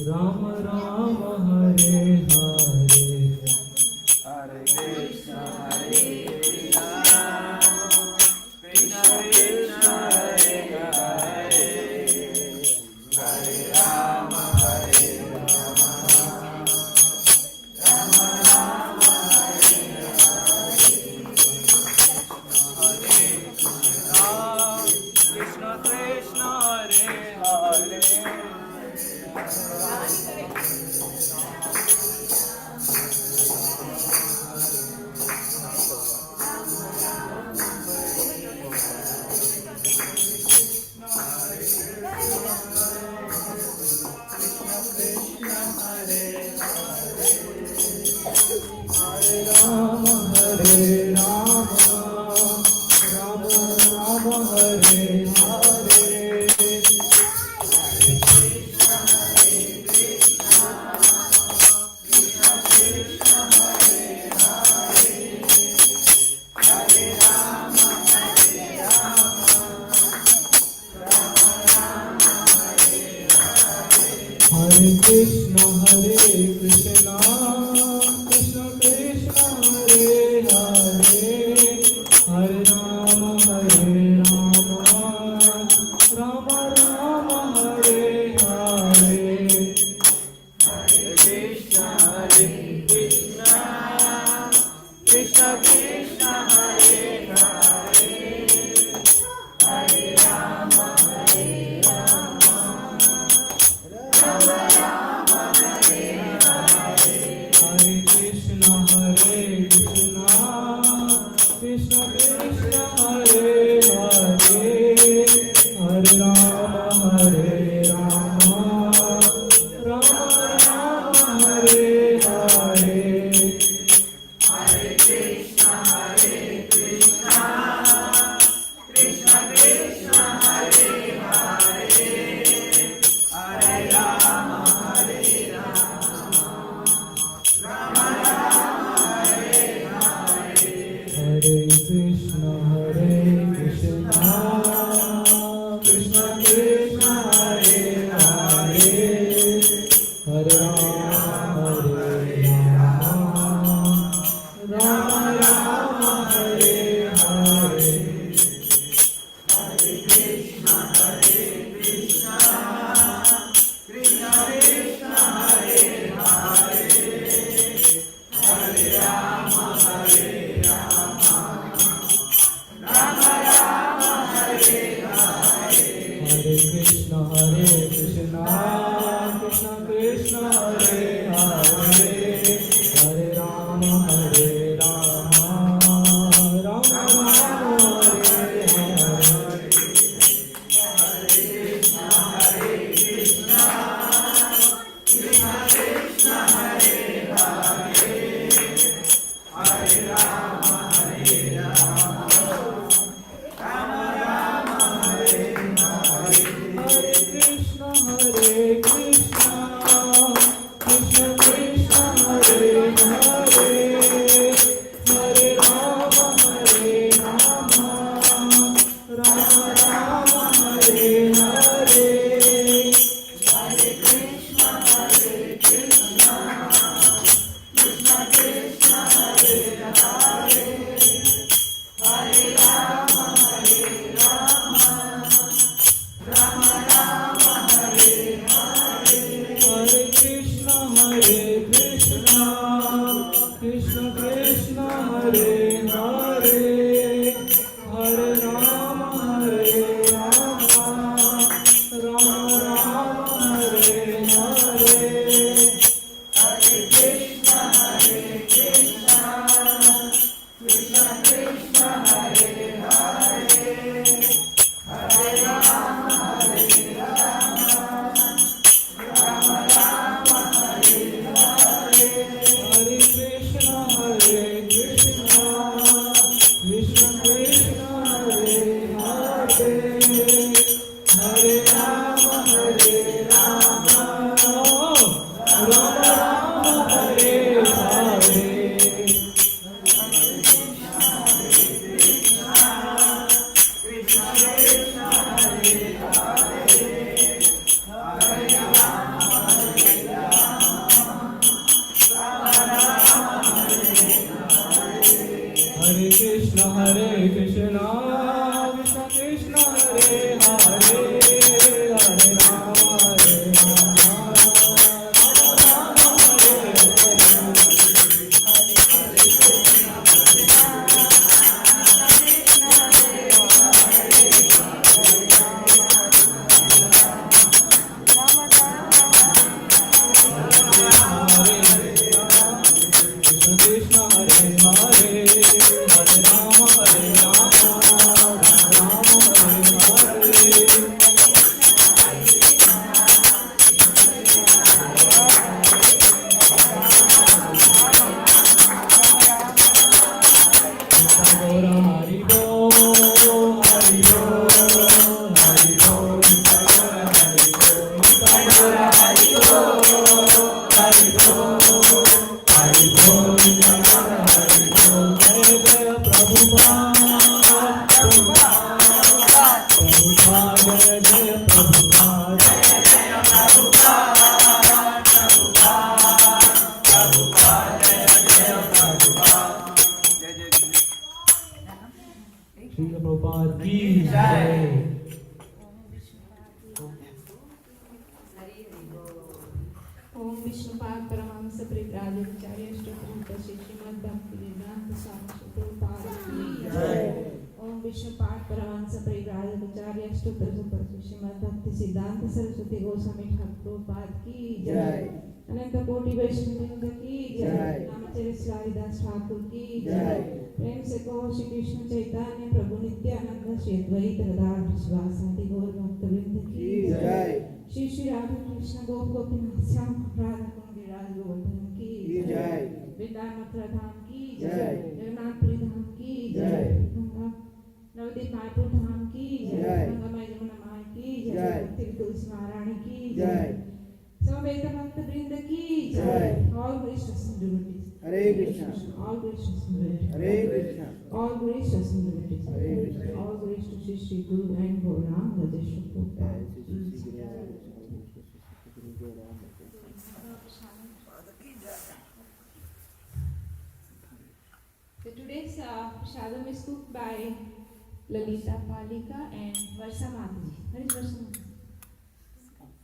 Rama Rama, Hare Hare, Hare Krishna, Hare Krishna, Krishna Krishna, Hare Hare, Hare Rama, Hare Rama, Rama Rama, Hare Hare, Krishna Krishna, Hare Hare. Rama Hare Rama, Rama Rama, Hare Hare, Hare Krishna, Hare Krishna, Krishna Krishna, Hare Hare, Hare Rama, Hare Rama, Rama Rama, Hare Hare. Hare Krishna, Hare Krishna, Krishna Krishna, Hare Hare, Hare Rama, Hare Rama, Rama Rama, Hare Hare. Hare Krishna, Hare Krishna, Krishna Krishna, Hare Hare, Hare Rama, Hare Rama, Rama Rama, Hare Hare. ओम विष्णुपाद परमहंस परिव्राजकाचार्य श्री श्रीमद् भक्ति वेदांत स्वामी श्री प्रभुपाद की जय। ओम विष्णुपाद परमहंस परिव्राजकाचार्य श्री श्रीमद् भक्ति सिद्धांत सरस्वती गोस्वामी ठाकुर प्रभुपाद की जय। अनंत कोटि वैष्णववृंद की जय। नामचर्य हरिदास ठाकुर की जय। प्रेम से कहो श्री कृष्ण चैतन्य प्रभु नित्यानंद श्री अद्वैत गदाधर शिवासादि गौर भक्तवृंद की जय। श्री श्री राधा कृष्ण गोप गोपीनाथ श्याम राधा कुंज विराज गोवर्धन की जय। वृंदावन मथुरा धाम की जय। जगन्नाथपुरी धाम की जय। गंगा नवदीप मायपुर धाम की जय। गंगा माई यमुना माई की जय। तिल तुलसी महारानी की जय। समवेत भक्त वृंद की जय। All gracious devotees Hare Krishna all gracious devotees Hare Krishna all gracious devotees Hare Krishna all gracious to Shri Shri Guru and Gaurang Radeshwar Prabhupada. So today's prasadam is cooked by Lalita Palika and Varsha Mataji. Where is Varsha Mataji?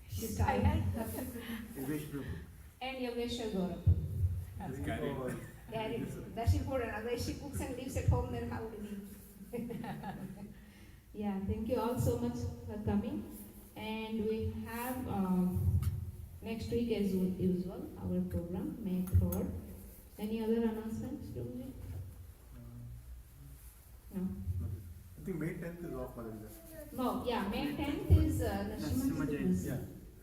She's tired. And Yogeshwar Gaurav. Yes. she poured another. If she cooks and leaves at home, then how would we? Yeah, thank you all so much for coming. And we have next week as usual our program, May 3rd. Any other announcements, Prabhuji? No. I think May 10th is off, Madhavija. No, yeah, May 10th is Nrsimha Jayanti. Yeah.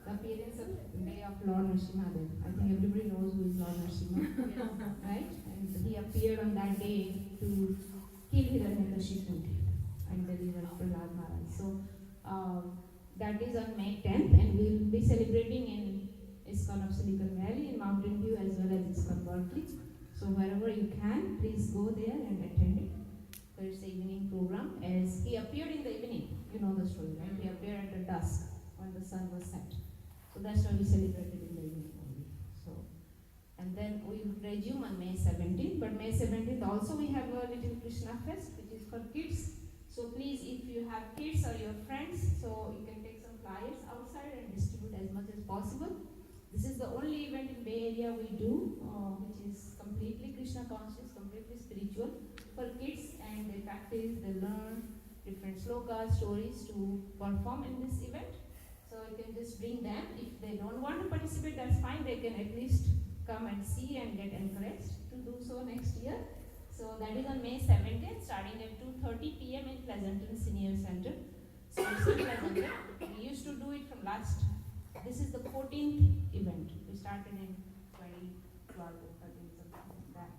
The appearance of the day of Lord Nrsimha Dev. I think everybody knows who is Lord Nrsimha, right? And he appeared on that day to kill Hiranyakashipu and deliver Prahlad Maharaj. So that is on May 10th, and we will be celebrating in ISKCON of Silicon Valley, in Mountain View, as well as ISKCON Berkeley. So wherever you can, please go there and attend it. So it's the evening program. As he appeared in the evening, you know the story, right? He appeared at the dusk when the sun was set. So that's why we celebrated in the evening only. So, and then we will resume on May 17th. But May 17th also we have a little Krishna Fest, which is for kids. So please, if you have kids or your friends, so you can take some flyers outside and distribute as much as possible. This is the only event in Bay Area we do, which is completely Krishna conscious, completely spiritual for kids, and they practice, they learn different slokas, stories to perform in this event. So you can just bring them. If they don't want to participate, that's fine. They can at least come and see and get encouraged to do so next year. So that is on May 17th, starting at 2:30 p.m. in Pleasanton Senior Center. So it's in Pleasanton. We used to do it from last. This is the 14th event. We started in 2012 or 13, something like that.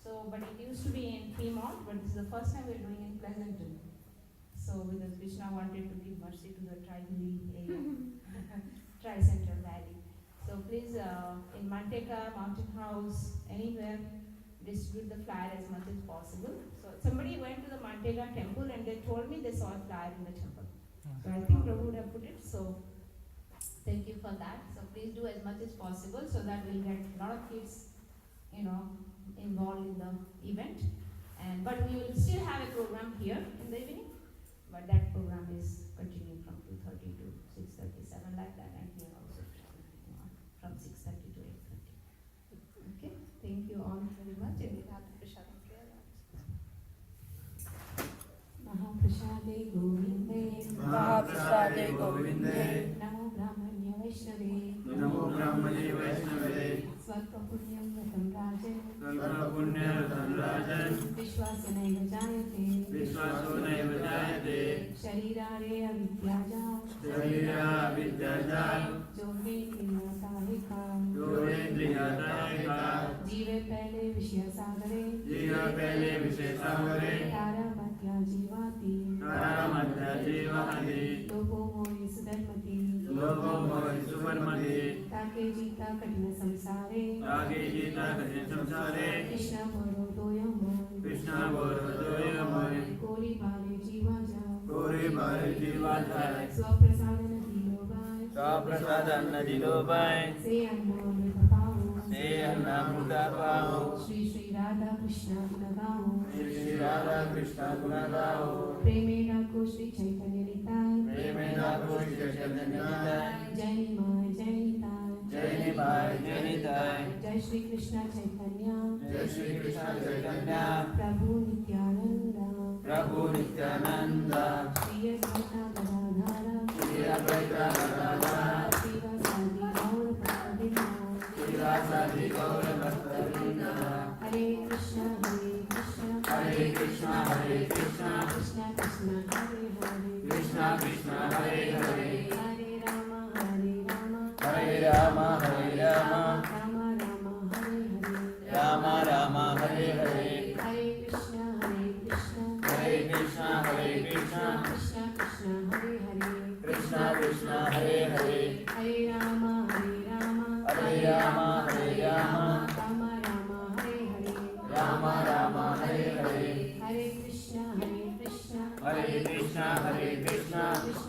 So, but it used to be in Fremont, but this is the first time we're doing in Pleasanton. So, because Krishna wanted to give mercy to the Tri-Hilly area, Tri-Central Valley. So, please, in Manteca, Mountain House, anywhere, distribute the flyer as much as possible. So, somebody went to the Manteca temple and they told me they saw a flyer in the temple. So, I think Prabhu would have put it. So, thank you for that. So, please do as much as possible so that we'll get a lot of kids, involved in the event. But we will still have a program here in the evening. But that program is continuing from 2:30 to 6:37 like that, and here also from 6:30 to 8:30. Okay, thank you all very much, and we'll have the Prashadam prayer. Mahaprasade Govinde, Mahaprasade Govinde, Namo Brahmanya Vaishnave, Namo Brahmane Vaishnave, Swarpa Punyam Vatam Rajan, Sarva Punya Ratam Rajan, Vishwasanaiva Jayate, Vishwaso Naiva Jayate, Sharirare Avidyaja, Sharira Vidyajal, Joghendriya Tahika, Yorendriya Tahika, Jive Pehle Vishya Sagare, Jiva Pele Vishesangare, Tara Matya Jivati, Tara Madhya Jivahani, Lopo Mohi Sudharmati, Logo Mohi Suvarmati, Take Jita Katina Samsare, Tage Jita Katin Samsare, Krishna Boro Doyamoy, Krishna Borodoyamoy, Kori Bale Jivaja, Kori Bari Jivajai, Swaprasadana Dilobai, Saprasadana Dilobai, Se Anno Nidapao, Se Annamudapao, Shri Shri Radha Krishna Gunagao, Shri Radha Krishna Gunagao, Premena Ko Shri Chaitanya Nitai, Premena Koshi Chaitanya Jai Nimai Jai Nitai, Jai Nimai Jai Nitai, Jai Shri Krishna Chaitanya, Jai Shri Krishna Chaitanya, Prabhu Nityananda, Prabhu Nityananda, Shri Advaita Gadadhara, Shri Advaita Gadadhara, Srivasadi Gaur Bhaktivinoda, Shri Rasadi Gaura Bhaktivinoda, Hare Krishna Hare Krishna, Hare Krishna Hare Krishna, Krishna Krishna Hare Hare, Krishna Krishna Hare Hare, Hare Rama Hare Rama, Hare Rama Hare Rama, Rama Rama Hare Hare, Rama Rama Hare Hare, Hare Krishna Hare Krishna, Hare Krishna Hare Krishna, Krishna Krishna Hare Hare, Krishna Krishna Hare Hare, Hare Rama Hare Rama, Hare Rama Hare Rama, Rama Rama Hare Hare, Rama Rama Hare Hare, Hare Krishna Hare Krishna, Hare Krishna Hare Krishna, Krishna